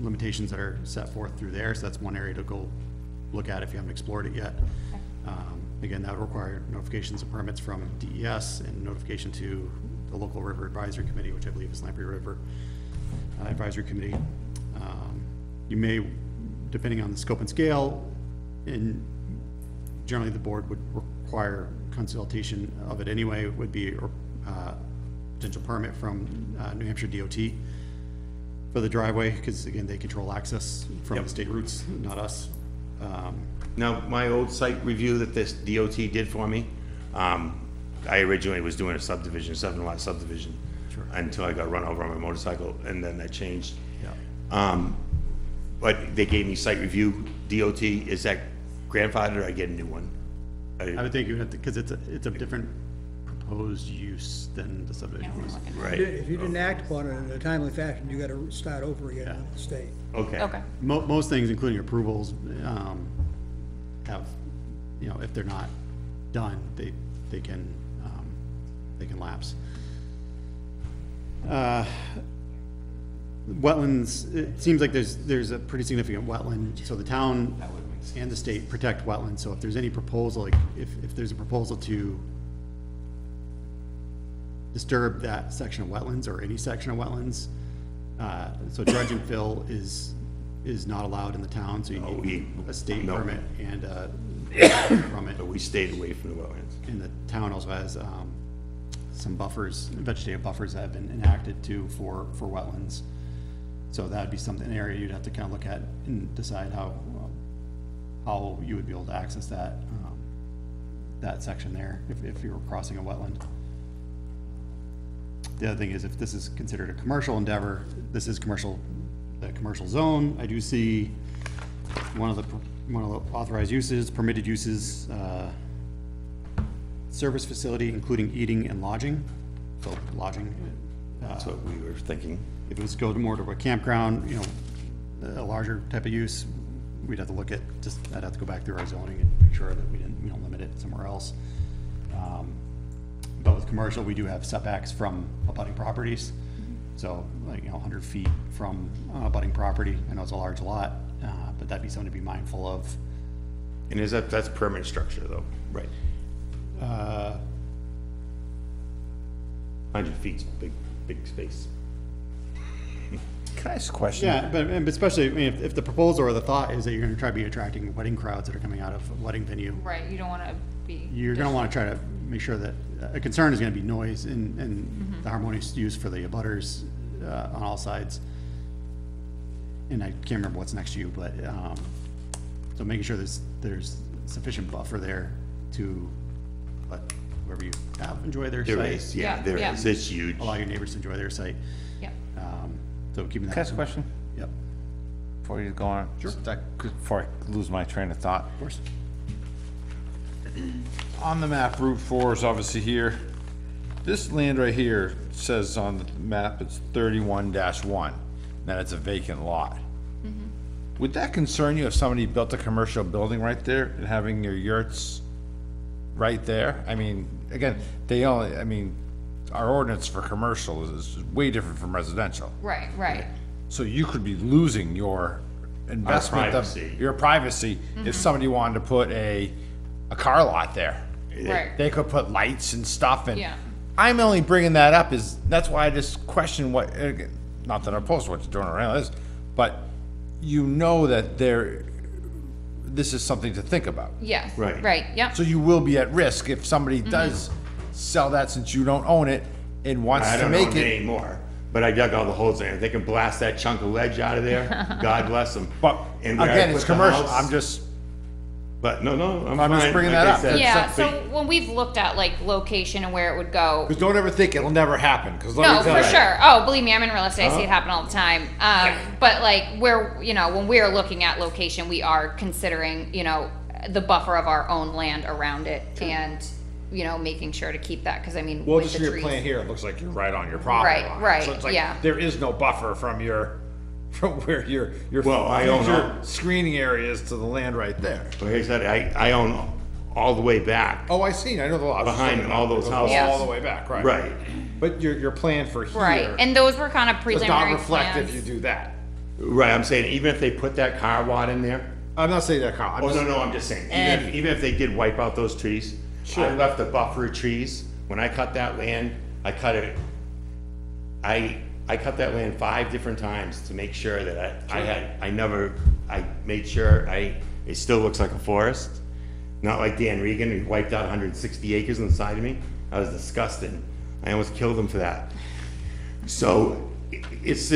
limitations that are set forth through there. So that's one area to go look at if you haven't explored it yet. Again, that would require notifications of permits from DES and notification to the local river advisory committee, which I believe is Lamprey River Advisory Committee. You may, depending on the scope and scale, and generally the board would require consultation of it anyway, would be a potential permit from New Hampshire DOT for the driveway, because again, they control access from the state routes, not us. Now, my old site review that this DOT did for me, I originally was doing a subdivision, 7-lot subdivision, until I got run over on my motorcycle, and then that changed. But they gave me site review, DOT, is that grandfathered, or I get a new one? I would think you would have to, because it's a different proposed use than the subdivision was. Right. If you didn't act upon it in a timely fashion, you gotta start over again with the state. Okay. Okay. Most things, including approvals, have, you know, if they're not done, they can they can lapse. Wetlands, it seems like there's a pretty significant wetland, so the town and the state protect wetlands, so if there's any proposal, like, if there's a proposal to disturb that section of wetlands or any section of wetlands, so dredge and fill is not allowed in the town, so you need a state permit and from it. But we stayed away from the wetlands. And the town also has some buffers, vegetative buffers that have been enacted too for wetlands. So that'd be something, an area you'd have to kind of look at and decide how you would be able to access that, that section there if you were crossing a wetland. The other thing is, if this is considered a commercial endeavor, this is commercial, the commercial zone. I do see one of the authorized uses, permitted uses, service facility, including eating and lodging. So lodging. That's what we were thinking. If it was go more to a campground, you know, a larger type of use, we'd have to look at, I'd have to go back through our zoning and make sure that we don't limit it somewhere else. But with commercial, we do have setbacks from abutting properties. So like, 100 feet from abutting property. I know it's a large lot, but that'd be something to be mindful of. And that's permanent structure though, right? 100 feet's big space. Can I ask a question? Yeah, but especially, I mean, if the proposal or the thought is that you're gonna try to be attracting wedding crowds that are coming out of a wedding venue. Right, you don't wanna be. You're gonna wanna try to make sure that, a concern is gonna be noise and the harmonious use for the abutters, on all sides. And I can't remember what's next to you, but, so making sure there's sufficient buffer there to let whoever you have enjoy their site. There is, yeah, there is, it's huge. Allow your neighbors to enjoy their site. Yep. So keeping that. Can I ask a question? Yep. Before you go on? Sure. Before I lose my train of thought. Of course. On the map, Route 4 is obviously here. This land right here says on the map it's 31-1, that it's a vacant lot. Would that concern you if somebody built a commercial building right there and having your yurts right there? I mean, again, our ordinance for commercial is way different from residential. Right, right. So you could be losing your investment privacy. your privacy if somebody wanted to put a car lot there. Right. They could put lights and stuff in. Yeah. I'm only bringing that up that's why I just question what, not that I'm opposed to what you're doing around this, but you know that this is something to think about. Yeah. Right. Right, yeah. So you will be at risk if somebody does sell that since you don't own it and wants I to don't make own it it. anymore, but I dug all the holes in it. If they can blast that chunk of ledge out of there, God bless them. But And where I again, put it's the commercial. house- I'm just, But no, I'm I'm just fine. bringing Like that I up. said, Yeah, but- so when we've looked at like location and where it would go, because don't ever think it'll never happen. Because let no, me tell for you, sure. Oh, believe me, I'm in real estate. I see it happen all the time. Yeah. But like, when we're looking at location, we are considering, the buffer of our own land around it, and making sure to keep that. Because I mean, well, with just the from your trees. plan here, it looks like you're right on your property Right, line. right, So it's like yeah. there is no buffer from where your Well, I own future all- screening area is to the land right there. Like I said, I own all the way back. Oh, I see. I know the law. Behind all those houses. all the way back, right? Right. But your plan for here Right, and those were kind of does preliminary not reflect plans. if you do that. Right, I'm saying even if they put that car lot in there, I'm not saying that, Carl. I'm just saying, even if they did wipe out those trees, Sure. I left a buffer of trees. When I cut that land, I cut that land 5 different times to make sure that I made sure it still looks like a forest. Not like Dan Regan, who wiped out 160 acres on the side of me. I was disgusted. I almost killed him for that. So it's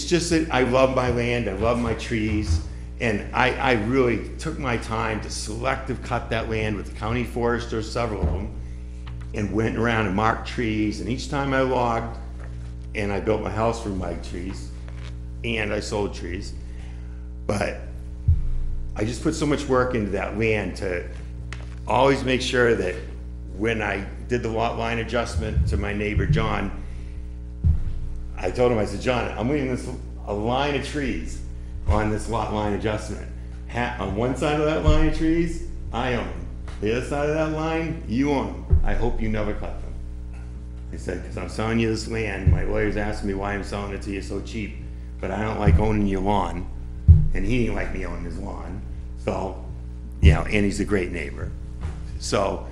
just that I love my land, I love my trees, and I really took my time to selective cut that land with the county forester, several of them, and went around and marked trees, and each time I logged, and I built my house from my trees, and I sold trees, but I just put so much work into that land to always make sure that when I did the lot line adjustment to my neighbor John, I told him, I said, John, I'm leaving a line of trees on this lot line adjustment. On one side of that line of trees, I own them. The other side of that line, you own them. I hope you never cut them. I said, because I'm selling you this land, my lawyer's asking me why I'm selling it to you so cheap, but I don't like owning your lawn, and he didn't like me owning his lawn, so, you know, and he's a great neighbor. So,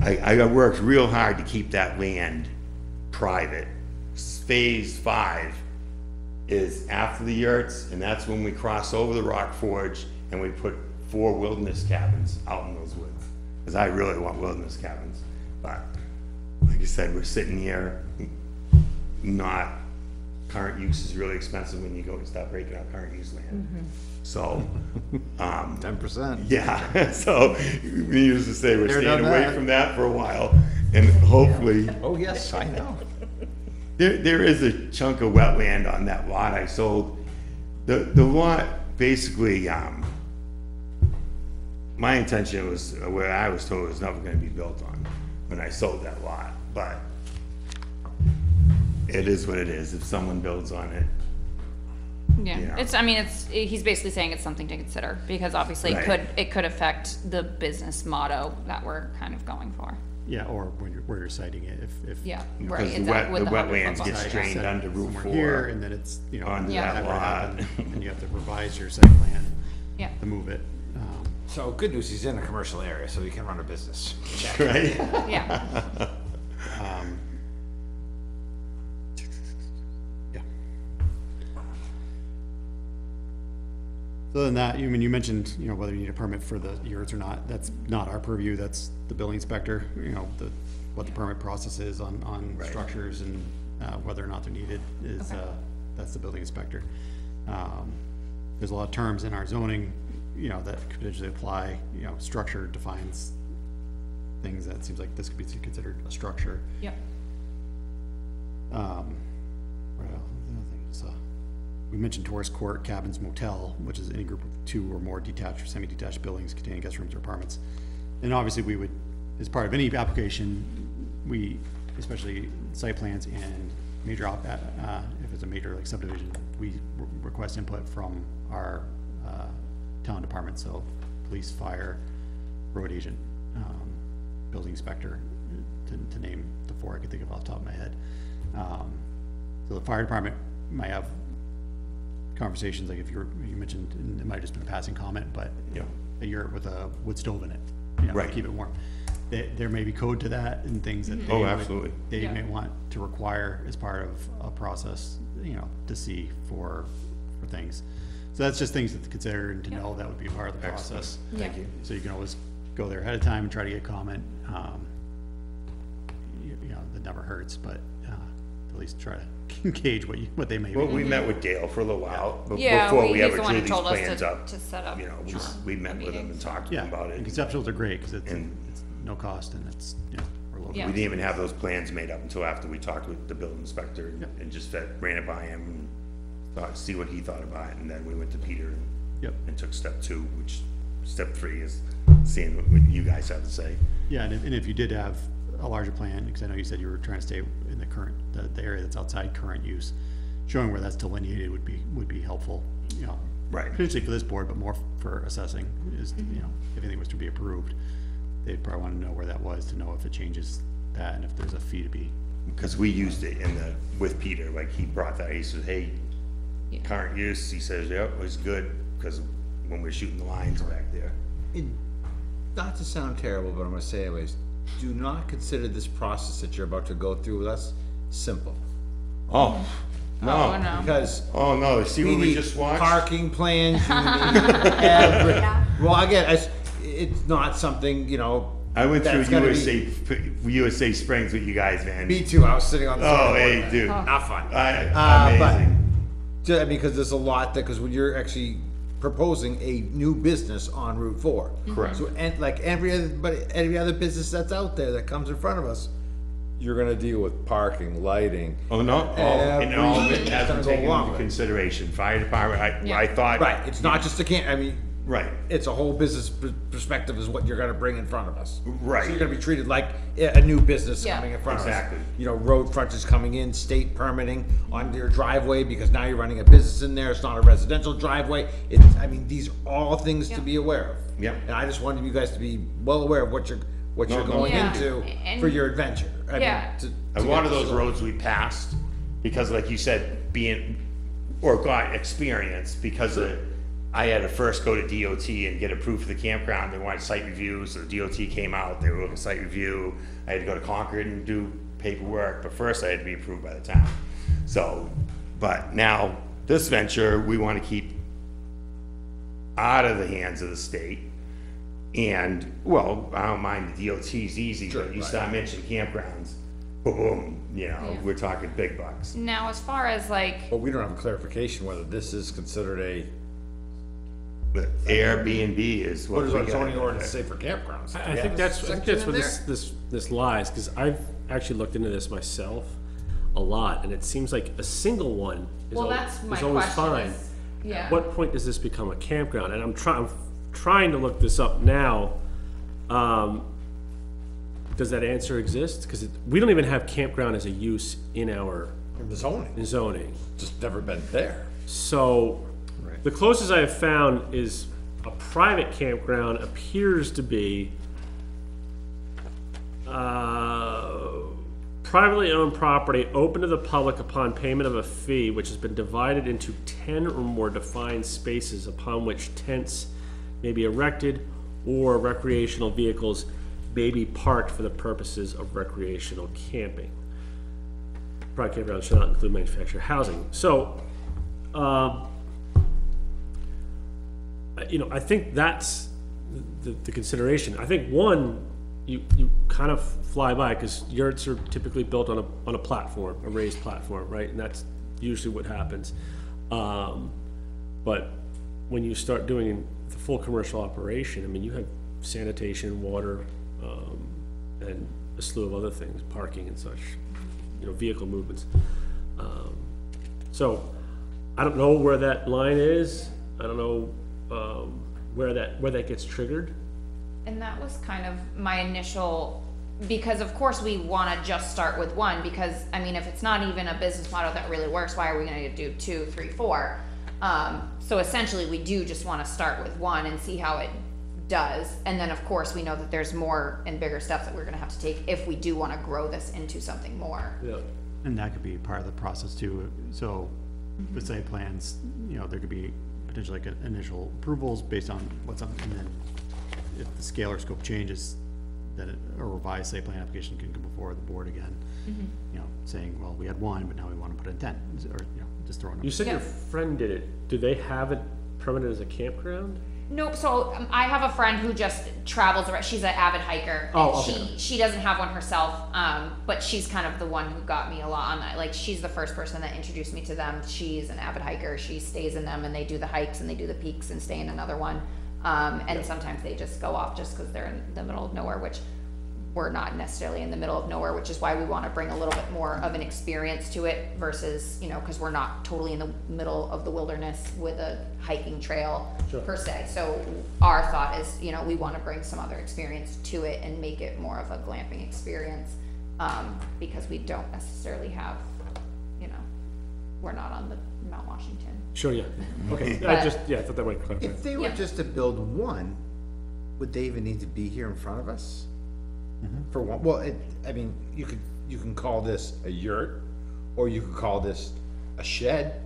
I worked real hard to keep that land private. Phase 5 is after the yurts, and that's when we cross over the Rock Forge, and we put 4 wilderness cabins out in those woods, because I really want wilderness cabins, but like I said, we're sitting here, not, current use is really expensive when you go and start breaking up current use land. So, 10%. yeah, so we used to say we're Never staying done away that. from that for a while, and hopefully. Oh, yes, I know. There is a chunk of wetland on that lot I sold. The lot, basically, my intention was, where I was told it was never gonna be built on when I sold that lot, but it is what it is. If someone builds on it, Yeah, Yeah. it's, I mean, it's, he's basically saying it's something to consider, because obviously Right. it could affect the business motto that we're kind of going for. Yeah, or where you're citing it, if. Yeah, right, because the exactly, with the 100 wetlands foot gets buffer. drained Set under Route somewhere 4. Here, and then it's, you know. Onto Yeah. that never lot. happened, And you have to revise your site plan. Yeah. To move it. So good news, he's in a commercial area, so he can run a business. Check. Right? Yeah. Yeah. So other than that, you mentioned, you know, whether you need a permit for the yurts or not, that's not our purview, that's the building inspector, you know, what the permit process is on Right. structures and, whether or not they're needed is, Okay. that's the building inspector. There's a lot of terms in our zoning, you know, that could potentially apply, you know, structure defines things that seems like this could be considered a structure. Yep. What else? The other thing is, we mentioned tourist court, cabins, motel, which is any group of 2 or more detached or semi-detached buildings containing guest rooms or apartments. And obviously, we would, as part of any application, we, especially site plans and major, if it's a major like subdivision, we request input from our town department, so police, fire, road agent, building inspector, to name the 4 I could think of off the top of my head. So the fire department might have conversations, like if you mentioned, and it might have just been a passing comment, but, you know, a yurt with a wood stove in it, you know, to Right. keep it warm. There may be code to that and things that Oh, absolutely. they Yeah. may want to require as part of a process, you know, to see for things. So that's just things to consider and to know that would be part of the process. Thank you. So you can always go there ahead of time and try to get comment. You know, that never hurts, but at least try to gauge what they may Well, be. we met with Dale for a little while, Yeah, before we he's ever the one drew who these told us plans up. to set up. You know, we met with him and talked to Yeah, him about and it. conceptuals are great, because it's And- no cost and it's, you know, we're local. Yeah. We didn't even have those plans made up until after we talked with the building inspector Yep. and just ran it by him and thought, see what he thought about it, and then we went to Peter Yep. and took step 2, which step 3 is seeing what you guys have to say. Yeah, and if you did have a larger plan, because I know you said you were trying to stay in the current, the area that's outside current use, showing where that's delineated would be helpful, you know. Right. Potentially for this board, but more for assessing is, you know, if anything was to be approved, they'd probably want to know where that was to know if it changes that and if there's a fee to be. Because we used it with Peter, like he brought that, he said, hey, current use, he says, yep, it was good, because when we're shooting the lines back there. Not to sound terrible, but I'm gonna say anyways, do not consider this process that you're about to go through with us simple. Oh, no. no. Because Oh, no, see what we need just watched? parking plans, you need well, again, it's not something, you know. I went through that's gonna USA Springs with you guys, man. Me too, I was sitting on the. Oh, zoning hey, board. dude. Not fun. Amazing. Because there's a lot that, because when you're actually proposing a new business on Route 4. Correct. So, and like every other business that's out there that comes in front of us, you're gonna deal with parking, lighting. Oh, no, and all of it everything has that's been gonna go taken along into with it. consideration. Fire department, I thought. Right, it's not just Right. it's a whole business perspective is what you're gonna bring in front of us. Right. So you're gonna be treated like a new business Yeah. coming in front Exactly. of us. You know, road frontage coming in, state permitting on your driveway, because now you're running a business in there, it's not a residential driveway. These are all things to be aware of. Yep. And I just wanted you guys to be well aware of what you're No, going Yeah. into And- for your adventure. I mean, Yeah. to A lot get of those this- roads we passed, because like you said, or got experience, because I had to first go to DOT and get approved for the campground, they wanted site reviews, so the DOT came out, they were looking at site review, I had to go to Concord and do paperwork, but first I had to be approved by the town. So, but now, this venture, we wanna keep out of the hands of the state. And, well, I don't mind the DOT's easy, but you start mentioning campgrounds, boom, you know, we're talking big bucks. Now, as far as like, But we don't have a clarification whether this is considered a, But Airbnb is what what does we our zoning got. ordinance say for campgrounds? I Do we think have a that's section where in there? this lies, because I've actually looked into this myself a lot, and it seems like a single one is well, al- that's my is always question fine. is, yeah. At what point does this become a campground? And I'm trying to look this up now. Does that answer exist? Because we don't even have campground as a use in our zoning. Just never been there. So, the closest I have found is a private campground appears to be privately owned property open to the public upon payment of a fee, which has been divided into 10 or more defined spaces upon which tents may be erected or recreational vehicles may be parked for the purposes of recreational camping. Private campgrounds shall not include manufactured housing. So, you know, I think that's the consideration. I think one, you kind of fly by, because yurts are typically built on a platform, a raised platform, right? And that's usually what happens. But when you start doing the full commercial operation, I mean, you have sanitation, water, and a slew of other things, parking and such, you know, vehicle movements. So I don't know where that line is. I don't know where that gets triggered. And that was kind of my initial, because of course we want to just start with one, because I mean, if it's not even a business model that really works, why are we going to do 2, 3, 4? So essentially we do just want to start with one and see how it does. And then of course we know that there's more and bigger steps that we're going to have to take if we do want to grow this into something more. Yeah. And that could be part of the process too. So with site plans, you know, there could be potentially like initial approvals based on what's up, and then if the scale or scope changes, then a revised site plan application can come before the board again. You know, saying, well, we had one, but now we want to put in 10, or, you know, just throwing. You said your friend did it. Do they have it permitted as a campground? Nope. So I have a friend who just travels around. She's an avid hiker. Oh, and okay. She doesn't have one herself, but she's kind of the one who got me a lot on that. Like, she's the first person that introduced me to them. She's an avid hiker. She stays in them, and they do the hikes and they do the peaks and stay in another one. And sometimes they just go off just because they're in the middle of nowhere, which we're not necessarily in the middle of nowhere, which is why we want to bring a little bit more of an experience to it versus, you know, because we're not totally in the middle of the wilderness with a hiking trail per se. So our thought is, you know, we want to bring some other experience to it and make it more of a glamping experience, because we don't necessarily have, you know, we're not on the Mount Washington. Sure, yeah. Okay, But- I thought that might clarify. If they were Yeah. just to build one, would they even need to be here in front of us? For one, well, I mean, you can call this a yurt, or you could call this a shed.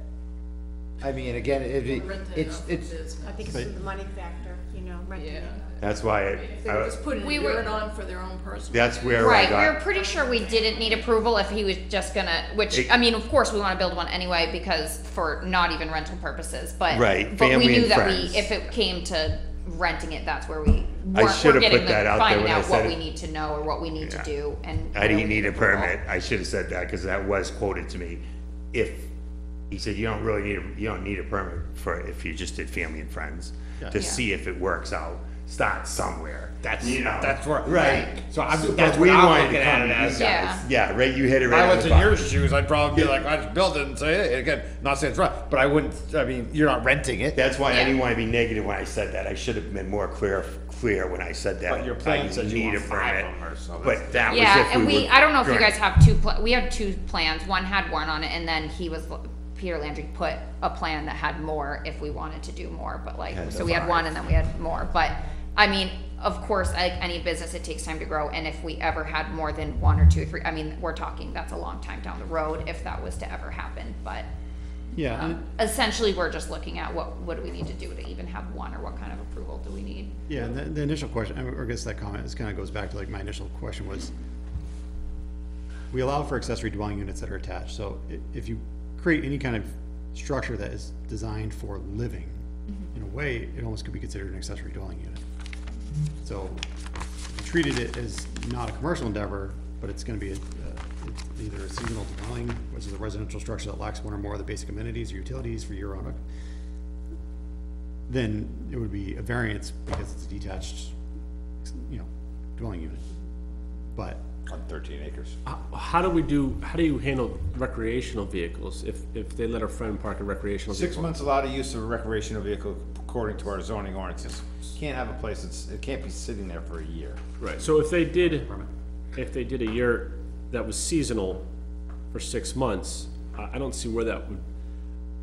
I mean, again, it's, I think it's the money factor, you know, renting it. That's why If they were just putting We a were- yurt on for their own personal. that's where I Right, we got. were pretty sure we didn't need approval if he was just gonna, which, It- I mean, of course, we wanna build one anyway, because for not even rental purposes, but. Right, But we family knew and that friends. if it came to renting it, that's where we I we're should have getting put the, that out there finding when I out said what it. we need to know or what we need to do, and. I didn't need a permit, I should have said that, because that was quoted to me. If, he said, you don't need a permit for, if you just did family and friends, to Yeah. see if it works out, start somewhere. That's, You know, that's where. right. So But that's we what I'm wanted looking to at come it to you as. Yeah. Yeah, right, you hit it If right I on was the in your button. shoes, I'd probably be like, I just built it and say, hey, again, not saying it's right, but I wouldn't, I mean, you're not renting it. That's why I Yeah. didn't want to be negative when I said that, I should have been more clear when I said that. But your plan I said you need want a 5 permit. of 'em or so, But that was Yeah, if and we were. I don't know if you going- guys have we had 2 plans, one had one on it, and then Peter Landry put a plan that had more if we wanted to do more, but like, Yeah, so we had 5. one and then we had more, but, I mean, of course, like any business, it takes time to grow, and if we ever had more than 1 or 2 or 3, I mean, we're talking, that's a long time down the road if that was to ever happen, but Yeah, and- essentially, we're just looking at what do we need to do to even have one, or what kind of approval do we need? yeah, and the initial question, or I guess that comment, is kind of goes back to like my initial question was, we allow for accessory dwelling units that are attached, so if you create any kind of structure that is designed for living, in a way, it almost could be considered an accessory dwelling unit. So, we treated it as not a commercial endeavor, but it's gonna be it's either a seasonal dwelling, which is a residential structure that lacks one or more of the basic amenities or utilities for year-round, then it would be a variance because it's a detached, dwelling unit. But On 13 acres. How do you handle recreational vehicles if they let a friend park a recreational 6 vehicle? months allowed a use of a recreational vehicle according to our zoning ordinances. Can't have a place it can't be sitting there for a year. Right, so if they did a year that was seasonal for 6 months, I don't see where that would,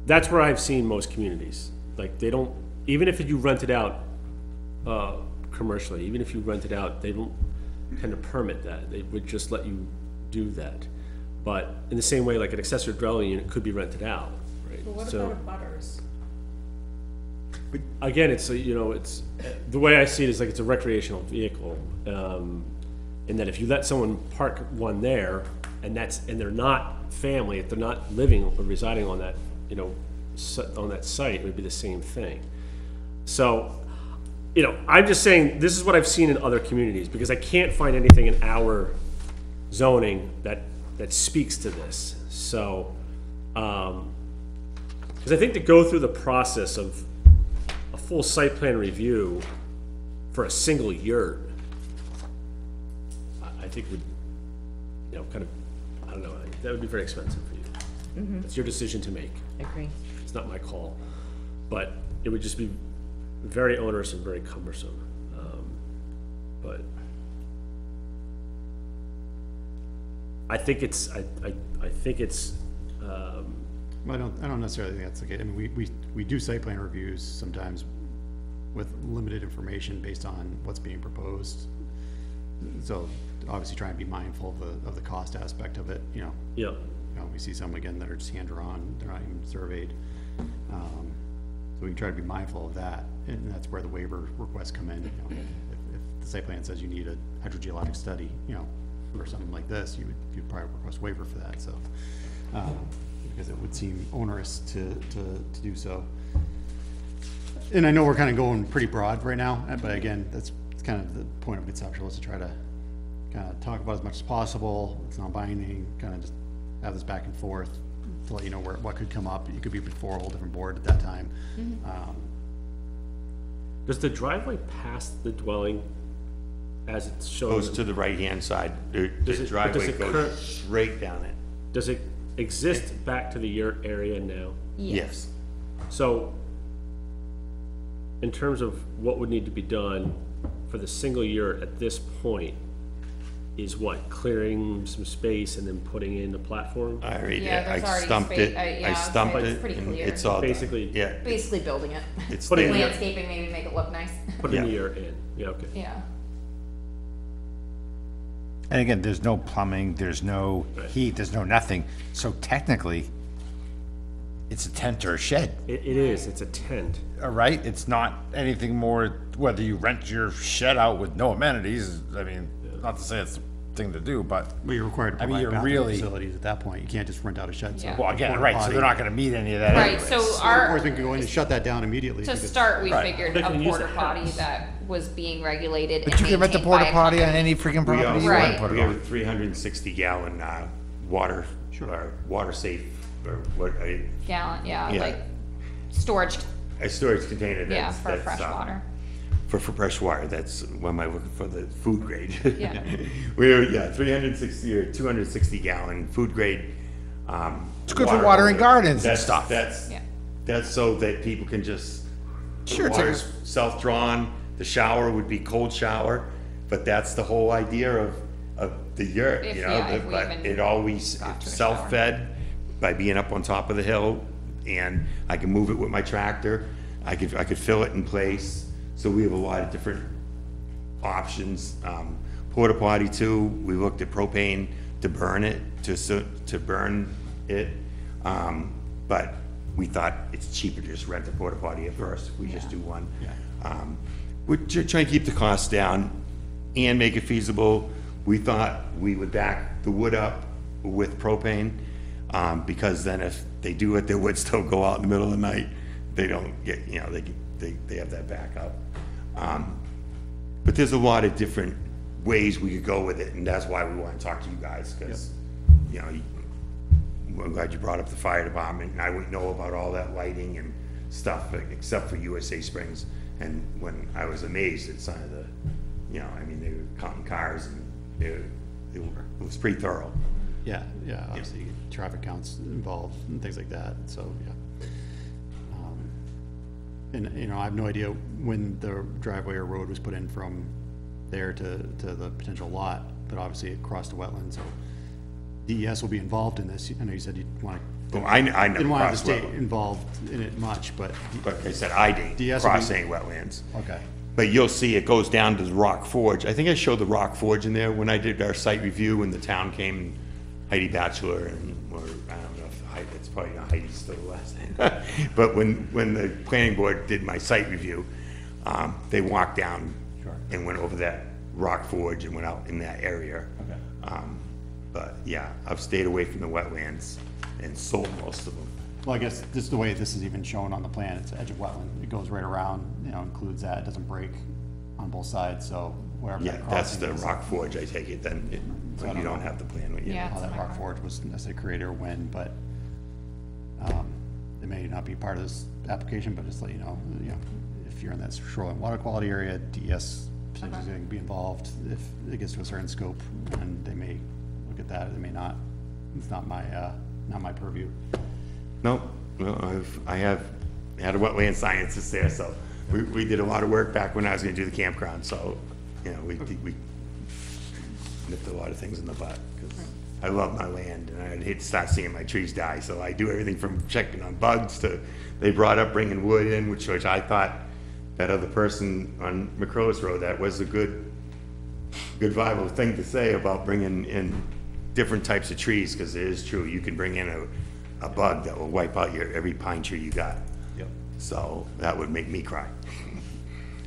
that's where I've seen most communities. Like, they don't, even if you rent it out, commercially, even if you rent it out, they don't tend to permit that. They would just let you do that. But in the same way, like an accessory dwelling unit could be rented out, right? But what So- about butters? Again, it's the way I see it is like it's a recreational vehicle, and that if you let someone park one there, and they're not family, if they're not living or residing on that, on that site, it would be the same thing. So, I'm just saying, this is what I've seen in other communities, because I can't find anything in our zoning that speaks to this. So, because I think to go through the process of a full site plan review for a single yurt, I think would, kind of, I don't know, that would be very expensive for you. It's your decision to make. Agree. It's not my call. But it would just be very onerous and very cumbersome. But I think it's, I think it's, I don't necessarily think that's the case. I mean, we do site plan reviews sometimes with limited information based on what's being proposed. So obviously try and be mindful of the cost aspect of it, yeah. We see some again that are just hand-drawn, they're not even surveyed. So we can try to be mindful of that, and that's where the waiver requests come in. If the site plan says you need a hydrogeologic study, or something like this, you'd probably request waiver for that, so. Because it would seem onerous to do so. And I know we're kind of going pretty broad right now, but again, that's kind of the point of conceptual, is to try to kind of talk about as much as possible. It's not binding, kind of just have this back and forth to let you know what could come up. You could be before a whole different board at that time. Does the driveway pass the dwelling as it's shown? Goes to the right-hand side. The driveway goes straight down it. Does it exist back to the yurt area now? Yes. So, in terms of what would need to be done for the single yurt at this point, is what, clearing some space and then putting in the platform? I already did. Yeah, there's I already stumped space- it. yeah, I stumped it's it, pretty and clear. it's all done. Basically- Yeah. Basically building it. It's Putting there. Landscaping, maybe make it look nice. Putting the Yeah. yurt in, yeah, okay. Yeah. And again, there's no plumbing, there's no heat, there's no nothing, so technically, it's a tent or a shed. It is, it's a tent. All right, it's not anything more, whether you rent your shed out with no amenities, I mean, not to say it's the thing to do, but. Well, you're required to I mean, provide you're bathroom really. facilities at that point. You can't just rent out a shed. Yeah. Well, again, right, so they're not gonna meet any of that Right, anyways. so Of our, course, we can go in and shut that down immediately. to because- start, we Right. figured They a can use porta the potty house. that was being regulated But and you can rent the maintained by porta a potty on company. any freaking We property you Right. want, put We it have a on. 360-gallon water, or water safe, or what, Gallon, yeah, Yeah. like storage, a storage container yeah, that's. for that's, fresh water. For fresh water, that's, what am I looking for, the food grade? Yeah. We're, 360 or 260-gallon food grade, It's good for watering gardens and That's- stuff. Yeah. That's so that people can just. Sure, it's Water's self-drawn, the shower would be cold shower, but that's the whole idea of the yurt, If- yeah, if we but even it always, got to it's a shower. self-fed by being up on top of the hill, and I can move it with my tractor, I could fill it in place, so we have a lot of different options. Porta potty too, we looked at propane to burn it, to burn it. But we thought it's cheaper to just rent a porta potty at first, we just do one. We're trying to keep the costs down and make it feasible. We thought we would back the wood up with propane, because then if they do it, their wood still go out in the middle of the night. They don't get, you know, they have that backup. But there's a lot of different ways we could go with it, and that's why we want to talk to you guys, because, you know, I'm glad you brought up the fire department, and I wouldn't know about all that lighting and stuff, except for USA Springs. And when I was amazed at some of the, you know, I mean, they were counting cars, and it was pretty thorough. Yeah, obviously, traffic counts involved and things like that, so, yeah. And, you know, I have no idea when the driveway or road was put in from there to the potential lot, but obviously it crossed a wetland, so DES will be involved in this. I know you said you want to. Well, I never didn't want to have the crossed state wetland. involved in it much, but. Like I said, I didn't DES will cross be- any wetlands. Okay. But you'll see it goes down to the Rock Forge. I think I showed the Rock Forge in there when I did our site review, when the town came, Heidi Bachelor, and, or, I don't know if Heidi, it's probably not Heidi's still the last name. But when the planning board did my site review, they walked down and went over that Rock Forge and went out in that area. Okay. But yeah, I've stayed away from the wetlands and sold most of them. Well, I guess this is the way this is even shown on the plan. It's the edge of wetland. It goes right around, you know, includes that. It doesn't break on both sides, so wherever Yeah, that that's crossing the is. Rock Forge, I take it, then, So I when you don't don't know. have the plan with you. Yeah. How that Rock Forge was necessarily created or when, but, it may not be part of this application, but just let you know, if you're in that shoreline water quality area, DES potentially is going to be involved if it gets to a certain scope, and they may look at that, or they may not. It's not my purview. No, I have had a wetland scientist there, so we did a lot of work back when I was gonna do the campground, so, you know, we nipped a lot of things in the butt, because I love my land, and I'd hate to start seeing my trees die, so I do everything from checking on bugs to, they brought up bringing wood in, which I thought that other person on McCrillis Road, that was a good viable thing to say about bringing in different types of trees, because it is true, you can bring in a bug that will wipe out every pine tree you got. Yep. So that would make me cry.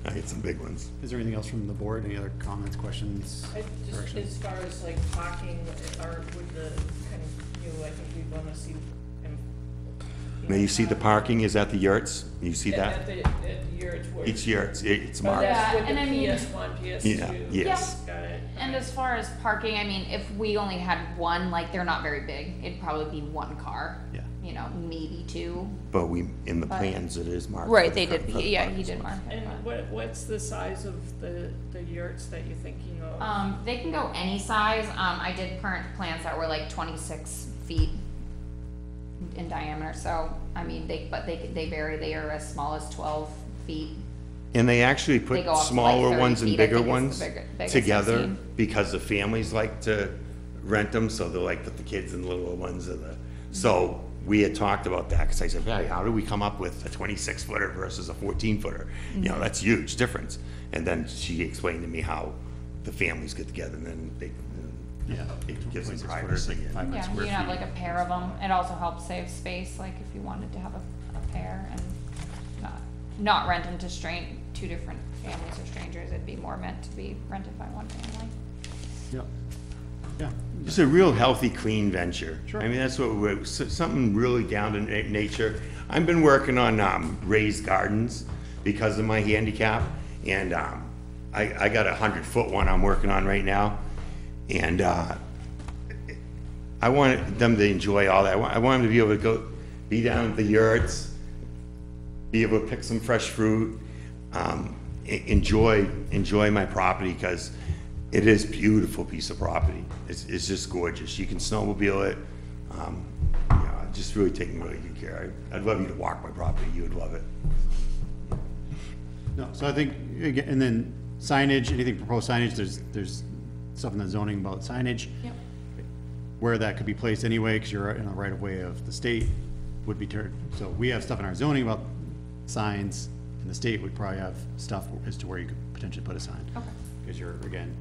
I get some big ones. Is there anything else from the board? Any other comments, questions, Just corrections? as far as like parking, or with the kind of, I think we wanna see. Now, you see the parking is at the yurts? You see At that? the yurts where. Each yurt, it's But marked. that's with Yeah, and I the mean- PS1, PS2. Yeah, yes. Got it. And as far as parking, I mean, if we only had one, like, they're not very big, it'd probably be one car. Yeah. You know, maybe two. But in the But- plans, it is marked. Right, for they the- did, for the yeah, parking he did spots. mark it. And what's the size of the yurts that you're thinking of? They can go any size. I did current plans that were like 26 feet in diameter, so, I mean, they vary. They are as small as 12 feet. And they actually They put go up to like smaller 30 ones and feet. I bigger think it's ones the biggest together, 16. because the families like to rent them, so they'll like put the kids in the little ones of the, so we had talked about that, because I said, hey, how do we come up with a 26-footer versus a 14-footer? You know, that's huge difference. And then she explained to me how the families get together, and then it gives them 26 privacy. footers, 500 Yeah, you square can have feet. like a pair of them. It also helps save space, like if you wanted to have a pair and not rent them to two different families or strangers. It'd be more meant to be rented by one family. Yep. Yeah. Just a real healthy, clean venture. Sure. I mean, that's what something really down to nature. I've been working on raised gardens because of my handicap, and I got a 100-foot one I'm working on right now, and I want them to enjoy all that. I want them to be able to be down at the yurts, be able to pick some fresh fruit, enjoy my property, because it is a beautiful piece of property. It's just gorgeous. You can snowmobile it. Just really taking really good care. I'd love you to walk my property. You would love it. No, so I think, again, and then signage, anything proposed signage, there's stuff in the zoning about signage. Yep. Where that could be placed anyway, because you're in the right of way of the state, would be so we have stuff in our zoning about signs, and the state would probably have stuff as to where you could potentially put a sign. Okay. because you're, again,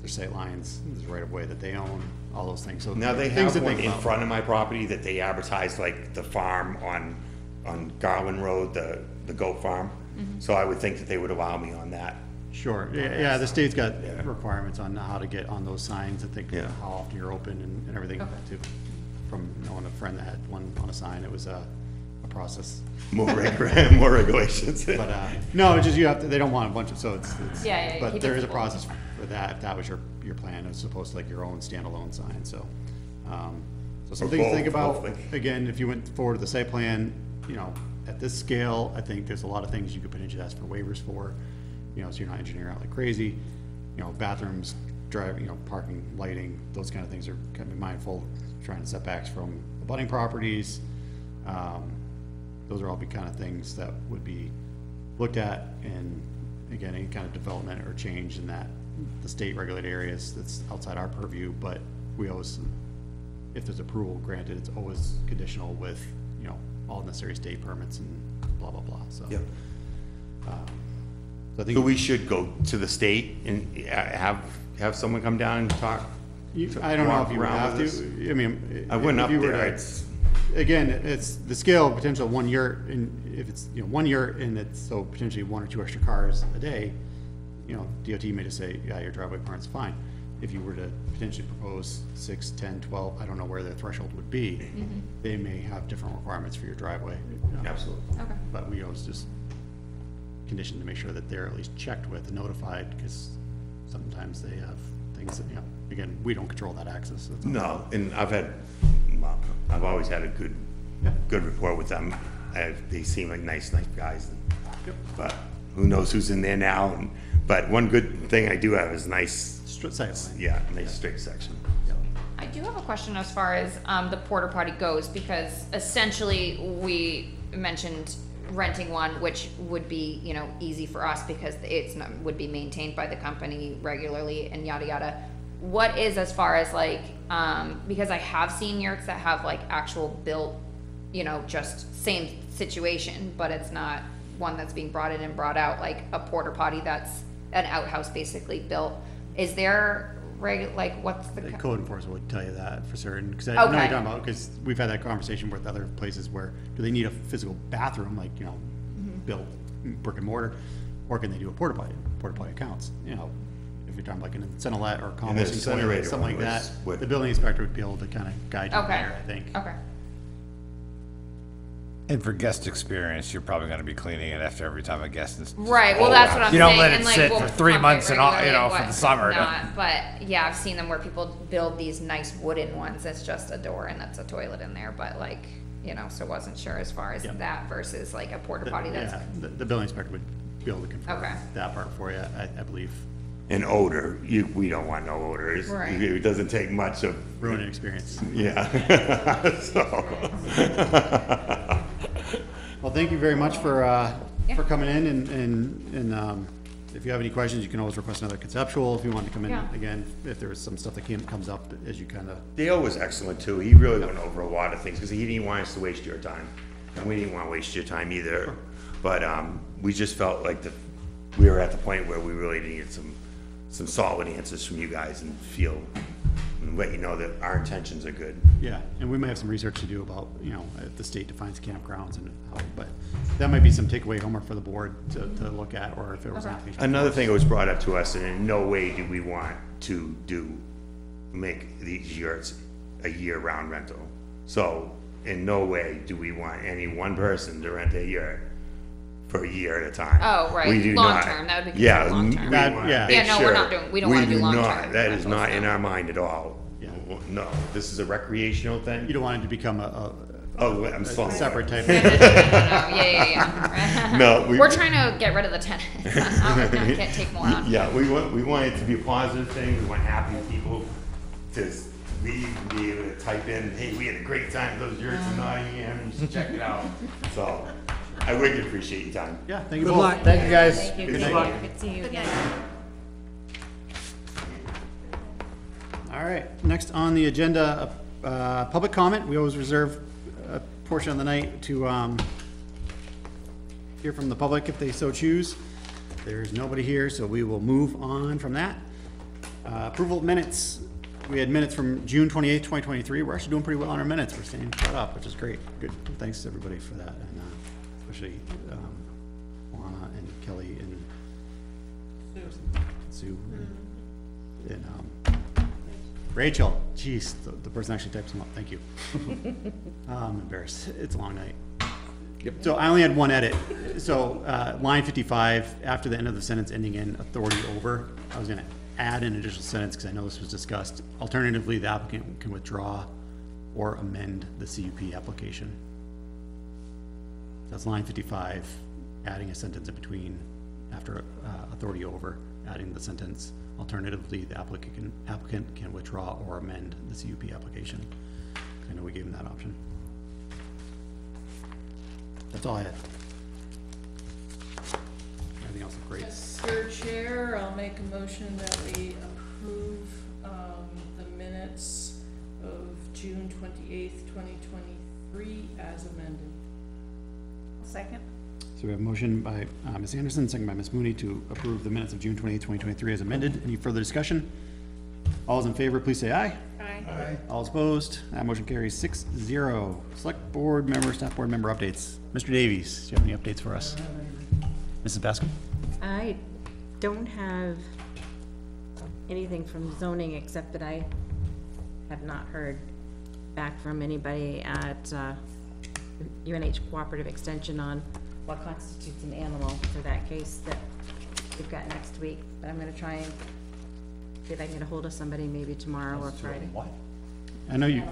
there's sight lines, there's right of way that they own, all those things, so. Now, they things have to one think in about. front of my property that they advertise, like the farm on Garland Road, the goat farm. So I would think that they would allow me on that. Sure, yeah, the state's got requirements on how to get on those signs, I think, Yeah. how often you're open and everything too. From knowing a friend that had one on a sign, it was a process. More more regulations. But, no, it's just you have to, they don't want a bunch of, so it's, Yeah, but keep there it is a simple. process for that, if that was your plan, as opposed to like your own standalone sign, so. So some Or things to think both, about, hopefully. again, if you went forward with the site plan, you know, at this scale, I think there's a lot of things you could potentially ask for waivers for, you know, so you're not engineering out like crazy, you know, bathrooms, parking, lighting, those kind of things are, kind of be mindful, trying to setbacks from abutting properties. Those are all be kind of things that would be looked at, and again, any kind of development or change in that, the state regulated areas, that's outside our purview, but we always, if there's approval granted, it's always conditional with, you know, all necessary state permits and blah, blah, blah, so. Yep. So I think. So we should go to the state and have someone come down and talk? I don't know walk if you would around have with to, I mean. I went if up you were there, to- it's, Again, it's the scale of potential 1 year, and if it's, you know, 1 year and it's so potentially 1 or 2 extra cars a day, you know, DOT may just say, yeah, your driveway permit's fine. If you were to potentially propose 6, 10, 12, I don't know where their threshold would be, they may have different requirements for your driveway. absolutely. Okay. But we always just condition to make sure that they're at least checked with and notified, because sometimes they have things that, you know, again, we don't control that access. That's all. No, and I've always had a good rapport with them. They seem like nice guys. But who knows who's in there now? But one good thing I do have is nice. Nice straight section. I do have a question as far as the porta potty goes, because essentially we mentioned renting one, which would be, you know, easy for us because would be maintained by the company regularly and yada yada. What is, as far as like, because I have seen yurts that have like actual built, you know, just same situation, but it's not one that's being brought in and brought out, like a porta potty that's an outhouse basically built. Is there what's the? The code enforcement would tell you that for certain, because I know what you're Okay. talking about, because we've had that conversation with other places where, do they need a physical bathroom, like, you know, built brick and mortar, or can they do a porta potty? Porta potty counts, you know, if you're talking like an incinerator or And the composting toilet, incinerator something like one that, was what- the building inspector would be able to kind of guide you Okay. there, I think. Okay. And for guest experience, you're probably gonna be cleaning it after every time a guest is. Right, well, that's what I'm saying. You don't let and, it like, sit we'll for 3 pump it months and all, you regularly, know, for what the summer. not, but yeah, I've seen them where people build these nice wooden ones. That's just a door and that's a toilet in there, but like, you know, so wasn't sure as far as that versus like a porta potty that's. Yeah, the building inspector would be able to confirm Okay. that part for you, I believe. And odor, we don't want no odor. Right. It doesn't take much of. Ruining experience. Yeah. So. Well, thank you very much for coming in, and if you have any questions, you can always request another conceptual, if you want to come in Yeah. again, if there was some stuff that comes up as you kind of. Dale was excellent too. He really went over a lot of things because he didn't want us to waste your time. And we didn't want to waste your time either. But we just felt like we were at the point where we really needed some solid answers from you guys and let you know that our intentions are good. Yeah, and we might have some research to do about, you know, if the state defines campgrounds and how, but that might be some takeaway homework for the board to look at, or if it was anything. Another thing that was brought up to us, and in no way do we want to make these yurts a year-round rental. So in no way do we want any one person to rent a yurt for a year at a time. Oh, right. We do Long not. term, that would be Yeah, considered long term. we That- wanna yeah. make Yeah, no, we're sure not doing- we don't wanna do long term That is rentals, not in no. our mind at all. No, this is a recreational thing. You don't want it to become Oh, I'm sorry. separate type. No, yeah. No, We're trying to get rid of the tenants. I can't take more on. Yeah, we want it to be a positive thing. We want happy people to leave and be able to type in, hey, we had a great time at those yurts in Nottingham, you should check it out. So, I really appreciate your time. Yeah, thank you Good both. luck. Thank you, guys. Thank you. Good Good night. Good to see you. Good night. All right, next on the agenda, public comment. We always reserve a portion of the night to hear from the public if they so choose. There's nobody here, so we will move on from that. Approval of minutes. We had minutes from June 28th, 2023. We're actually doing pretty well on our minutes. We're staying caught up, which is great. Good. Thanks to everybody for that, and especially Lana and Kelly and Sue and Rachel. Jeez, the person actually types them up. Thank you. I'm embarrassed. It's a long night. So I only had one edit. So line 55, after the end of the sentence ending in authority over, I was going to add an additional sentence because I know this was discussed. Alternatively, the applicant can withdraw or amend the CUP application. That's line 55, adding a sentence in between after authority over, adding the sentence. Alternatively, the applicant can withdraw or amend the CUP application. I know we gave him that option. That's all I had. Everything else is great. Mr. Chair, I'll make a motion that we approve the minutes of June 28th, 2023 as amended. Second? So we have a motion by Ms. Anderson, second by Ms. Mooney to approve the minutes of June 28th, 2023 as amended. Any further discussion? All those in favor, please say aye. Aye. All opposed? That motion carries 6-0. Select board member, staff board member updates. Mr. Davies, do you have any updates for us? Mrs. Bascom? I don't have anything from zoning, except that I have not heard back from anybody at UNH Cooperative Extension on what constitutes an animal for that case that we've got next week. But I'm gonna try and see if I can get a hold of somebody maybe tomorrow or Friday. What? I know you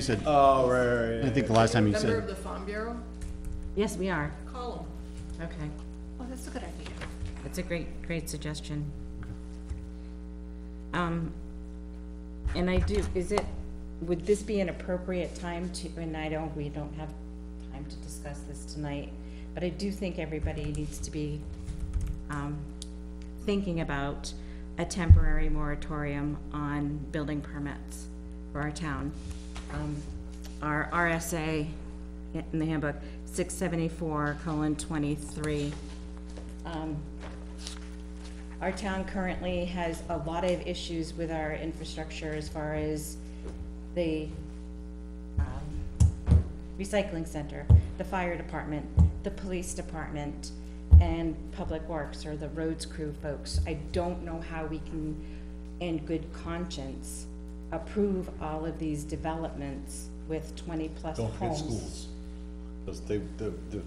said. Oh, right. I think the last time you Member said. of the Farm Bureau? Yes, we are. Call him. Okay. Well, that's a good idea. That's a great suggestion. And I do, would this be an appropriate time to, and we don't have time to discuss this tonight, but I do think everybody needs to be, thinking about a temporary moratorium on building permits for our town. Our RSA in the handbook, 674:23. Our town currently has a lot of issues with our infrastructure as far as the recycling center, the fire department, the police department, and public works, or the roads crew folks. I don't know how we can, in good conscience, approve all of these developments with 20-plus homes. Don't forget schools, because the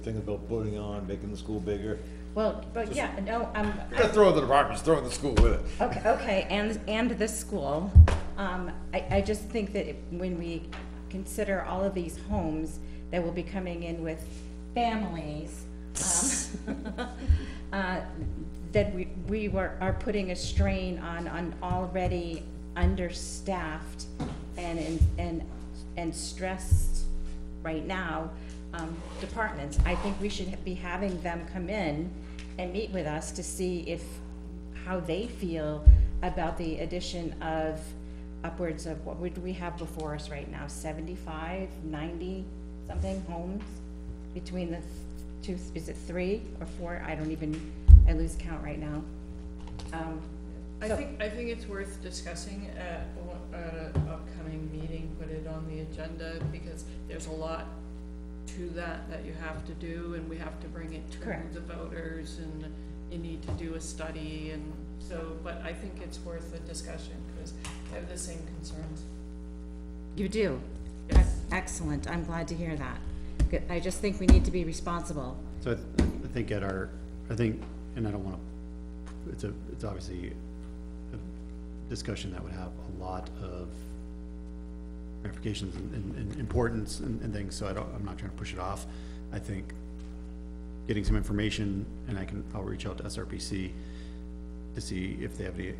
thing about putting on, making the school bigger. Well, but yeah, no, You're gonna throw in the departments, throw in the school with it. Okay, and the school. I just think that when we consider all of these homes that will be coming in with families, that we are putting a strain on already understaffed and stressed right now departments. I think we should be having them come in and meet with us to see how they feel about the addition of upwards of, what would we have before us right now, 75, 90 something homes between the two, is it 3 or 4? I lose count right now. I think it's worth discussing at an upcoming meeting, put it on the agenda, because there's a lot to that you have to do, and we have to bring it to Correct. the voters, and you need to do a study, and so, but I think it's worth a discussion, because I have the same concerns. You do? Yes. Excellent, I'm glad to hear that. Good. I just think we need to be responsible. So I think and I don't want to, it's obviously a discussion that would have a lot of ramifications and importance and things, so I'm not trying to push it off. I think getting some information, and I'll reach out to SRPC to see if they have any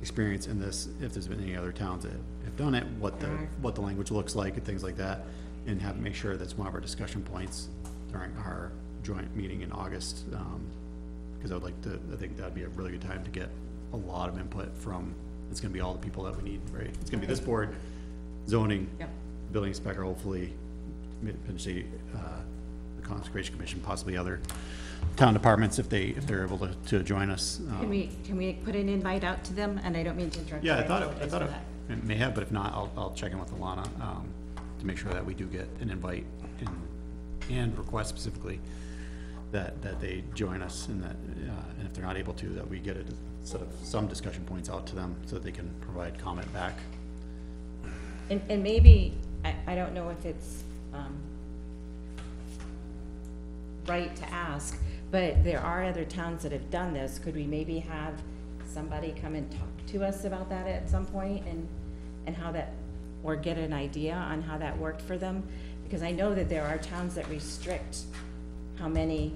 experience in this, if there's been any other towns that have done it, what the language looks like and things like that, and make sure that's one of our discussion points during our joint meeting in August, because I think that'd be a really good time to get a lot of input from, it's gonna be all the people that we need, right? It's gonna be this board, zoning, Yep. building inspector, hopefully, potentially, the Conservation Commission, possibly other town departments if they're able to join us. Can we put an invite out to them? And I don't mean to interrupt. Yeah, but I thought apologize for that. it may have, but if not, I'll check in with Alana, to make sure that we do get an invite and request specifically that they join us and that, and if they're not able to, that we get sort of some discussion points out to them so that they can provide comment back. And maybe, I don't know if it's, right to ask, but there are other towns that have done this. Could we maybe have somebody come and talk to us about that at some point and how that, or get an idea on how that worked for them? Because I know that there are towns that restrict how many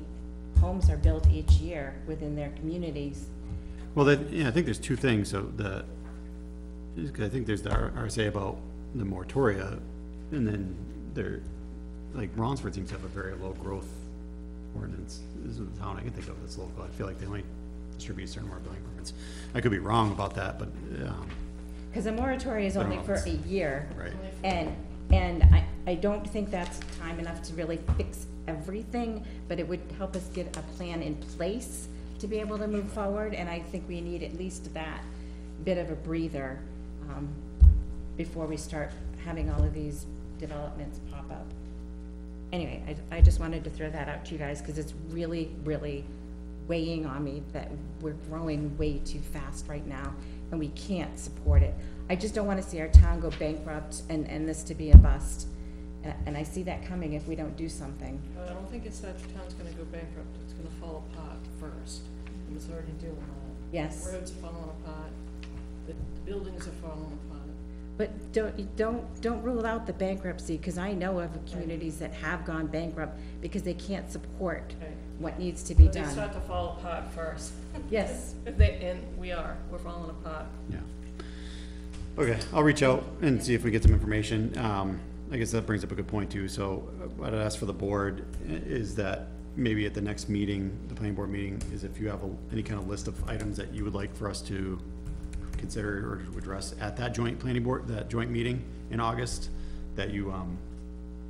homes are built each year within their communities. Well, I think there's two things. So I think there's the RSA about the moratoria, and then like Rollinsford seems to have a very low growth ordinance. This is a town I can think of that's local. I feel like they only distribute certain more building permits. I could be wrong about that, but, Because a moratorium is only for a year. Right. And I don't think that's time enough to really fix everything, but it would help us get a plan in place to be able to move forward, and I think we need at least that bit of a breather, before we start having all of these developments pop up. Anyway, I just wanted to throw that out to you guys, because it's really, really weighing on me that we're growing way too fast right now, and we can't support it. I just don't want to see our town go bankrupt and this to be a bust. And I see that coming if we don't do something. I don't think it's that the town's gonna go bankrupt, it's gonna fall apart first, and it's already doing that. Yes. Roads are falling apart, the buildings are falling apart. But don't rule out the bankruptcy, because I know of communities that have gone bankrupt because they can't support what needs to be They done. start to fall apart first. Yes. And we're falling apart. yeah. Okay, I'll reach out and see if we get some information. I guess that brings up a good point too. So what I'd ask for the board is that maybe at the next meeting, the planning board meeting, is if you have any kind of list of items that you would like for us to consider or to address at that joint planning board, that joint meeting in August, that you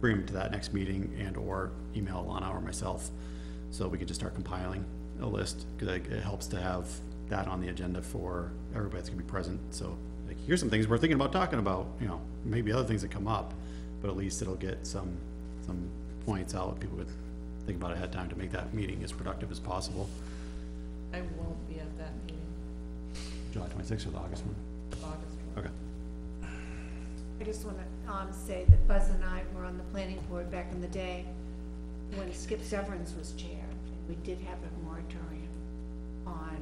bring them to that next meeting and or email Alana or myself, so we can just start compiling a list, because it helps to have that on the agenda for everybody that's gonna be present. So like, here's some things we're thinking about talking about, maybe other things that come up, but at least it'll get some points out. People could think about it ahead of time to make that meeting as productive as possible. I won't be at that meeting, July 26th or the August one? August. Okay. I just want to say that Buzz and I were on the planning board back in the day when Skip Severance was chair. We did have a moratorium on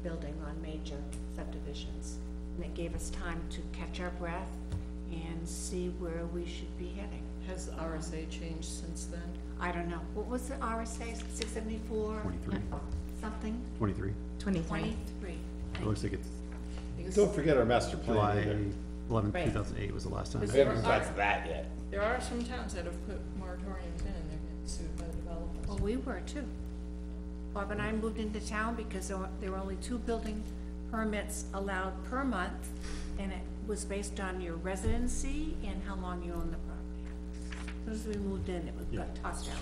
building on major subdivisions. And it gave us time to catch our breath and see where we should be heading. Has RSA changed since then? I don't know. What was the RSA, 674? 23. Something? 23. 23. It looks like it's Don't forget our master plan July either. 11th, Right. 2008 was the last time. Is We haven't there- got to that yet. There are some towns that have put moratoriums in and they're getting sued by the developers. Well, we were too. Bob and I moved into town because there were only 2 building permits allowed per month, and it was based on your residency and how long you owned the property. As soon as we moved in, it got tossed out.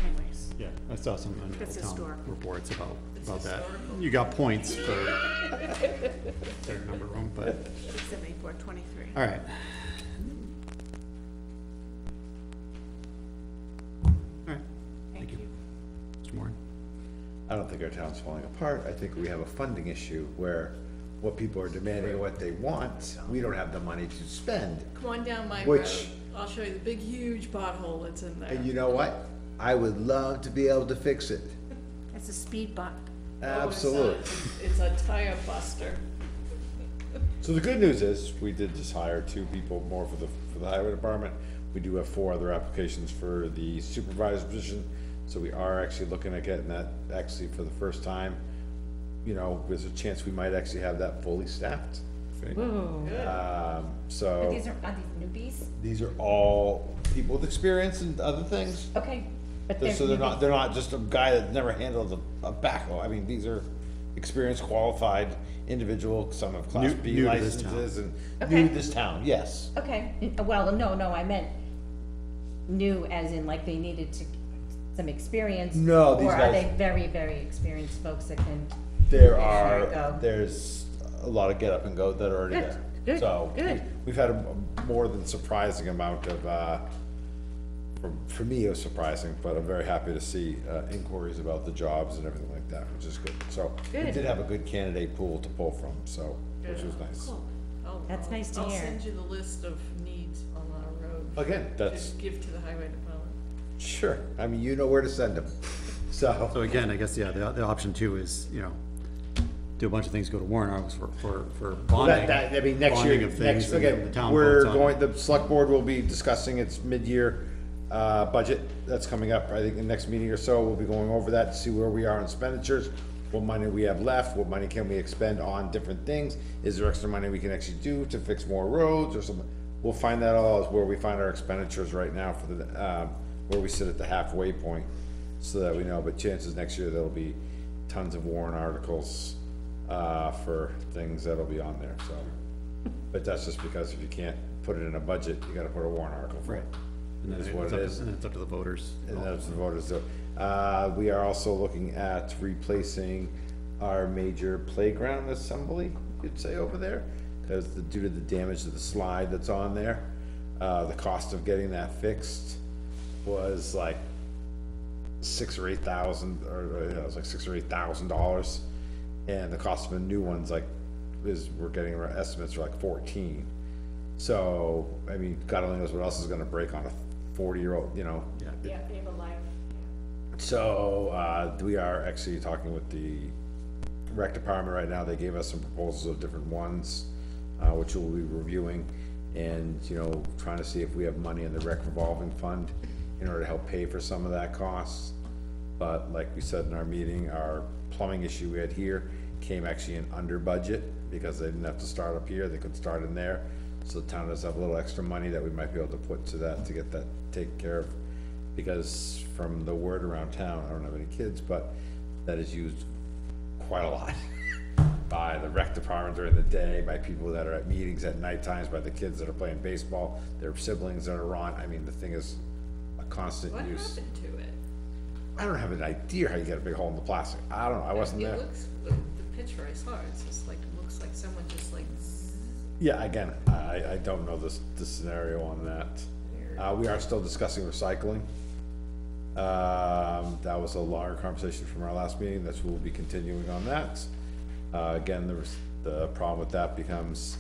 Anyways. Yeah, I saw some It's town historical. reports about that. historical. You got points for third number room, but, 674, 23. all right. All right, Thank you. Mr. Moore? I don't think our town's falling apart. I think we have a funding issue where what people are demanding and what they want, we don't have the money to spend. Come on down my road, Which- I'll show you the big, huge pothole that's in there. And you know what? I would love to be able to fix it. It's a speed bump. Absolutely. It's a tire buster. So the good news is, we did just hire 2 people more for the highway department. We do have 4 other applications for the supervisor position, so we are actually looking at getting that actually for the first time. There's a chance we might actually have that fully staffed. Whoa. Are So these newbies? these are all people with experience and other things. Okay. But So they're newbies. they're not just a guy that never handled a backhoe. I mean, these are experienced, qualified individuals. Some have Class B New to this town. licenses and Okay. new to this town, yes. Okay, well, no, I meant new as in like they needed some experience? No, these Or are guys- they very, very experienced folks that can? go. There's a lot of get up and go that are already Good, there. good, So, good. we've had a more than surprising amount of, for me, it was surprising, but I'm very happy to see, inquiries about the jobs and everything like that, which is good. So, we Good. did have a good candidate pool to pull from, so, which was nice. That's nice to hear. I'll send you the list of needs on our road. Again, that's- To give to the highway department. Sure, I mean, you know where to send them, so. So again, I guess, yeah, the option two is, do a bunch of things, go to warrant articles for Well, bonding. I mean, next bonding year, of things, next, and again, the town we're votes on it. going, the select board will be discussing its mid-year, budget that's coming up, I think, in the next meeting or so, we'll be going over that to see where we are in expenditures, what money we have left, what money can we expend on different things, is there extra money we can actually do to fix more roads or something? We'll find that all out where we find our expenditures right now for the, where we sit at the halfway point, so that we know, but chances next year there'll be tons of warrant articles, for things that'll be on there, so. But that's just because if you can't put it in a budget, you gotta put a warrant article for it. And then Is it's what up it to- is. And it's up to the voters. And that's the voters do. We are also looking at replacing our major playground assembly, you'd say, over there. Cause due to the damage to the slide that's on there, the cost of getting that fixed was like $6,000 or $8,000, or it was like $6,000 or $8,000. And the cost of a new one's like, we're getting our estimates are like 14. So, I mean, God only knows what else is gonna break on a 40-year-old, Yeah, they have a life. So, we are actually talking with the rec department right now. They gave us some proposals of different ones, which we'll be reviewing. And, trying to see if we have money in the rec revolving fund in order to help pay for some of that cost. But like we said in our meeting, our plumbing issue we had here came actually in under budget because they didn't have to start up here, they could start in there. So the town does have a little extra money that we might be able to put to that, to get that taken care of. Because from the word around town, I don't have any kids, but that is used quite a lot by the rec department during the day, by people that are at meetings at night times, by the kids that are playing baseball, their siblings that are on. I mean, the thing is a constant What use. happened to it? I don't have an idea how you get a big hole in the plastic. I don't know, I wasn't there. It looks, the picture I saw, it's just like, looks like someone just like zzz. Yeah, again, I don't know the scenario on that. We are still discussing recycling. That was a longer conversation from our last meeting, that's, we'll be continuing on that. Again, the problem with that becomes,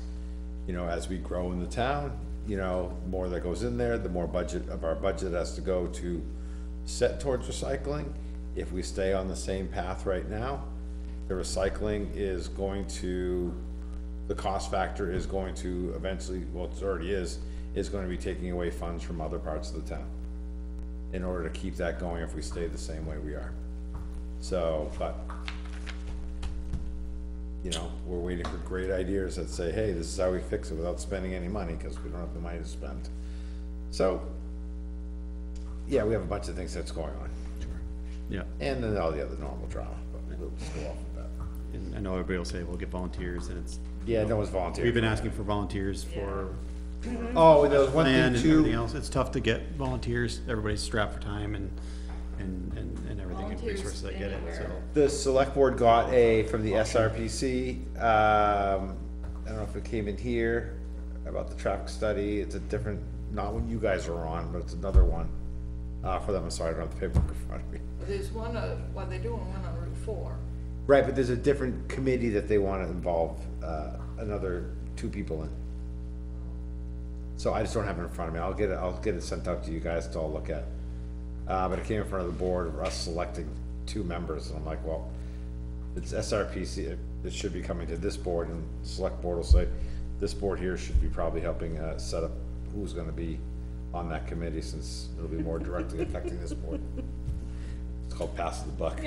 as we grow in the town, more that goes in there, the more budget of our budget has to go to set towards recycling. If we stay on the same path right now, the recycling is going to, the cost factor is going to eventually, well, it already is going to be taking away funds from other parts of the town in order to keep that going if we stay the same way we are. So, but, we're waiting for great ideas that say, hey, this is how we fix it without spending any money, because we don't have the money to spend. So, yeah, we have a bunch of things that's going on. Yeah. And then all the other normal drama, but we'll just go off of that. And I know everybody will say, we'll get volunteers, and it's. Yeah, no one's volunteering. We've been asking for volunteers for. Oh, and there was one thing plan and too. everything else. It's tough to get volunteers. Everybody's strapped for time and everything, and resources that get it, so. The select board got from the SRPC, I don't know if it came in here, about the traffic study. It's a different, not when you guys are on, but it's another one, for them. I'm sorry, I don't have the paperwork in front of me. There's one, they're doing one on Route 4. Right, but there's a different committee that they wanna involve, another 2 people in. So I just don't have it in front of me. I'll get it sent out to you guys to all look at. But it came in front of the board of us selecting 2 members, and I'm like, well, it's SRPC, it should be coming to this board, and the select board will say, this board here should be probably helping, set up who's gonna be on that committee, since it'll be more directly affecting this board. It's called pass the buck.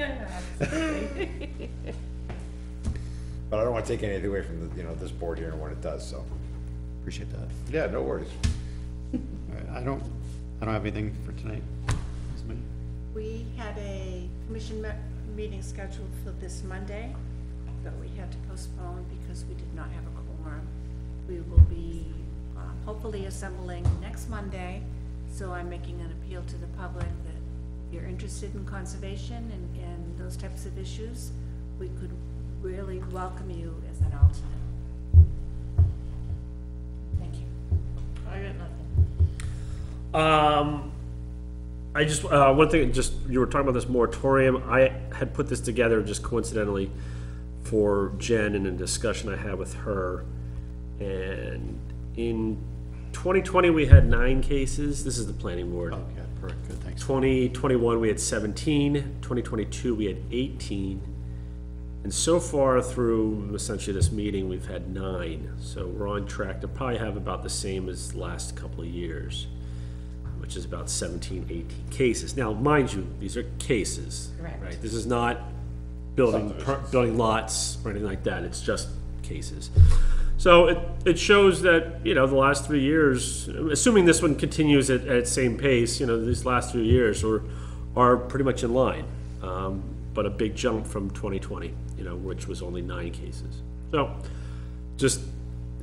But I don't wanna take anything away from the, this board here and what it does, so. Appreciate that. Yeah, no worries. All right, I don't have anything for tonight. Somebody? We had a commission meeting scheduled for this Monday, but we had to postpone because we did not have a quorum. We will be hopefully assembling next Monday So I'm making an appeal to the public that if you're interested in conservation and those types of issues, we could really welcome you as an alternate. Thank you. I got nothing. I just, one thing, just, you were talking about this moratorium, I had put this together just coincidentally for Jen in a discussion I had with her. And in 2020, we had 9 cases, this is the planning board. Oh, yeah, perfect, good, thanks. 2021, we had 17, 2022, we had 18. And so far through essentially this meeting, we've had 9. So we're on track to probably have about the same as the last couple of years, which is about 17, 18 cases. Now, mind you, these are cases. Correct. Right? This is not building lots or anything like that. It's just cases. So it shows that, you know, the last 3 years, assuming this one continues at its same pace, you know, these last 3 years are pretty much in line. But a big jump from 2020, you know, which was only 9 cases. So just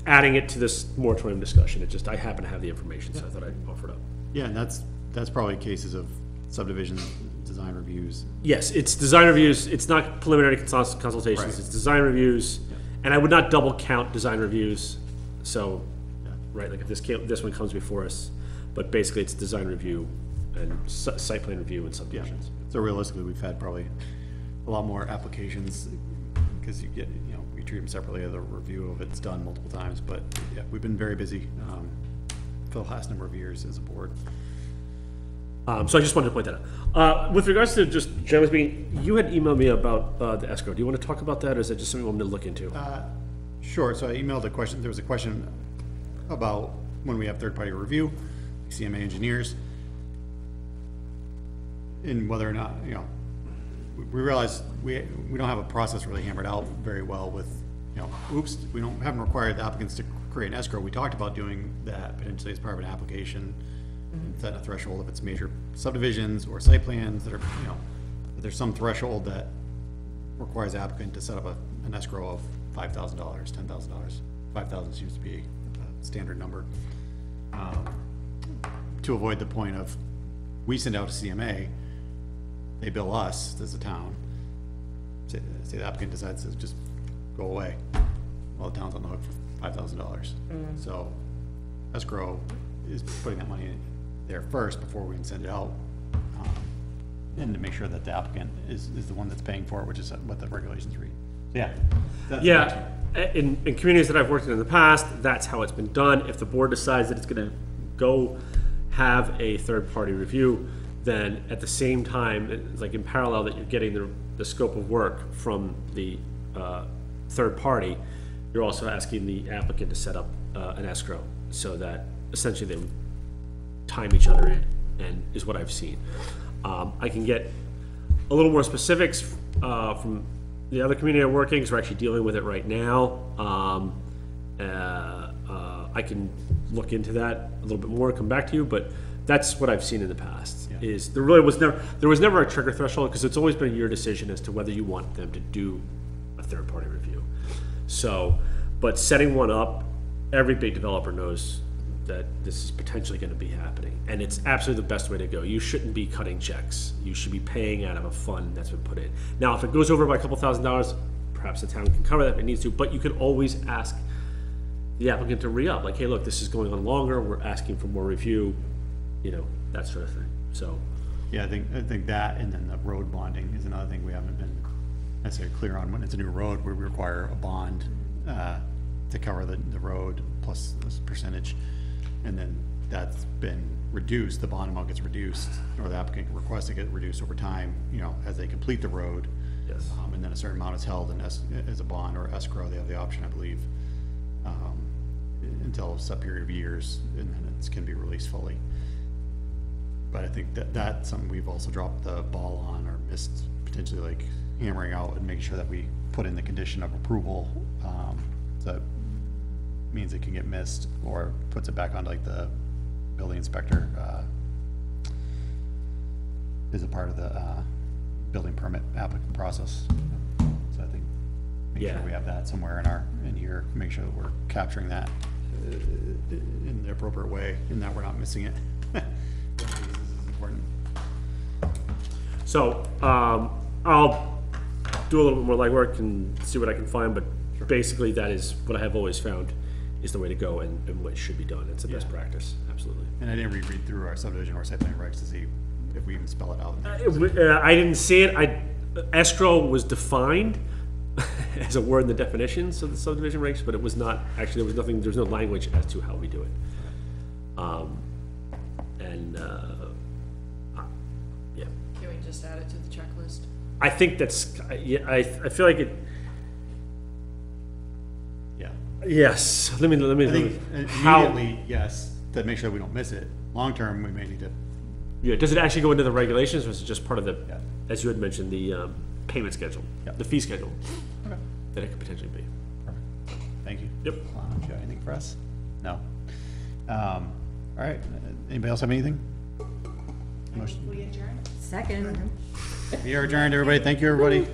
adding it to this moratorium discussion, I happen to have the information, so I thought I'd offer it up. Yeah, and that's probably cases of subdivision design reviews. Yes, it's design reviews, it's not preliminary consultations, Right. it's design reviews, and I would not double count design reviews, so, right, like if this one comes before us, but basically it's design review and site plan review and subdivisions. So realistically, we've had probably a lot more applications, because you get, you know, we treat them separately, the review of it's done multiple times, but yeah, we've been very busy, for the last number of years as a board. So I just wanted to point that out. With regards to just generally speaking, you had emailed me about the escrow. Do you want to talk about that, or is that just something you want me to look into? Sure, so I emailed a question, there was a question about when we have third-party review, CMA engineers, and whether or not, you know, we realize we don't have a process really hammered out very well with, you know, we haven't required the applicants to create an escrow. We talked about doing that potentially as part of an application, and set a threshold if it's major subdivisions or site plans that are, you know, that there's some threshold that requires the applicant to set up an escrow of $5,000, $10,000. 5,000 seems to be a standard number. To avoid the point of, we send out a CMA, they bill us as a town, say the applicant decides to just go away, well, the town's on the hook for $5,000. So escrow is putting that money in there first before we can send it out, and to make sure that the applicant is the one that's paying for it, which is what the regulations read. Yeah. Yeah, in communities that I've worked in the past, that's how it's been done. If the board decides that it's gonna go have a third-party review, then at the same time, it's like in parallel that you're getting the scope of work from the third party, you're also asking the applicant to set up an escrow, so that essentially they would time each other in, and is what I've seen. I can get a little more specifics from the other community I'm working, because we're actually dealing with it right now. I can look into that a little bit more, come back to you, but that's what I've seen in the past. Is there was never a trigger threshold, because it's always been your decision as to whether you want them to do a third-party review. So, but setting one up, every big developer knows that this is potentially going to be happening, and it's absolutely the best way to go. You shouldn't be cutting checks. You should be paying out of a fund that's been put in. Now, if it goes over by a couple $1,000s, perhaps the town can cover that if it needs to, but you can always ask the applicant to re-up, like, hey, look, this is going on longer, we're asking for more review, you know, that sort of thing, so. Yeah, I think that, and then the road bonding is another thing we haven't been necessarily clear on. When it's a new road, we require a bond to cover the road plus this percentage, and then that's been reduced, the bond amount gets reduced, or the applicant can request to get reduced over time, you know, as they complete the road. Yes. And then a certain amount is held in as a bond or escrow, they have the option, I believe, until a set period of years, and then it can be released fully. But I think that's something we've also dropped the ball on, or missed, potentially, like hammering out and making sure that we put in the condition of approval. So that means it can get missed, or puts it back on like the building inspector is a part of the building permit applicant process. So I think make sure we have that somewhere in here, make sure that we're capturing that in the appropriate way, and that we're not missing it. important. So, I'll do a little bit more legwork and see what I can find, but basically that is what I have always found is the way to go and what should be done. It's the best practice, absolutely. And I didn't reread through our subdivision or site plan regs to see if we even spell it out. I didn't see it. Escrow was defined as a word in the definitions of the subdivision regs, but it was not, actually, there was nothing, there's no language as to how we do it. Yeah. Can we just add it to the checklist? I think that's, yeah, I feel like it, Yeah. yes, let me, I think how, immediately, yes, to make sure we don't miss it. Long term, we may need to. yeah, does it actually go into the regulations, or is it just part of the, as you had mentioned, the payment schedule? The fee schedule? Okay. That it could potentially be. Perfect. Thank you. Yep. Do you have anything for us? No. All right, anybody else have anything? Motion. Second. We are adjourned, everybody. Thank you, everybody.